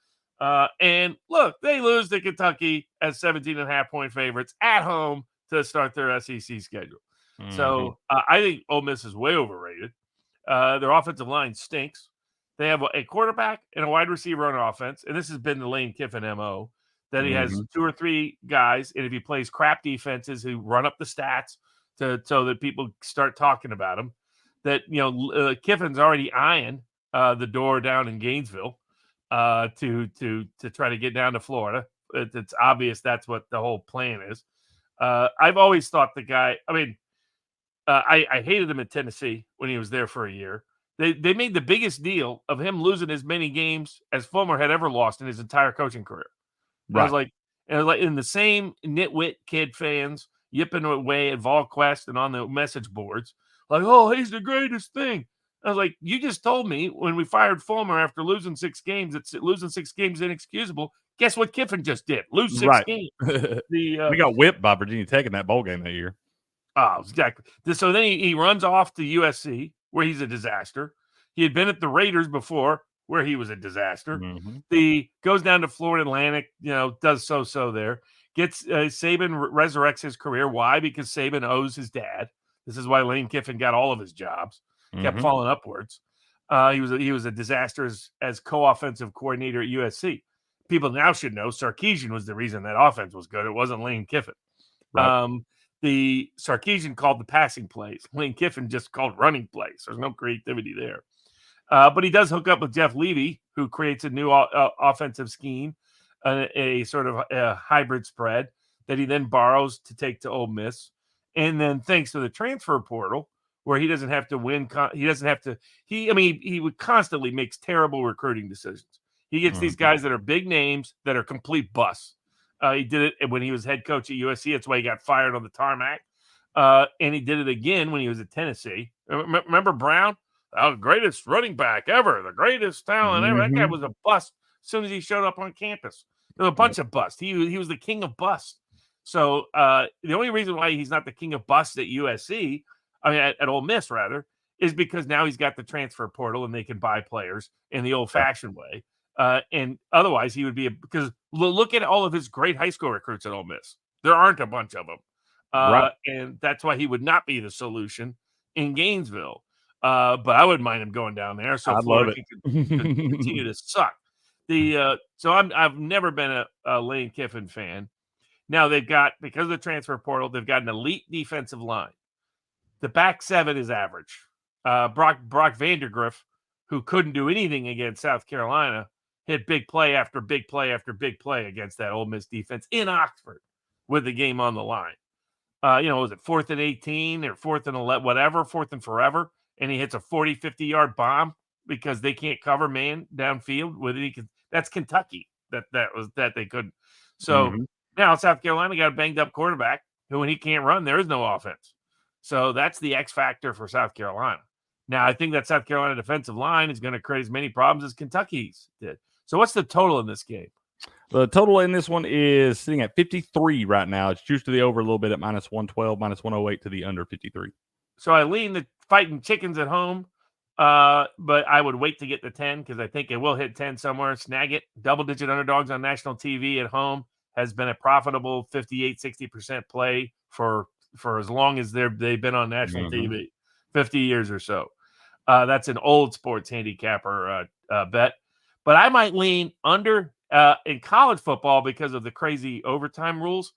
And look, they lose to Kentucky as 17.5-point favorites at home to start their SEC schedule. Mm-hmm. So I think Ole Miss is way overrated. Their offensive line stinks. They have a quarterback and a wide receiver on offense, and this has been the Lane Kiffin MO, that he has 2 or 3 guys, and if he plays crap defenses who run up the stats so that people start talking about him, that Kiffin's already eyeing the door down in Gainesville to try to get down to Florida. It's obvious that's what the whole plan is. I've always thought the guy. I mean, I hated him in Tennessee when he was there for a year. They made the biggest deal of him losing as many games as Fulmer had ever lost in his entire coaching career. And I was like, in the same nitwit kid fans yipping away at VolQuest and on the message boards, like, oh, he's the greatest thing. I was like, you just told me when we fired Fulmer after losing 6 games, that losing 6 games is inexcusable. Guess what Kiffin just did? Lose 6 games. We got whipped by Virginia Tech in that bowl game that year. Oh, exactly. So then he runs off to USC, where he's a disaster. He had been at the Raiders before, where he was a disaster. He goes down to Florida Atlantic, does so there. Gets Saban resurrects his career. Why? Because Saban owes his dad. This is why Lane Kiffin got all of his jobs. Kept falling upwards. He was a disaster as co-offensive coordinator at USC. People now should know Sarkisian was the reason that offense was good. It wasn't Lane Kiffin. Right. The Sarkisian called the passing plays. Lane Kiffin just called running plays. There's no creativity there. But he does hook up with Jeff Levy, who creates a new offensive scheme, a sort of a hybrid spread that he then borrows to take to Ole Miss. And then thanks to the transfer portal, where he doesn't have to win. He would constantly makes terrible recruiting decisions. He gets these guys that are big names that are complete busts. He did it when he was head coach at USC. That's why he got fired on the tarmac. And he did it again when he was at Tennessee. Remember Brown? The greatest running back ever, the greatest talent ever. That guy was a bust as soon as he showed up on campus. There were a bunch of busts. He was the king of busts. So the only reason why he's not the king of busts at USC, at Ole Miss rather, is because now he's got the transfer portal and they can buy players in the old-fashioned way. And otherwise, he would be because look at all of his great high school recruits at Ole Miss. There aren't a bunch of them, and that's why he would not be the solution in Gainesville. But I wouldn't mind him going down there. So Florida can continue to suck. So I've never been a Lane Kiffin fan. Now they've got, because of the transfer portal, they've got an elite defensive line. The back seven is average. Brock Vandergriff, who couldn't do anything against South Carolina, hit big play after big play after big play against that Ole Miss defense in Oxford with the game on the line. Was it 4th and 18 or 4th and 11, whatever, 4th and forever, and he hits a 40, 50-yard bomb because they can't cover man downfield with it. That's Kentucky that they couldn't. So now South Carolina got a banged up quarterback who, when he can't run, there is no offense. So that's the X factor for South Carolina. Now, I think that South Carolina defensive line is going to create as many problems as Kentucky's did. So what's the total in this game? The total in this one is sitting at 53 right now. It's juiced to the over a little bit at -112, -108 to the under 53. So I lean the fighting chickens at home, but I would wait to get to 10 because I think it will hit 10 somewhere. Snag it. Double-digit underdogs on national TV at home has been a profitable 58, 60% play for as long as they've been on national TV, 50 years or so. That's an old sports handicapper bet. But I might lean under in college football because of the crazy overtime rules.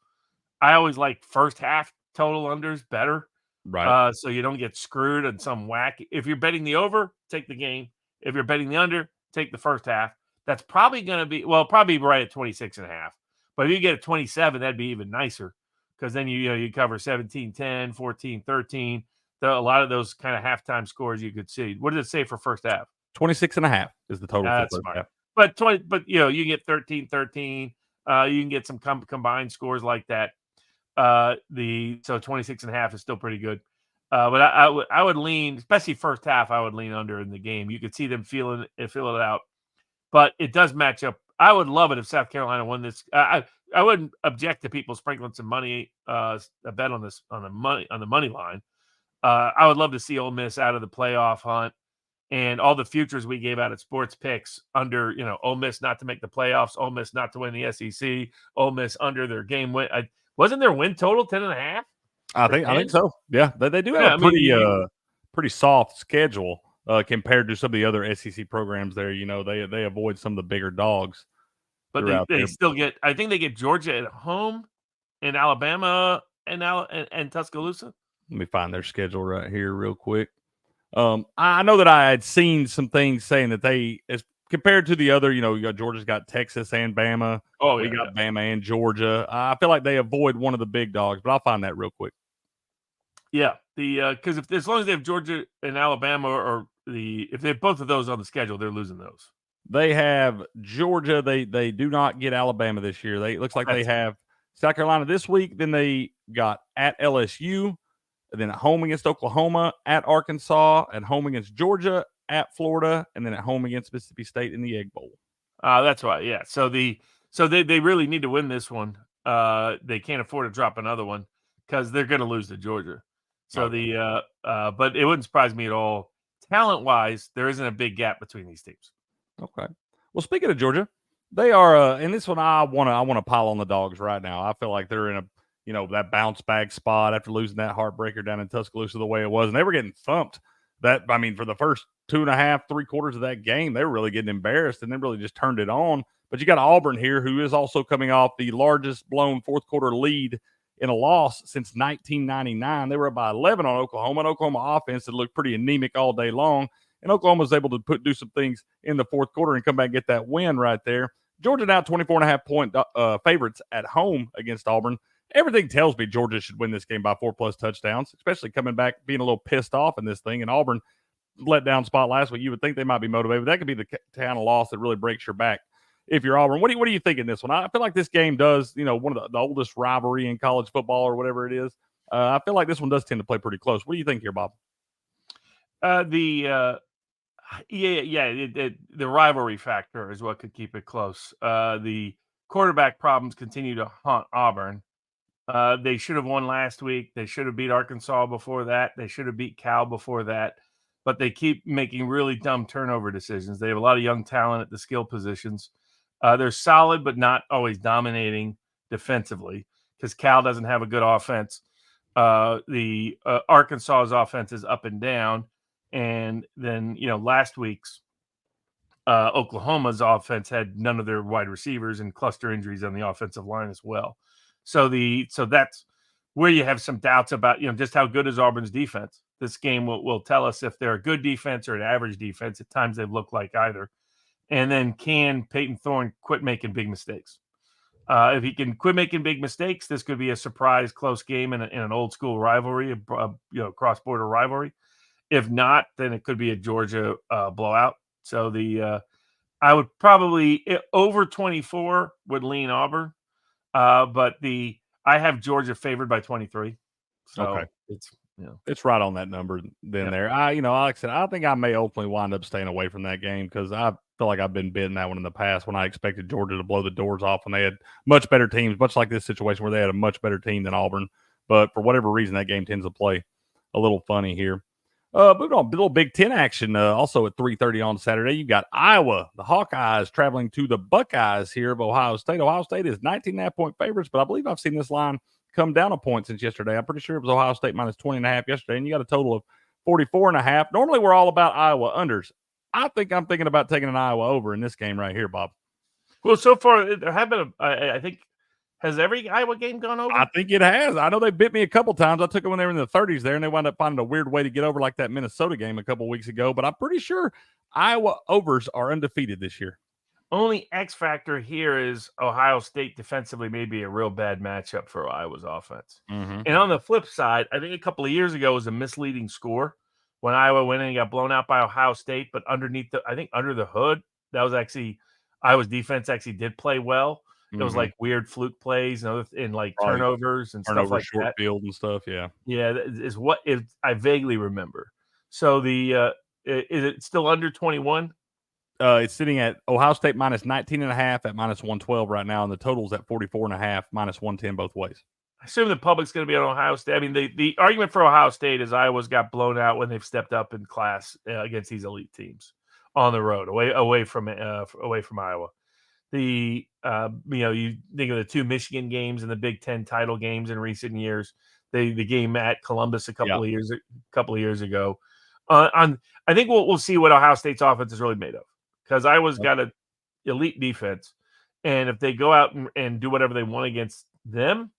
I always like first half total unders better. Right. So you don't get screwed on some whack. If you're betting the over, take the game. If you're betting the under, take the first half. That's probably going to be, probably right at 26.5. But if you get a 27, that'd be even nicer because then you cover 17-10, 14-13. A lot of those kind of halftime scores you could see. What does it say for first half? 26.5 is the total. That's smart. Half. But you get 13-13. You can get some combined scores like that. So 26.5 is still pretty good. But I would lean, especially first half, I would lean under in the game. You could see them feel it out. But it does match up. I would love it if South Carolina won this. I wouldn't object to people sprinkling some money, a bet on this on the money line. I would love to see Ole Miss out of the playoff hunt, and all the futures we gave out at Sports Picks under, Ole Miss not to make the playoffs, Ole Miss not to win the SEC, Ole Miss under their game win. Wasn't their win total 10.5? I think so. Yeah, they do have a pretty soft schedule compared to some of the other SEC programs. There, they avoid some of the bigger dogs. But they still get. I think they get Georgia at home, and Alabama and Tuscaloosa. Let me find their schedule right here real quick. I know that I had seen some things saying that they, as compared to the other, you got Georgia's got Texas and Bama. Oh, we got Bama and Georgia. I feel like they avoid one of the big dogs, but I'll find that real quick. Yeah, because as long as they have Georgia and Alabama or if they have both of those on the schedule, they're losing those. They have Georgia. They do not get Alabama this year. It looks like they have South Carolina this week. Then they got at LSU, and then at home against Oklahoma, at Arkansas, at home against Georgia, at Florida, and then at home against Mississippi State in the Egg Bowl. That's right. Yeah. So they really need to win this one. They can't afford to drop another one because they're going to lose to Georgia. So but it wouldn't surprise me at all. Talent wise, there isn't a big gap between these teams. Okay. Well, speaking of Georgia, they are in this one. I want to pile on the Dogs right now. I feel like they're in that bounce back spot after losing that heartbreaker down in Tuscaloosa the way it was, and they were getting thumped. For the first 2.5, 3 quarters of that game, they were really getting embarrassed, and then really just turned it on. But you got Auburn here, who is also coming off the largest blown fourth quarter lead in a loss since 1999. They were up by 11 on Oklahoma. And Oklahoma offense that looked pretty anemic all day long. And Oklahoma was able to do some things in the fourth quarter and come back and get that win right there. Georgia now 24.5 point favorites at home against Auburn. Everything tells me Georgia should win this game by 4+ touchdowns, especially coming back being a little pissed off in this thing. And Auburn let down spot last week. You would think they might be motivated. That could be the kind of loss that really breaks your back if you're Auburn. What do you think in this one? I feel like this game does, one of the oldest rivalry in college football or whatever it is. I feel like this one does tend to play pretty close. What do you think here, Bob? The rivalry factor is what could keep it close. The quarterback problems continue to haunt Auburn. They should have won last week. They should have beat Arkansas before that. They should have beat Cal before that. But they keep making really dumb turnover decisions. They have a lot of young talent at the skill positions. They're solid, but not always dominating defensively because Cal doesn't have a good offense. The Arkansas's offense is up and down. And then, last week's Oklahoma's offense had none of their wide receivers and cluster injuries on the offensive line as well. So that's where you have some doubts about, just how good is Auburn's defense. This game will tell us if they're a good defense or an average defense. At times they've looked like either. And then can Peyton Thorne quit making big mistakes? If he can quit making big mistakes, this could be a surprise close game in an old school rivalry, cross-border rivalry. If not, then it could be a Georgia blowout. So I would probably over 24 would lean Auburn, but I have Georgia favored by 23. So okay. It's right on that number then there. Like I said, I think I may ultimately wind up staying away from that game because I feel like I've been bidding that one in the past when I expected Georgia to blow the doors off when they had much better teams, much like this situation where they had a much better team than Auburn. But for whatever reason, that game tends to play a little funny here. Moving on, a little Big Ten action also at 3:30 on Saturday. You got Iowa, the Hawkeyes, traveling to the Buckeyes here of Ohio State. Ohio State is 19.5-point favorites, but I believe I've seen this line come down a point since yesterday. I'm pretty sure it was Ohio State minus 20.5 yesterday, and you got a total of 44.5. Normally, we're all about Iowa unders. I think I'm thinking about taking an Iowa over in this game right here, Bob. Well, so far, there have been, I think, has every Iowa game gone over? I think it has. I know they bit me a couple times. I took them when they were in the 30s there, and they wound up finding a weird way to get over like that Minnesota game a couple weeks ago. But I'm pretty sure Iowa overs are undefeated this year. Only X factor here is Ohio State defensively may be a real bad matchup for Iowa's offense. Mm-hmm. And on the flip side, I think a couple of years ago was a misleading score when Iowa went in and got blown out by Ohio State. But under the hood, that was actually Iowa's defense actually did play well. It was like weird fluke plays and like turnovers and stuff like short that. Field and stuff. Yeah. Yeah. Is what I vaguely remember. So is it still under 21? It's sitting at Ohio State minus 19.5 at minus 112 right now. And the total's at 44.5 minus 110 both ways. I assume the public's going to be on Ohio State. I mean, the argument for Ohio State is Iowa's got blown out when they've stepped up in class against these elite teams on the road, away from Iowa. You think of the two Michigan games and the Big Ten title games in recent years. The game at Columbus a couple of years ago. I think we'll see what Ohio State's offense is really made of because Iowa's got an elite defense, and if they go out and do whatever they want against them,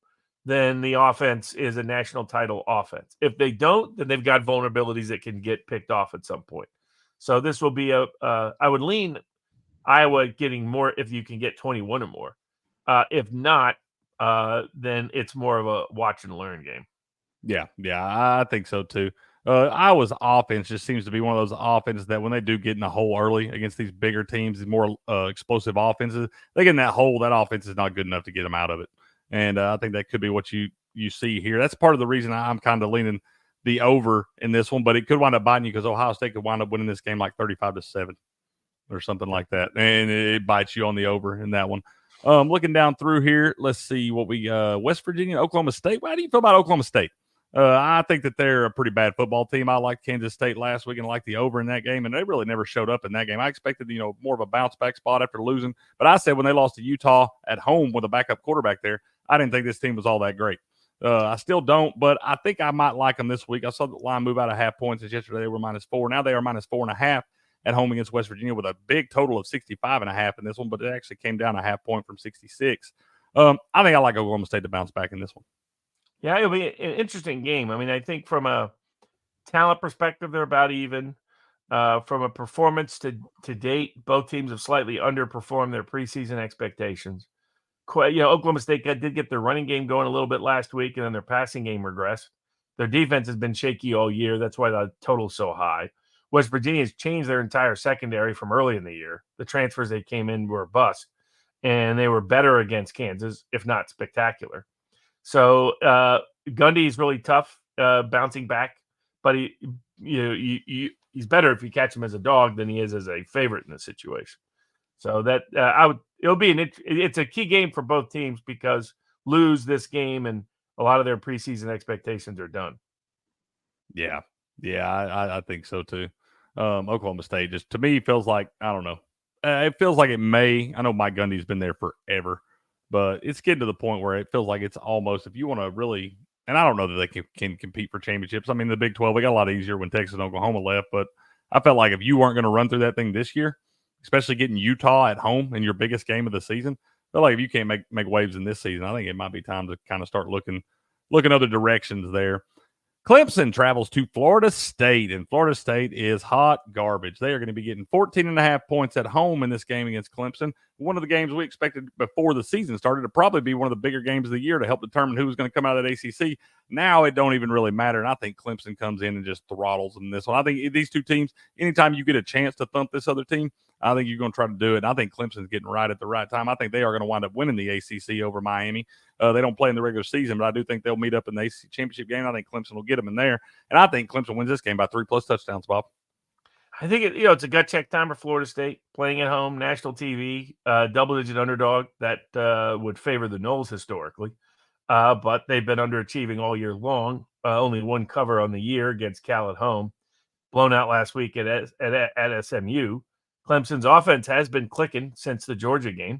then the offense is a national title offense. If they don't, then they've got vulnerabilities that can get picked off at some point. So this will be I would lean Iowa getting more if you can get 21 or more. If not, then it's more of a watch and learn game. Yeah, I think so too. Iowa's offense just seems to be one of those offenses that when they do get in the hole early against these bigger teams, these more explosive offenses, they get in that hole. That offense is not good enough to get them out of it. And I think that could be what you see here. That's part of the reason I'm kind of leaning the over in this one, but it could wind up biting you because Ohio State could wind up winning this game like 35-7 or something like that. And it bites you on the over in that one. Looking down through here, let's see what we West Virginia, Oklahoma State. How do you feel about Oklahoma State? I think that they're a pretty bad football team. I liked Kansas State last week and liked the over in that game, and they really never showed up in that game. I expected, more of a bounce back spot after losing, but I said when they lost to Utah at home with a backup quarterback there, I didn't think this team was all that great. I still don't, but I think I might like them this week. I saw the line move out of half points since yesterday. They were -4. Now they are -4.5 at home against West Virginia with a big total of 65.5 in this one, but it actually came down a half point from 66. I think I like Oklahoma State to bounce back in this one. Yeah, it'll be an interesting game. I mean, I think from a talent perspective, they're about even. From a performance to date, both teams have slightly underperformed their preseason expectations. Oklahoma State did get their running game going a little bit last week, and then their passing game regressed. Their defense has been shaky all year. That's why the total's so high. West Virginia has changed their entire secondary from early in the year. The transfers they came in were a bust, and they were better against Kansas, if not spectacular. So Gundy is really tough bouncing back, but he's better if you catch him as a dog than he is as a favorite in this situation. So that it's a key game for both teams because lose this game and a lot of their preseason expectations are done. Yeah, I think so too. Oklahoma State just to me feels like I don't know. It feels like it may. I know Mike Gundy's been there forever. But it's getting to the point where it feels like it's almost, if you want to really, and I don't know that they can compete for championships. I mean, the Big 12, we got a lot easier when Texas and Oklahoma left, but I felt like if you weren't going to run through that thing this year, especially getting Utah at home in your biggest game of the season, I feel like if you can't make waves in this season, I think it might be time to kind of start looking other directions there. Clemson travels to Florida State, and Florida State is hot garbage. They are going to be getting 14.5 points at home in this game against Clemson. One of the games we expected before the season started to probably be one of the bigger games of the year to help determine who was going to come out of that ACC. Now it don't even really matter, and I think Clemson comes in and just throttles in this one. I think these two teams, anytime you get a chance to thump this other team, I think you're going to try to do it. And I think Clemson's getting right at the right time. I think they are going to wind up winning the ACC over Miami. They don't play in the regular season, but I do think they'll meet up in the ACC championship game. I think Clemson will get them in there. And I think Clemson wins this game by 3+ touchdowns, Bob. I think it's a gut check time for Florida State playing at home, national TV, double-digit underdog that would favor the Noles historically. But they've been underachieving all year long. Only one cover on the year against Cal at home. Blown out last week at SMU. Clemson's offense has been clicking since the Georgia game.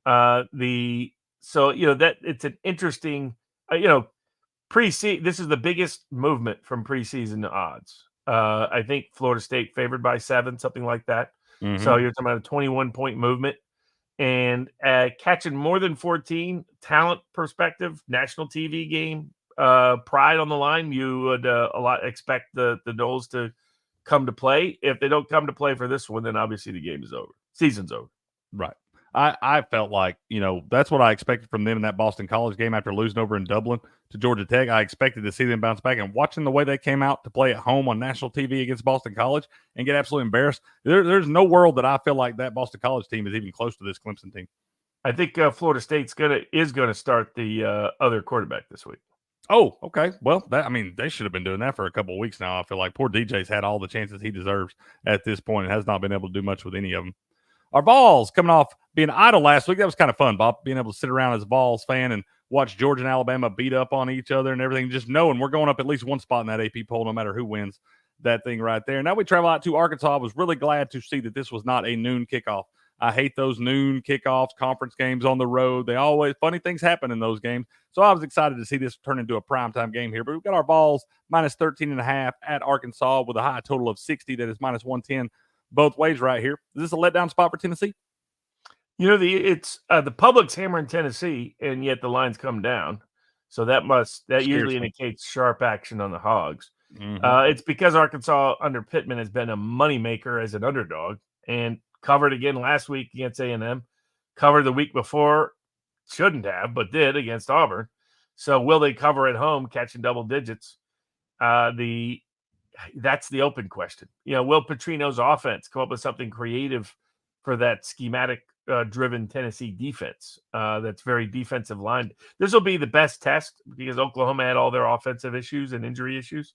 That it's an interesting, preseason. This is the biggest movement from preseason to odds. I think Florida State favored by 7, something like that. Mm-hmm. So you're talking about a 21-point movement and catching more than 14. Talent perspective, national TV game, pride on the line. You would expect the Noles to come to play. If they don't come to play for this one, then obviously the game is over. Season's over. Right. I felt like, that's what I expected from them in that Boston College game after losing over in Dublin to Georgia Tech. I expected to see them bounce back, and watching the way they came out to play at home on national TV against Boston College and get absolutely embarrassed. There's no world that I feel like that Boston College team is even close to this Clemson team. I think Florida State's is going to start the other quarterback this week. Oh, okay. Well, they should have been doing that for a couple of weeks now. I feel like poor DJ's had all the chances he deserves at this point and has not been able to do much with any of them. Our Vols coming off being idle last week. That was kind of fun, Bob, being able to sit around as a Vols fan and watch Georgia and Alabama beat up on each other and everything, just knowing we're going up at least one spot in that AP poll no matter who wins that thing right there. Now we travel out to Arkansas. I was really glad to see that this was not a noon kickoff. I hate those noon kickoffs, conference games on the road. Funny things happen in those games. So I was excited to see this turn into a primetime game here. But we've got our Vols -13.5 at Arkansas with a high total of 60. That is -110 both ways right here. Is this a letdown spot for Tennessee? It's the public's hammering Tennessee, and yet the lines come down. So that usually indicates sharp action on the Hogs. Mm-hmm. It's because Arkansas under Pittman has been a moneymaker as an underdog and covered again last week against A&M, covered the week before, shouldn't have, but did against Auburn. So will they cover at home, catching double digits? This that's the open question. Will Petrino's offense come up with something creative for that schematic driven Tennessee defense that's very defensive line? This will be the best test because Oklahoma had all their offensive issues and injury issues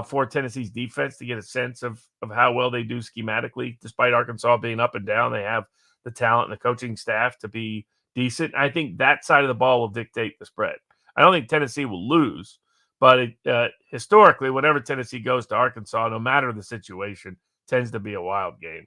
for Tennessee's defense to get a sense of how well they do schematically. Despite Arkansas being up and down, they have the talent and the coaching staff to be decent. I think that side of the ball will dictate the spread. I don't think Tennessee will lose, but historically, whenever Tennessee goes to Arkansas, no matter the situation, tends to be a wild game.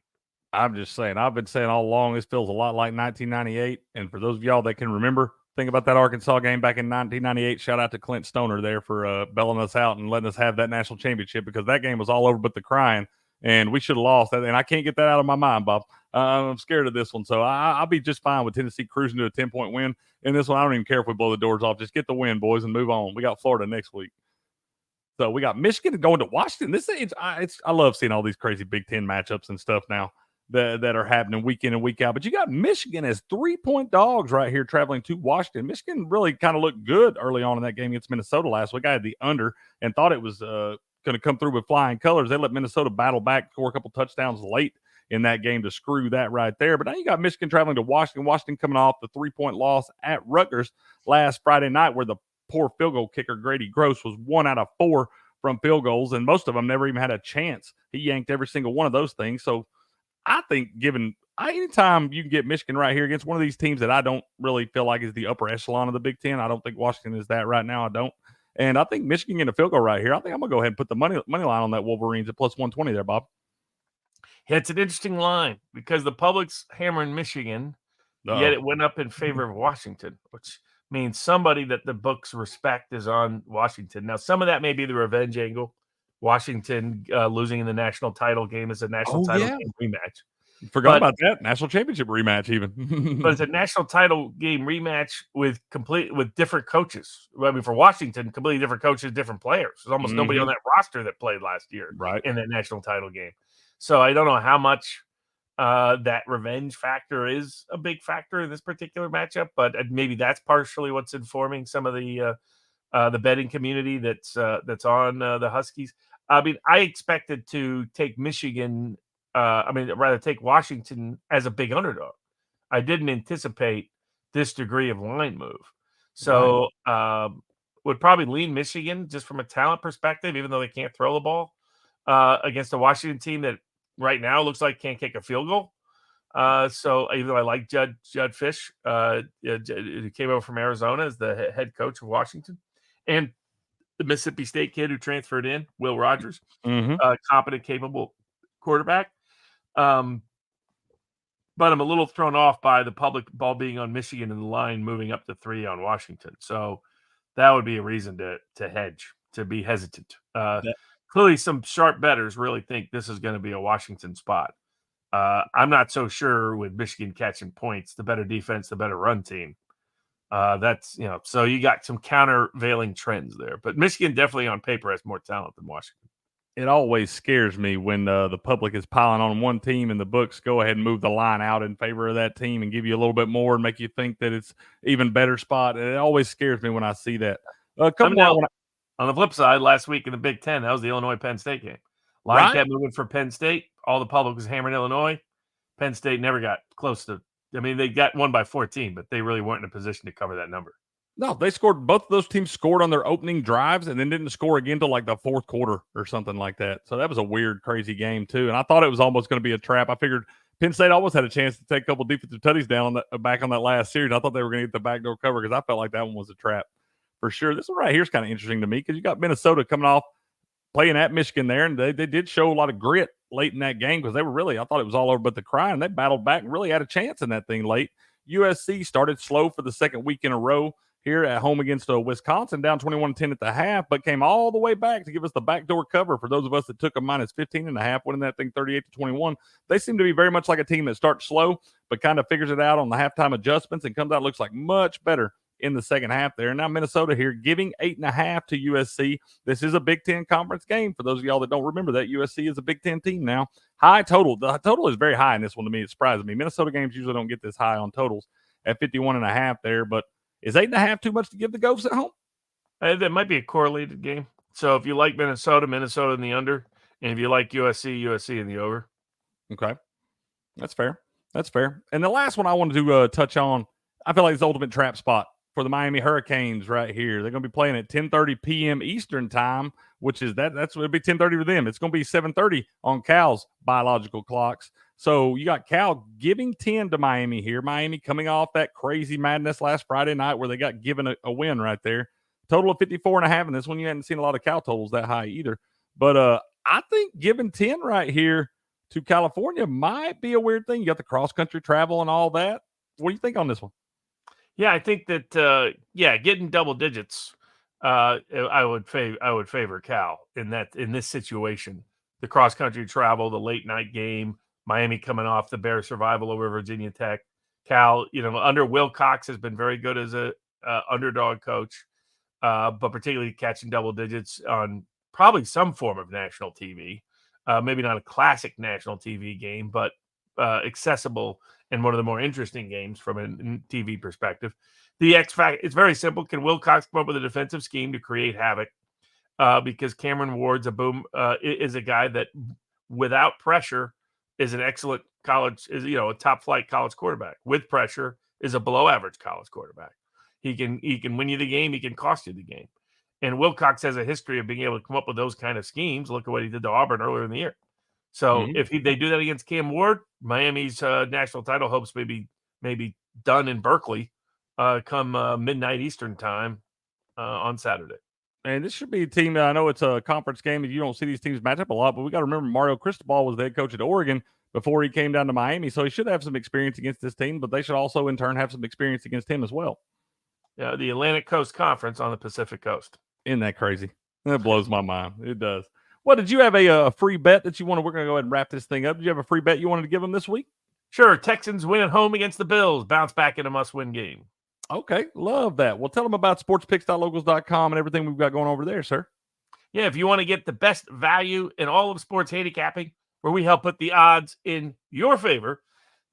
I'm just saying, I've been saying all along, this feels a lot like 1998. And for those of y'all that can remember, think about that Arkansas game back in 1998. Shout out to Clint Stoner there for bailing us out and letting us have that national championship, because that game was all over but the crying, and we should have lost that. And I can't get that out of my mind, Bob. I'm scared of this one. So I'll be just fine with Tennessee cruising to a 10-point win. In this one, I don't even care if we blow the doors off. Just get the win, boys, and move on. We got Florida next week. So we got Michigan going to Washington. I love seeing all these crazy Big Ten matchups and stuff now that are happening week in and week out. But you got Michigan as 3-point dogs right here traveling to Washington. Michigan really kind of looked good early on in that game against Minnesota last week. I had the under and thought it was going to come through with flying colors. They let Minnesota battle back, score a couple touchdowns late in that game to screw that right there. But now you got Michigan traveling to Washington. Washington coming off the 3-point loss at Rutgers last Friday night, where the poor field goal kicker Grady Gross was 1 out of 4 from field goals, and most of them never even had a chance. He yanked every single one of those things. So I think anytime you can get Michigan right here against one of these teams that I don't really feel like is the upper echelon of the Big Ten, I don't think Washington is that right now. I don't. And I think Michigan getting a field goal right here. I think I'm going to go ahead and put the money line on that Wolverines at plus 120 there, Bob. Yeah, it's an interesting line because the public's hammering Michigan, yet it went up in favor of Washington, which means somebody that the books respect is on Washington. Now, some of that may be the revenge angle. Washington losing in the national title game is a national title game rematch. Forgot about that national championship rematch, even. But it's a national title game rematch with different coaches. I mean, for Washington, completely different coaches, different players. There's almost nobody on that roster that played last year in that national title game. So I don't know how much that revenge factor is a big factor in this particular matchup, but maybe that's partially what's informing some of the betting community that's on the Huskies. I mean, I expected to take Michigan. Take Washington as a big underdog. I didn't anticipate this degree of line move. So would probably lean Michigan just from a talent perspective, even though they can't throw the ball against a Washington team that right now looks like can't kick a field goal. So even though I like Judd Fish, who came over from Arizona as the head coach of Washington, and the Mississippi State kid who transferred in, Will Rogers, competent, capable quarterback. But I'm a little thrown off by the public ball being on Michigan and the line moving up to 3 on Washington. So that would be a reason to hedge, to be hesitant. Clearly some sharp bettors really think this is going to be a Washington spot. I'm not so sure with Michigan catching points, the better defense, the better run team. So you got some countervailing trends there, but Michigan definitely on paper has more talent than Washington. It always scares me when the public is piling on one team and the books go ahead and move the line out in favor of that team and give you a little bit more and make you think that it's even better spot. And it always scares me when I see that. On the flip side, last week in the Big Ten, that was the Illinois-Penn State game. Line kept moving for Penn State. All the public was hammering Illinois. Penn State never got close to – I mean, they got won by 14, but they really weren't in a position to cover that number. No, they scored. Both of those teams scored on their opening drives and then didn't score again till like the fourth quarter or something like that. So that was a weird, crazy game too. And I thought it was almost going to be a trap. I figured Penn State almost had a chance to take a couple defensive tutties down back on that last series. I thought they were going to get the backdoor cover because I felt like that one was a trap for sure. This one right here is kind of interesting to me because you got Minnesota coming off playing at Michigan there, and they did show a lot of grit late in that game because they were really, I thought it was all over but the cry, and they battled back and really had a chance in that thing late. USC started slow for the second week in a row here at home against Wisconsin, down 21-10 at the half, but came all the way back to give us the backdoor cover for those of us that took a minus 15.5, winning that thing 38-21. They seem to be very much like a team that starts slow, but kind of figures it out on the halftime adjustments and comes out looks like much better in the second half there. And now Minnesota here giving 8.5 to USC. This is a Big Ten conference game. For those of y'all that don't remember that, USC is a Big Ten team now. High total. The total is very high in this one to me. It surprises me. Minnesota games usually don't get this high on totals at 51.5 there, but is 8.5 too much to give the Ghosts at home? That might be a correlated game. So if you like Minnesota in the under, and if you like USC in the over. Okay. That's fair. That's fair. And the last one I wanted to touch on, I feel like it's the ultimate trap spot for the Miami Hurricanes right here. They're going to be playing at 10:30 p.m. Eastern time, which is that's what it'll be 10:30 for them. It's going to be 7:30 on Cal's biological clocks. So you got Cal giving 10 to Miami here. Miami coming off that crazy madness last Friday night where they got given a win right there. Total of 54.5, and this one you hadn't seen a lot of Cal totals that high either. But I think giving 10 right here to California might be a weird thing. You got the cross-country travel and all that. What do you think on this one? Yeah, I think that getting double digits, I would favor Cal in this situation. The cross-country travel, the late night game, Miami coming off the Bear survival over Virginia Tech. Cal, under Wilcox has been very good as a underdog coach, but particularly catching double digits on probably some form of national TV. Maybe not a classic national TV game, but accessible and one of the more interesting games from a TV perspective. The X factor, it's very simple. Can Wilcox come up with a defensive scheme to create havoc? Because Cameron Ward's is a guy that without pressure is an excellent a top flight college quarterback. With pressure is a below average college quarterback. He can win you the game. He can cost you the game. And Wilcox has a history of being able to come up with those kind of schemes. Look at what he did to Auburn earlier in the year. So if they do that against Cam Ward, Miami's national title hopes may be done in Berkeley come midnight Eastern time on Saturday. And this should be a team that I know it's a conference game and you don't see these teams match up a lot, but we got to remember Mario Cristobal was the head coach at Oregon before he came down to Miami. So he should have some experience against this team, but they should also in turn have some experience against him as well. Yeah, the Atlantic Coast Conference on the Pacific Coast. Isn't that crazy? That blows my mind. It does. Well, did you have a free bet that you want to? We're going to go ahead and wrap this thing up. Did you have a free bet you wanted to give them this week? Sure. Texans win at home against the Bills. Bounce back in a must-win game. Okay. Love that. Well, tell them about sportspicks.locals.com and everything we've got going over there, sir. Yeah, if you want to get the best value in all of sports handicapping, where we help put the odds in your favor,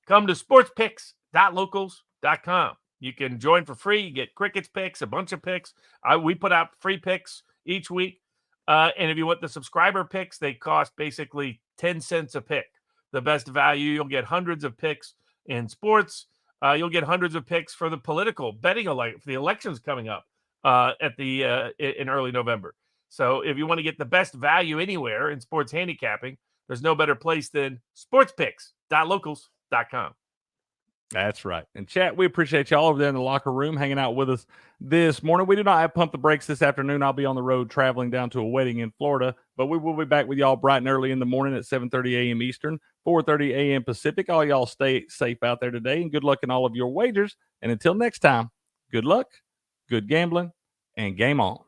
come to sportspicks.locals.com. You can join for free. You get crickets picks, a bunch of picks. We put out free picks each week. And if you want the subscriber picks, they cost basically 10 cents a pick. The best value, you'll get hundreds of picks in sports. You'll get hundreds of picks for the political betting for the elections coming up in early November. So if you want to get the best value anywhere in sports handicapping, there's no better place than sportspicks.locals.com. That's right. And chat, we appreciate y'all over there in the locker room hanging out with us this morning. We do not have Pump the Brakes this afternoon. I'll be on the road traveling down to a wedding in Florida, but we will be back with y'all bright and early in the morning at 7:30 a.m. Eastern, 4:30 a.m. Pacific. All y'all stay safe out there today, and good luck in all of your wagers. And until next time, good luck, good gambling, and game on.